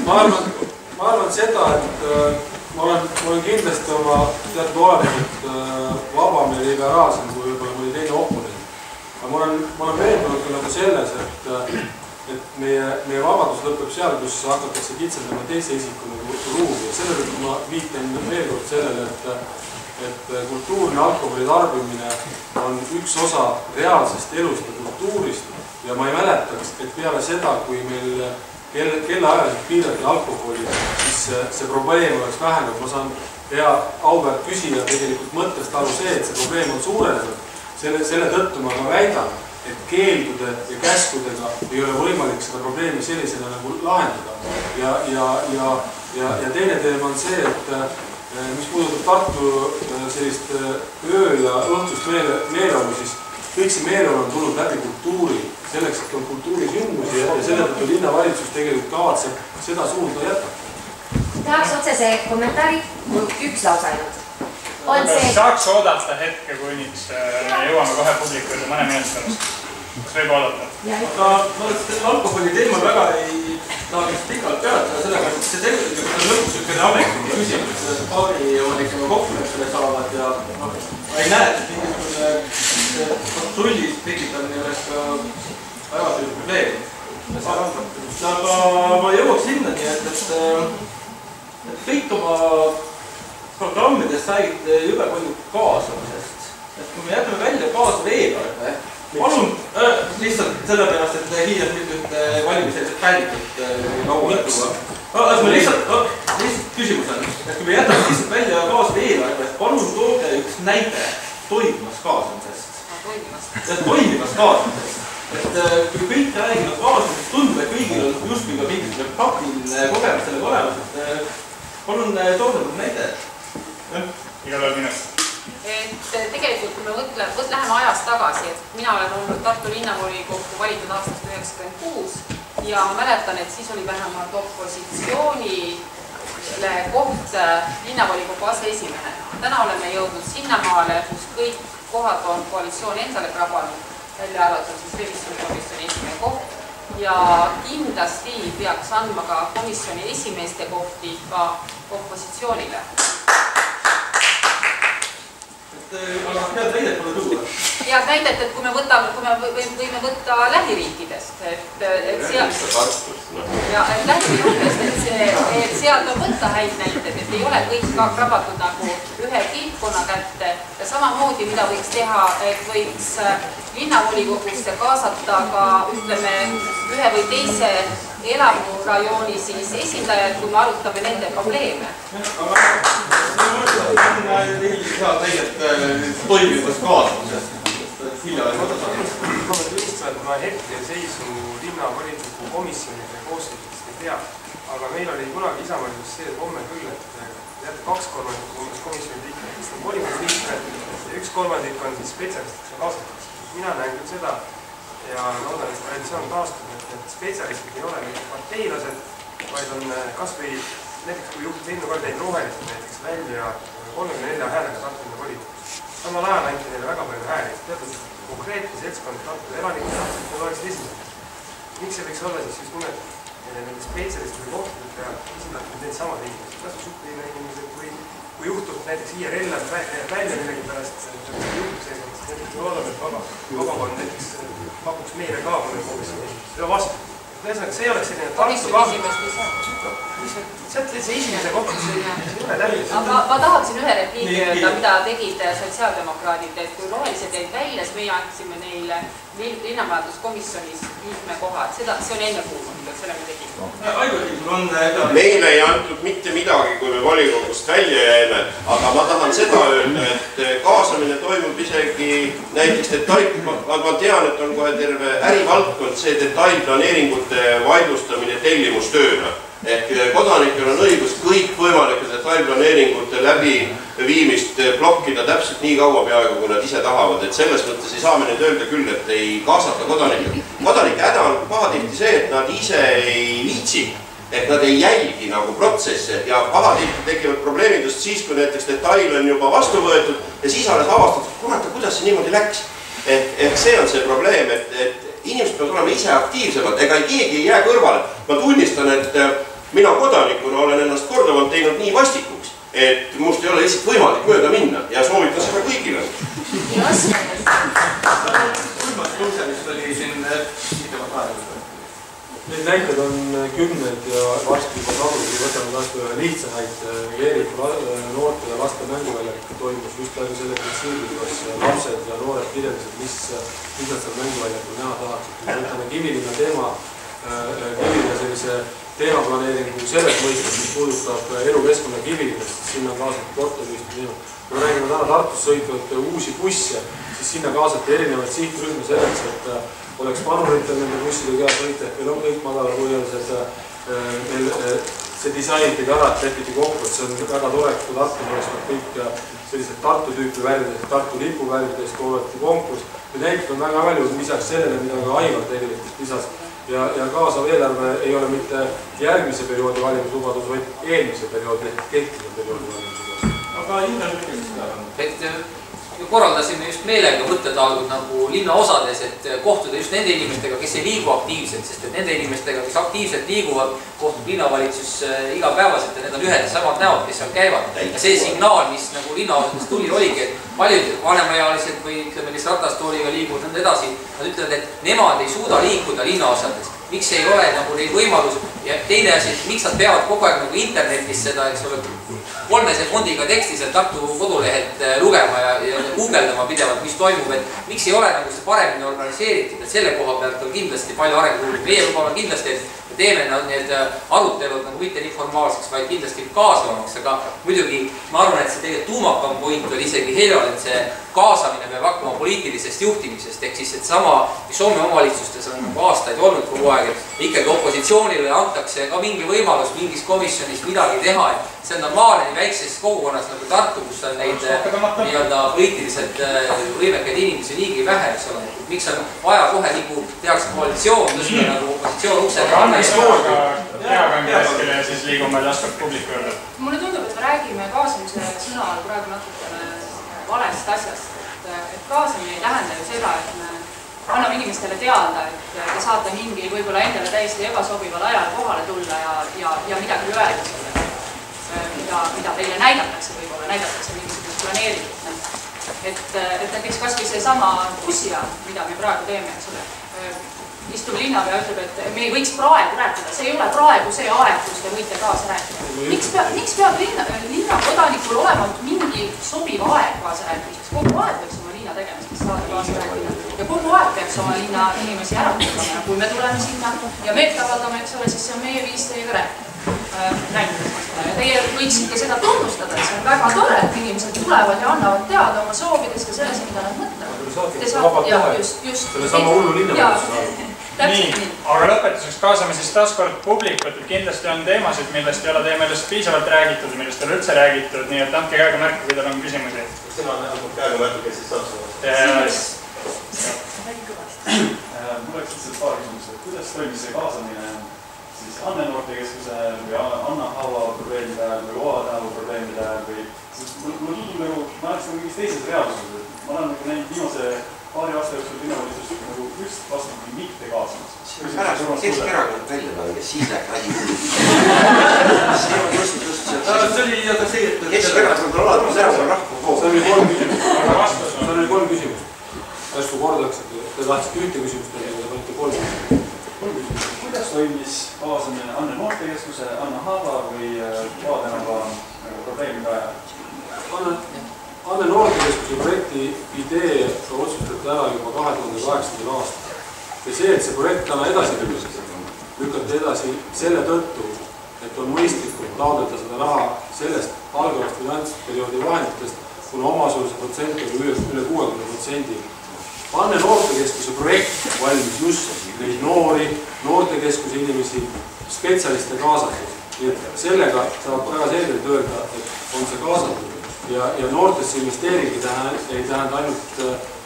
Ma arvan seda, et ma olen kindlasti oma teatud olemuselt vabam ja liberaalsem kui võib-olla mõni teine oponent. Ma olen veendunud ka nagu selles, et meie vabadus lõpeb seal, kus hakatakse kitsendama teise isikuna ruumi ja selle tõttu ma viitan veel kord sellele, et kultuurne alkoholi tarbimine on üks osa reaalsest elust ja kultuurist ja ma ei mäletaks, et peale seda, kui meil kellaajaliselt piirati alkoholi, siis see probleem oleks vähenenud. Ma saan hea auväärt küsija tegelikult mõttest aru see, et see probleem on suurenenud. selle tõttu ma ka väidan, et keeldude ja käskudega ei ole võimalik seda probleemi sellisena nagu lahendada. Ja teine teema on see, et mis puudutab Tartu sellist öö ja õhtust meeleolu, siis kõik see meeleolu on tulnud läbi kultuuri, selleks, et on kultuurisündmusi ja selle tõttu linnavalitsus tegelikult kavatseb seda suunda jätkata. Tahaks otsese kommentaari, üks lausa ainult. Saaks oodata hetke, kuniks me jõuame kohe publikuile mõne minuti pärast. Kas võib oodata? Aga ma selle alkoholi teemal väga ei tahaks pikalt peatada, sellega, et see tegelikult on lõpuks ükene ametliku küsimus, kuidas paari omanikega kokkuleppele saavad ja ma ei näe, et mingisugune patrullis tekitamine oleks ka väga suur probleem. Aga ma jõuaks sinnani, et kõik oma programmides räägite jube palju kaasamisest. Et kui me jätame välja kaasav eelarve, palun lihtsalt sellepärast, et hiired nüüd valimiseliselt pädikut lauale tuua. Aga lihtsalt küsimus on, et kui me jätame lihtsalt välja kaasav eelarve, palun tooge üks näide toimivast kaasamisest. Toimivast kaasamisest. Et kui kõik räägivad kaasamisest, tundub, et kõigil on justkui ka mingisugune praktiline kogemus sellega olemas, et palun tooge näide. Igal veel minust. Tegelikult, kui me läheme ajas tagasi, et mina olen olnud Tartu linnavolikogu valitud aastast 1996 ja ma mäletan, et siis oli vähemalt opositsioonile koht linnavolikogu aseesimehena. Täna oleme jõudnud sinnamaale, kus kõik kohad on koalitsioon endale krabanud, välja arvatud siis revisjonikomisjoni esimehe koht ja kindlasti peaks andma ka komisjoni esimeeste kohti ka opositsioonile. Aga head näidet pole tuua. Head näidet, et kui me võime võtta lähiriikidest, et sealt on võtta häid näited, et ei ole kõik krabatud nagu ühe kilpkonna kätte ja samamoodi, mida võiks teha, et võiks linnavolikogusse kaasata ka, ütleme, ühe või teise elamurajooni siis esindajad, kui me arutame nende probleeme. Head näidet toimivast kaasamisest. Ma hetkel seisu linnavolikogu komisjonide koosseisudest ei tea, aga meil oli kunagi Isamaalisus see komme küll, et 2/3 komisjoni liikmed, kes on volikogu liikmed ja 1/3 on siis spetsialistid, kes on kaasatud. Mina näen küll seda ja loodan, et traditsioon taastub, et need spetsialistid ei ole mitte parteilased, vaid on kas või näiteks kui juhtus eelmine kord jäid rohelised näiteks välja 34 häälega Tartu volikogus. Samal ajal anti neile väga palju hääli, teatud konkreetne seltskond Tartu elanikud tahtsid, et oleksid esindatud. Miks see võiks olla siis just nimelt nende spetsialistide kohtadelt ja esindatud need samad inimesed, kas või suhteliine inimesed või kui juhtub näiteks IRL-ast välja millegi pärast, juhtub sellisest, näiteks me loodame, et vabakond näiteks pakuks meile ka mõne komisjoni seda vastu. Ühesõnaga, see ei oleks selline Tartu sealt see esimese koht, see ei ole läbi. Ma tahaksin ühe repliigi öelda, mida tegid sotsiaaldemokraadid, et kui rohelised jäid välja, siis meie andsime neile linnamajanduskomisjonis liikme koha, see on enne kuulnud, et selle me tegime. Meile ei antud mitte midagi, kui me volikogust välja jäime, aga ma tahan seda öelda, et kaasamine toimub isegi näiteks ma tean, et on kohe terve ärivaldkond see detailplaneeringute vaidlustamine tellimustööna. Ehk kodanikel on õigus kõik võimalikud detailplaneeringute läbiviimist blokkida täpselt nii kaua peaaegu, kui nad ise tahavad. Et selles mõttes ei saa me nüüd öelda küll, et ei kaasata kodanikud. Kodanike häda on pahatihti see, et nad ise ei viitsi, et nad ei jälgi nagu protsesse ja pahatihti tekivad probleemid just siis, kui näiteks detail on juba vastu võetud ja siis alles avastatud, kurat, kuidas see niimoodi läks. Ehk see on see probleem, et inimesed peavad olema ise aktiivsemad, ega keegi ei jää kõrvale. Ma tunnistan, et mina kodanikuna olen ennast korduvalt teinud nii vastikuks, et must ei ole lihtsalt võimalik mööda minna ja soovitan seda kõigile. Neid näited on kümned ja varsti juba samuti võtame vastu ühe lihtsamaid Eerikul noorte ja laste mänguväljak toimus just läbi selle printsiibi, kus lapsed ja noored kirjeldasid, mis nad seal mänguväljakul näha tahaksid. Võtame Kivilinna teema kivide sellise teemaplaneeringu selles mõistes, mis puudutab elukeskkonna kividest, siis sinna on kaasatud korteriühistud. Kui me räägime täna Tartus sõitvaid uusi busse, siis sinna kaasati erinevaid sihtrühmi selleks, et oleks panuritel nende busside käes sõita, ehk meil on kõik madalapõhjalised. See disain tegi ära, et lepiti kokku, et see on väga tore, kui Tartus oleks kõik sellised Tartu tüüpi värvidest, Tartu lipu värvidest koolati konkurss. Nüüd näitud on väga palju, lisaks sellele, mida ka Aivar tegelikult lisas. Ja kaasav eelarve ei ole mitte järgmise perioodi valimislubadus, vaid eelmise perioodi, kehtiva perioodi valimislubadus. Aga Indrel mitte korraldasime just meelega mõttetalgud nagu linnaosades, et kohtuda just nende inimestega, kes ei liigu aktiivselt, sest et nende inimestega, kes aktiivselt liiguvad, kohtub linnavalitsus igapäevaselt ja need on ühed ja samad näod, kes seal käivad. Ja see signaal, mis nagu linnaosadest tuli, oligi, et paljud vanemaealised või ütleme, kes ratastooliga liiguvad nõnda edasi, nad ütlevad, et nemad ei suuda liikuda linnaosades. Miks ei ole nagu neil võimalus ja teine asi, miks nad peavad kogu aeg nagu internetis seda, eks ole, 3 sekundiga teksti seal Tartu kodulehelt lugema ja guugeldama pidevalt, mis toimub, et miks ei ole nagu see paremini organiseeritud, et selle koha pealt on kindlasti palju arenguruumi. Meie lubame kindlasti, et me teeme need arutelud nagu mitte nii formaalseks, vaid kindlasti kaasavamaks, aga muidugi ma arvan, et see tegelikult tuumakam point oli isegi Heljol, et see kaasamine peab hakkama poliitilisest juhtimisest, ehk siis et sama, mis Soome omavalitsustes on nagu aastaid olnud kogu aeg, et ikkagi opositsioonile antakse ka mingi võimalus mingis komisjonis midagi teha, et see on normaalne nii väikses kogukonnas nagu Tartu, kus on neid nii-öelda poliitiliselt võimekaid inimesi liigi vähe, eks ole. Miks on vaja kohe nagu tehakse koalitsioon, tõsta nagu opositsioon uksed. Aga anna istooga peakangi keskele ja siis liigume laskab publiku juurde. Mulle tundub, et me räägime kaasamise sõna praegu natukene valest asjast. Et kaasamine ei tähenda ju seda, et me anname inimestele teada, et te saate mingi võib-olla endale täiesti ebasobival ajal kohale tulla ja midagi öelda selle, mida teile näidatakse võib-olla, näidatakse mingisugust planeeritut. Et näiteks kas või see sama bussijaam, mida me praegu teeme, eks ole. Istuv linnapea ütleb, et me ei võiks praegu rääkida, see ei ole praegu see aeg, kus te võite kaasa rääkida. Miks peab linnakodanikul olema mingi sobiv aeg kaasa rääkimiseks? Kogu aeg peaks oma linna tegemiseks saada kaasa rääkida. Ja kogu aeg peaks oma linna inimesi ära kuulama. Kui me tuleme sinna ja meelt avaldame, eks ole, siis see on meie viis teiega rääkida. Ja teie võiksite seda tunnustada, et see on väga tore, et inimesed tulevad ja annavad teada oma soovidest ja selles, mida nad mõtlevad. Te saate teha selle sama hullu linnavalitsus. Nii, aga lõpetuseks kaasame siis taaskord publikut, et kindlasti on teemasid, millest ei ole teie meelest piisavalt räägitud, millest ei ole üldse räägitud, nii et andke käega märku, kui teil on küsimusi. Sina on näinud käega märku, kes siis saab seda? Mul oleks lihtsalt paar küsimust, et kuidas toimis see kaasamine siis Anne Noortekeskuse või Anna Haava probleemide ajal või Oa tänavu probleemide ajal või mul tundub nagu, ma oleks nagu mingis teises reaalsuses, et ma olen nagu näinud viimase paari aasta jooksul linnavalitsusest nagu just vastupidi mitte kaasamas. Keskerakond välja panna, kes siis läheks asi hullud. See on just see, et Keskerakond on alati erakonna rahva pool. See oli 3 küsimust. Kas kui kordaksite, te tahtsite ühte küsimust, te panite 3 küsimust. Kuidas toimis kaasamine Anne Noortekeskuse, Anna Haava või Oa tänava probleemide ajal? Anne Noortekeskuse projekti idee otsustati ära juba 2008. aastal. Ja see, et see projekt täna edasi lükati edasi selle tõttu, et on mõistlikult taotleda seda raha sellest algavast finantsperioodi vahenditest, kuna omasuluse protsent oli üle 60%. Anne Noortekeskuse projekt valmis just neid noortekeskuse inimesi, spetsialiste kaasatud. Nii et sellega saab väga selgelt öelda, et on see kaasatud. Ja noortesse investeering ei tähenda ainult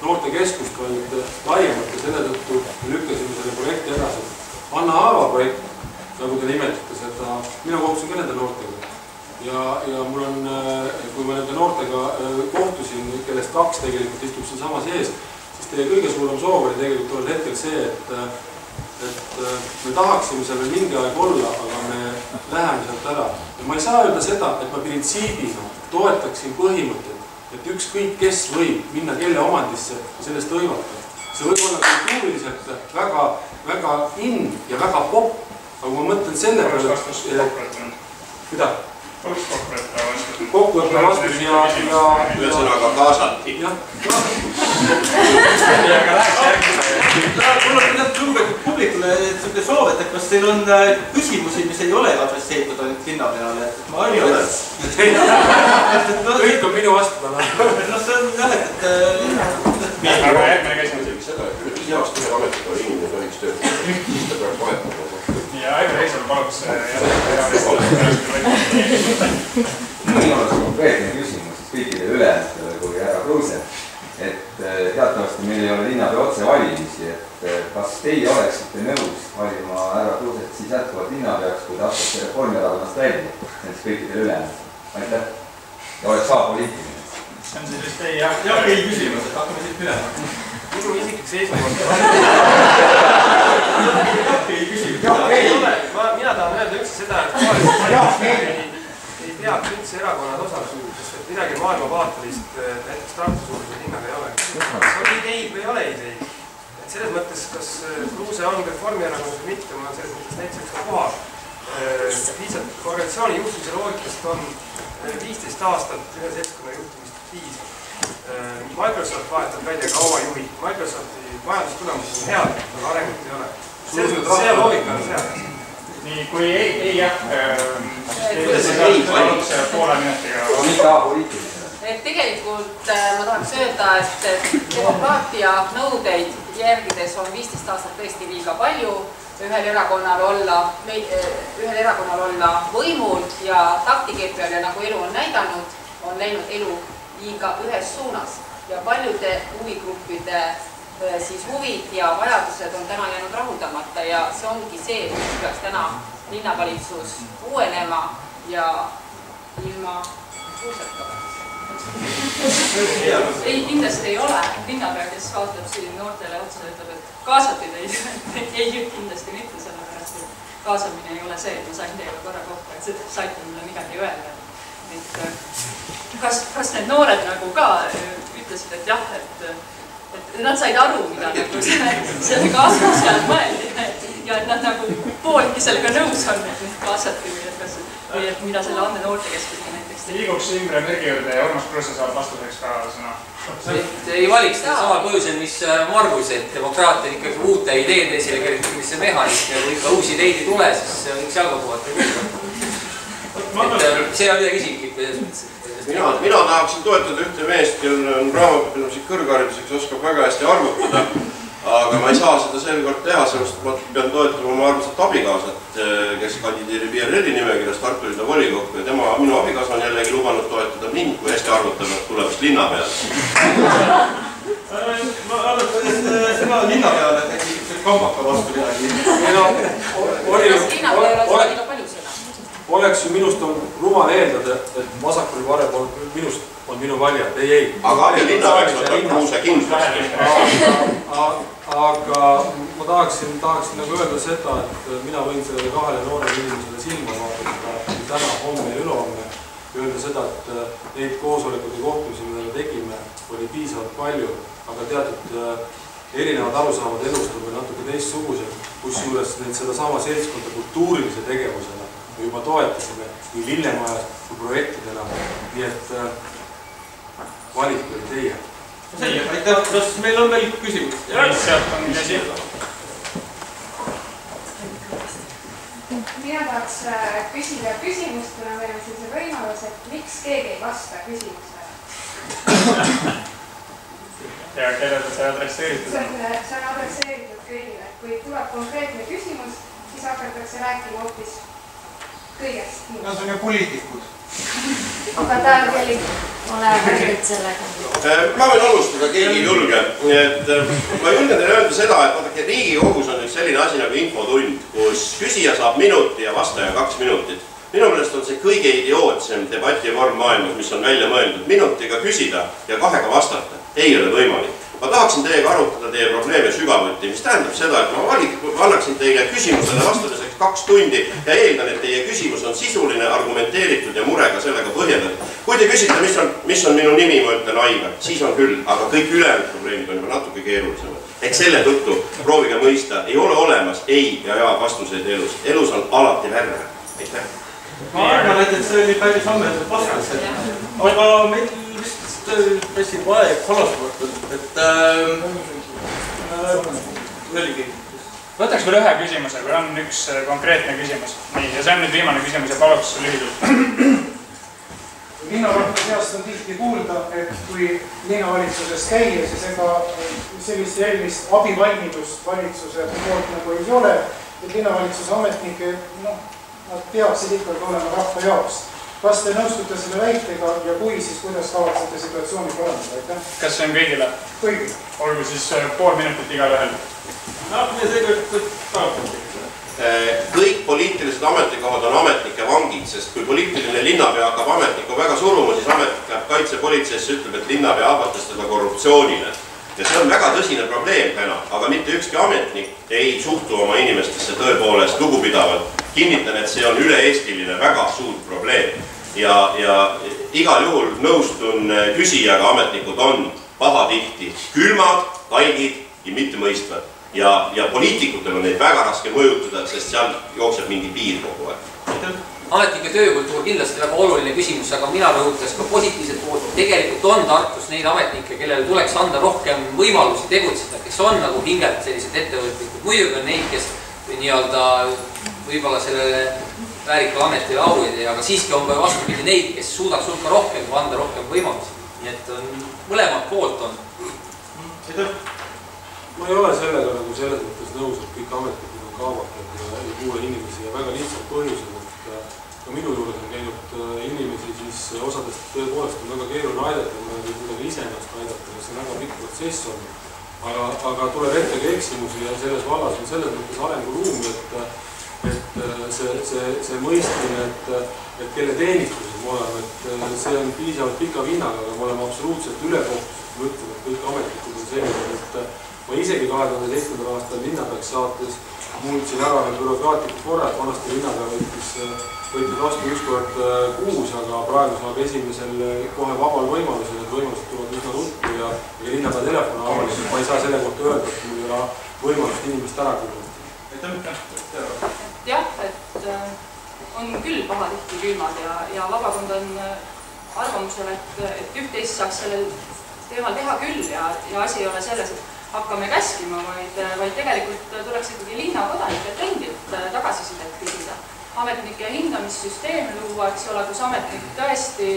noortekeskust, vaid laiemalt ja selle tõttu lükkasime selle projekti edasi. Anna Haava projekt, nagu te nimetate seda, mina kohtusin ka nende noortega. Ja mul on, kui ma nende noortega kohtusin, kellest 2 tegelikult istub siin sama sees, siis teie kõige suurem soov oli tegelikult tollel hetkel see, et me tahaksime seal mingi aeg olla, aga me läheme sealt ära. Ja ma ei saa öelda seda, et ma printsiibina toetaksin põhimõtted, et ükskõik kes võib minna kelle omandisse ja sellest hõivata. See võib olla kultuuriliselt väga in ja väga pop, aga ma mõtlen selle peale, mida? Kokkuõppe vastus ja ühesõnaga kaasati. Ja ka läheks järgmine. Mul on lugupeetud publikule selline soov, et kas teil on küsimusi, mis ei ole adresseeritud ainult linna peale? Ma arvan, kõik on minu vastutada. No see on jah, et... Aga järgmine küsimus. Seda, et üle 5 aastat ühe ametega inimene tohiks töötada. Ta peaks vahetama. Ja Aivar Heisel paluks Minul on konkreetne küsimus kõikidele ülejääntele kui härra Kruuse. Et teatavasti meil ei ole linnapea otsevalimisi, et kas teie oleksite nõus valima härra Kruuset siis jätkuvalt linnapeaks, kui ta hakkaks Reformierakonnast välja, näiteks kõikidele ülejääntele? Aitäh! Ja oleks apoliitiline. See on siis vist ei jah ei küsimus, et hakkame siit minema. Minu isiklik seisukoht. Ei küsimus. Mina tahan öelda üldse seda, et ei teaks üldse erakonnad osaleda, sest et midagi maailmavaatelist näiteks Tartu suuruse linnaga ei ole. On ideid või ei ole ideid. Et selles mõttes, kas Kruuse on Reformierakonnas või mitte, ma olen selles mõttes näiteks ka kohal. Lihtsalt organisatsiooni juhtimise loogikast on 15 aastat ühe seltskonna juhtimist piisav. Microsoft vahetab välja ka oma juhid. Microsofti majandustulemused on head, aga arengut ei ole. See loogika on seal. Nii, kui ei jah, paluks poole minutiga. Mitte apoliitilisena. Tegelikult ma tahaks öelda, et demokraatia nõudeid järgides on 15 aastat tõesti liiga palju ühel erakonnal olla võimul ja taktikepjal ja nagu elu on näidanud, on läinud elu liiga ühes suunas ja paljude huvigruppide huvid ja vajadused on täna jäänud rahuldamata ja see ongi see, mis peaks täna linnavalitsus uuenema ja ilma Kruuseta. Ei, kindlasti ei ole linnapea, kes vaatab siin noortele otsa ja ütleb, et kaasati teid. Ei, kindlasti mitte, sellepärast, et kaasamine ei ole see, et ma sain teiega korra kohta, et saite mulle midagi öelda. Kas need noored nagu ka ütlesid, et jah, et nad said aru, mida selle kaasamise all mõeldi ja et nad nagu pooltki sellega nõus on, et neid kaasati või et mida selle Anne noortekeskusega näiteks teeb. Liiguks Imre Mürgi juurde ja Urmas Kruuse saab vastuseks ka sõna. Ei valiks seda samal põhjusel, mis Margus, et demokraatia on ikkagi uute ideede esile kerkimise mehhanism ja kui ikka uusi ideid ei tule, siis võiks jalgapuhata küll. See on midagi isiklikku. Mina tahaksin toetada ühte meest, kellel on raamatupidamislik kõrghariduseks, oskab väga hästi arvutada, aga ma ei saa seda seekord teha, sellest ma pean toetama oma armsat abikaasat, kes kandideerib IRL-i nimekirjas Tartu linna volikokku ja minu abikaasa on jällegi lubanud toetada mind, kui hästi arvutavad tulevast linna peale. Ma arvan, et seda linna peale tegi kambaka vastu midagi. Oleks ju minust on rumal eeldada, et vasakul või parem minust on minu valijad. Ei. Aga linna peaks võtta Kruuse kindlasti. Aga ma tahaksin nagu öelda seda, et mina võin sellele kahele noorele inimesele silma vaadata täna, homme ja ülehomme. Öelda seda, et neid koosolekud ja kohtumisi, mida me tegime, oli piisavalt palju, aga teatud erinevad arusaamad elust on veel natuke teistsugused, kusjuures seda sama seltskonda kultuurilise tegevusena me juba toetasime nii Lillemajas kui projektidena, nii et valik oli teie. Aitäh, kas meil on veel küsimus? Sealt on käsi. Mina tahaks küsida küsimust, kuna meil on siin see võimalus, et miks keegi ei vasta küsimusele? Ja kellele see adresseeritud? See on adresseeritud kõigile. Kui tuleb konkreetne küsimus, siis hakatakse rääkima hoopis kõigest. No see on ju poliitikud. Aga ta oli ole võrdnud sellega. Ma võin alustada, keegi ei julge. Ma julgen teile öelda seda, et vaadake, Riigikogus on üks selline asi nagu infotund, kus küsija saab minuti ja vastaja 2 minutit. Minu meelest on see kõige idiootsem debativorm maailmas, mis on välja mõeldud. Minutiga küsida ja 2-ga vastata ei ole võimalik. Ma tahaksin teiega arutada teie probleeme sügavuti, mis tähendab seda, et ma annaksin teile küsimusele vastamiseks 2 tundi ja eeldan, et teie küsimus on sisuline, argumenteeritud ja murega sellega põhjendatud. Kui te küsite, mis on minu nimi, ma ütlen Aivar, siis on küll, aga kõik ülejäänud probleemid on juba natuke keerulisemad. Ehk selle tõttu proovige mõista, ei ole olemas ei ja vastuseid elus. Elus on alati värve. Aitäh. Ma arvan, et see oli päris ammeldud vastus. Aga meil vist päris aeg halasvõrtud, et Võtaks veel ühe küsimuse, kui on üks konkreetne küsimus. Nii, ja see on nüüd viimane küsimus ja paluks lühidalt. Linnarahva seast on tihti kuulda, et kui linnavalitsuses käia, siis ega sellist abivalmidust valitsuse poolt nagu ei ole, et linnavalitsuse ametnike, nad peaksid ikkagi olema rahva jaoks. Kas te nõustute selle väitega ja kui, siis kuidas kavatsete situatsiooni parandada? Kas see on kõigile? Kõigile. Olgu siis pool minutit igal ühel. Kõik poliitilised ametikohad on ametnike vangid, sest kui poliitiline linnapea hakkab ametnikku väga suruma, siis ametnik läheb kaitsepolitseisse, ütleb, et linnapea ahvatas teda korruptsioonile. Ja see on väga tõsine probleem täna, aga mitte ükski ametnik ei suhtu oma inimestesse tõepoolest lugupidavalt. Kinnitan, et see on üle-eestiline väga suur probleem. Ja igal juhul nõustun küsijaga, ametnikud on pahatihti külmad, kalgid ja mittemõistvad. Ja poliitikutel on neid väga raske mõjutada, sest seal jookseb mingi piir kogu aeg. Ametnike töökultuur kindlasti väga oluline küsimus, aga mina rõhutaks ka positiivset poolt. Tegelikult on Tartus neid ametnikke, kellele tuleks anda rohkem võimalusi tegutseda, kes on nagu hingelt sellised ettevõtlikud. Muidugi on neid, kes nii-öelda võib-olla sellele väärikale ametile au ei tee, aga siiski on ka vastupidi neid, kes suudaks hulka rohkem või anda rohkem võimalusi. Nii et mõlemad poolt on. Ma ei ole sellega nagu selles mõttes nõus, et kõik ametnikud on kaavatud ja ei kuule inimesi ja väga lihtsalt põhjused, et ka minu juures on käinud inimesi, siis osadest tõepoolest on väga keeruline aidata, ma ei kuidagi ise ennast aidata, see on väga pikk protsess on. Aga tuleb ette ka eksimusi ja selles vallas on selles mõttes arenguruumi, et see mõistmine, et kelle teenistuses me oleme, et see on piisavalt pika vinnaga, aga me oleme absoluutselt ülekohtused, ma ütlen, et kõik ametnikud on sellised, et ma isegi 2007. aastal linnapeaks saates muutsin ära veel bürokraatlikud korrad, vanasti linnapea võttis vastu üks kord kuus, aga praegu saab esimesel kohe vabal võimalusel, et võimalused tulevad üsna ruttu ja linnapea telefon avalikult, ma ei saa selle kohta öelda, et mul ei ole võimalust inimest ära kuulata. Jah, et on küll pahatihti külmad ja vabakond on arvamusel, et üht-teist saaks sellel teemal teha küll ja asi ei ole selles, et hakkame käskima, vaid tegelikult tuleks ikkagi linnakodanikelt endilt tagasisidet küsida. Ametnike hindamissüsteem luua, eks ole, kus ametnik tõesti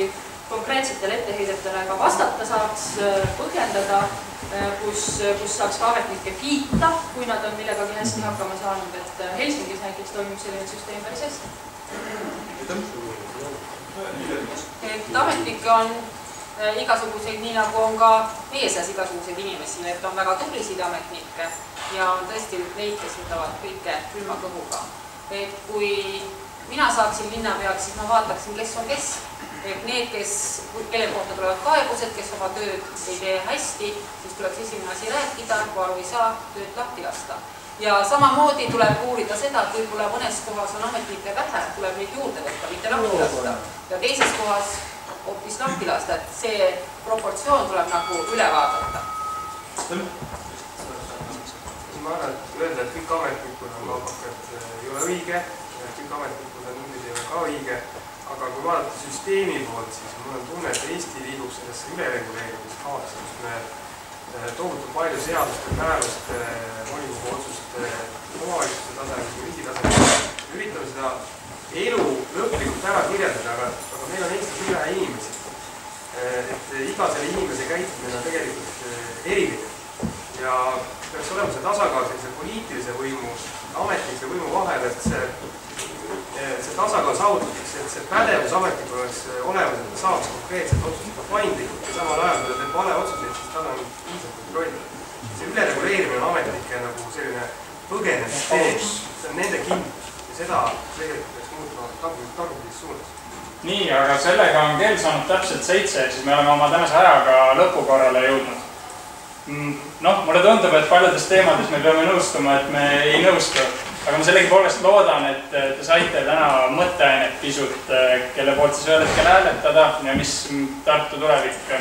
konkreetsetele etteheidetele ka vastata saaks, põhjendada, kus saaks ka ametnikke kiita, kui nad on millegagi hästi hakkama saanud, et Helsingis näiteks toimub selline süsteem päris hästi. Et ametnikke on igasuguseid, nii nagu on ka meie seas igasuguseid inimesi, et on väga tublisid ametnikke ja on tõesti neid, kes võtavad kõike külma kõhuga. Et kui mina saaksin linnapeaks, siis ma vaataksin, kes on kes. Et need, kelle kohta tulevad kaebused, kes oma tööd ei tee hästi, siis tuleks esimene asi rääkida, kui aru ei saa, tööd lahti lasta. Ja samamoodi tuleb uurida seda, et võib-olla mõnes kohas on ametnikke vähe, tuleb neid juurde võtta, mitte lahti lasta. Ja teises kohas hoopis lahti lasta, et see proportsioon tuleb nagu üle vaadata. Ma arvan, et öelda, et kõik ametnikud on vabakad, ei ole õige, kõik ametnikud on üldid ei ole ka õige, aga kui vaadata süsteemi poolt, siis mul on tunne, et Eesti liigub sellesse ülereguleerimisfaasi, kus me tohutu palju seaduste, määruste, volikogu otsuste, omavalitsuse tasemel, riigi tasemel, üritame seda elu lõplikult ära kirjeldada, aga meil on Eestis nii vähe inimesi, et iga selle inimese käitumine on tegelikult eriline ja peaks olema see tasakaal sellise poliitilise võimu, ametnike võimu vahel, et see tasakaal saavutatakse, et see pädevus ametnikul oleks olemas, et ta saaks konkreetselt otsustada paindlikult ja samal ajal, kui ta teeb vale otsuseid, siis tal on piisav kontroll. See ülereguleerimine on ametnike nagu selline põgenemistee, see on nende kindlus ja seda tegelikult peaks muutma tagumpises suunas. Nii, aga sellega on kell saanud täpselt 7, siis me oleme oma tänase ajaga lõpukorrale jõudnud. Mulle tundub, et paljudes teemades me peame nõustuma, et me ei nõustu. Aga ma sellegipoolest loodan, et te saite täna mõtteainet pisut, kelle poolt siis ühel hetkel hääletada ja mis Tartu tulevik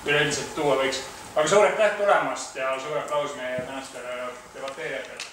üleüldiselt tuua võiks. Aga suur aitäh tulemast ja suur aplaus meie tänastele debateerijatele.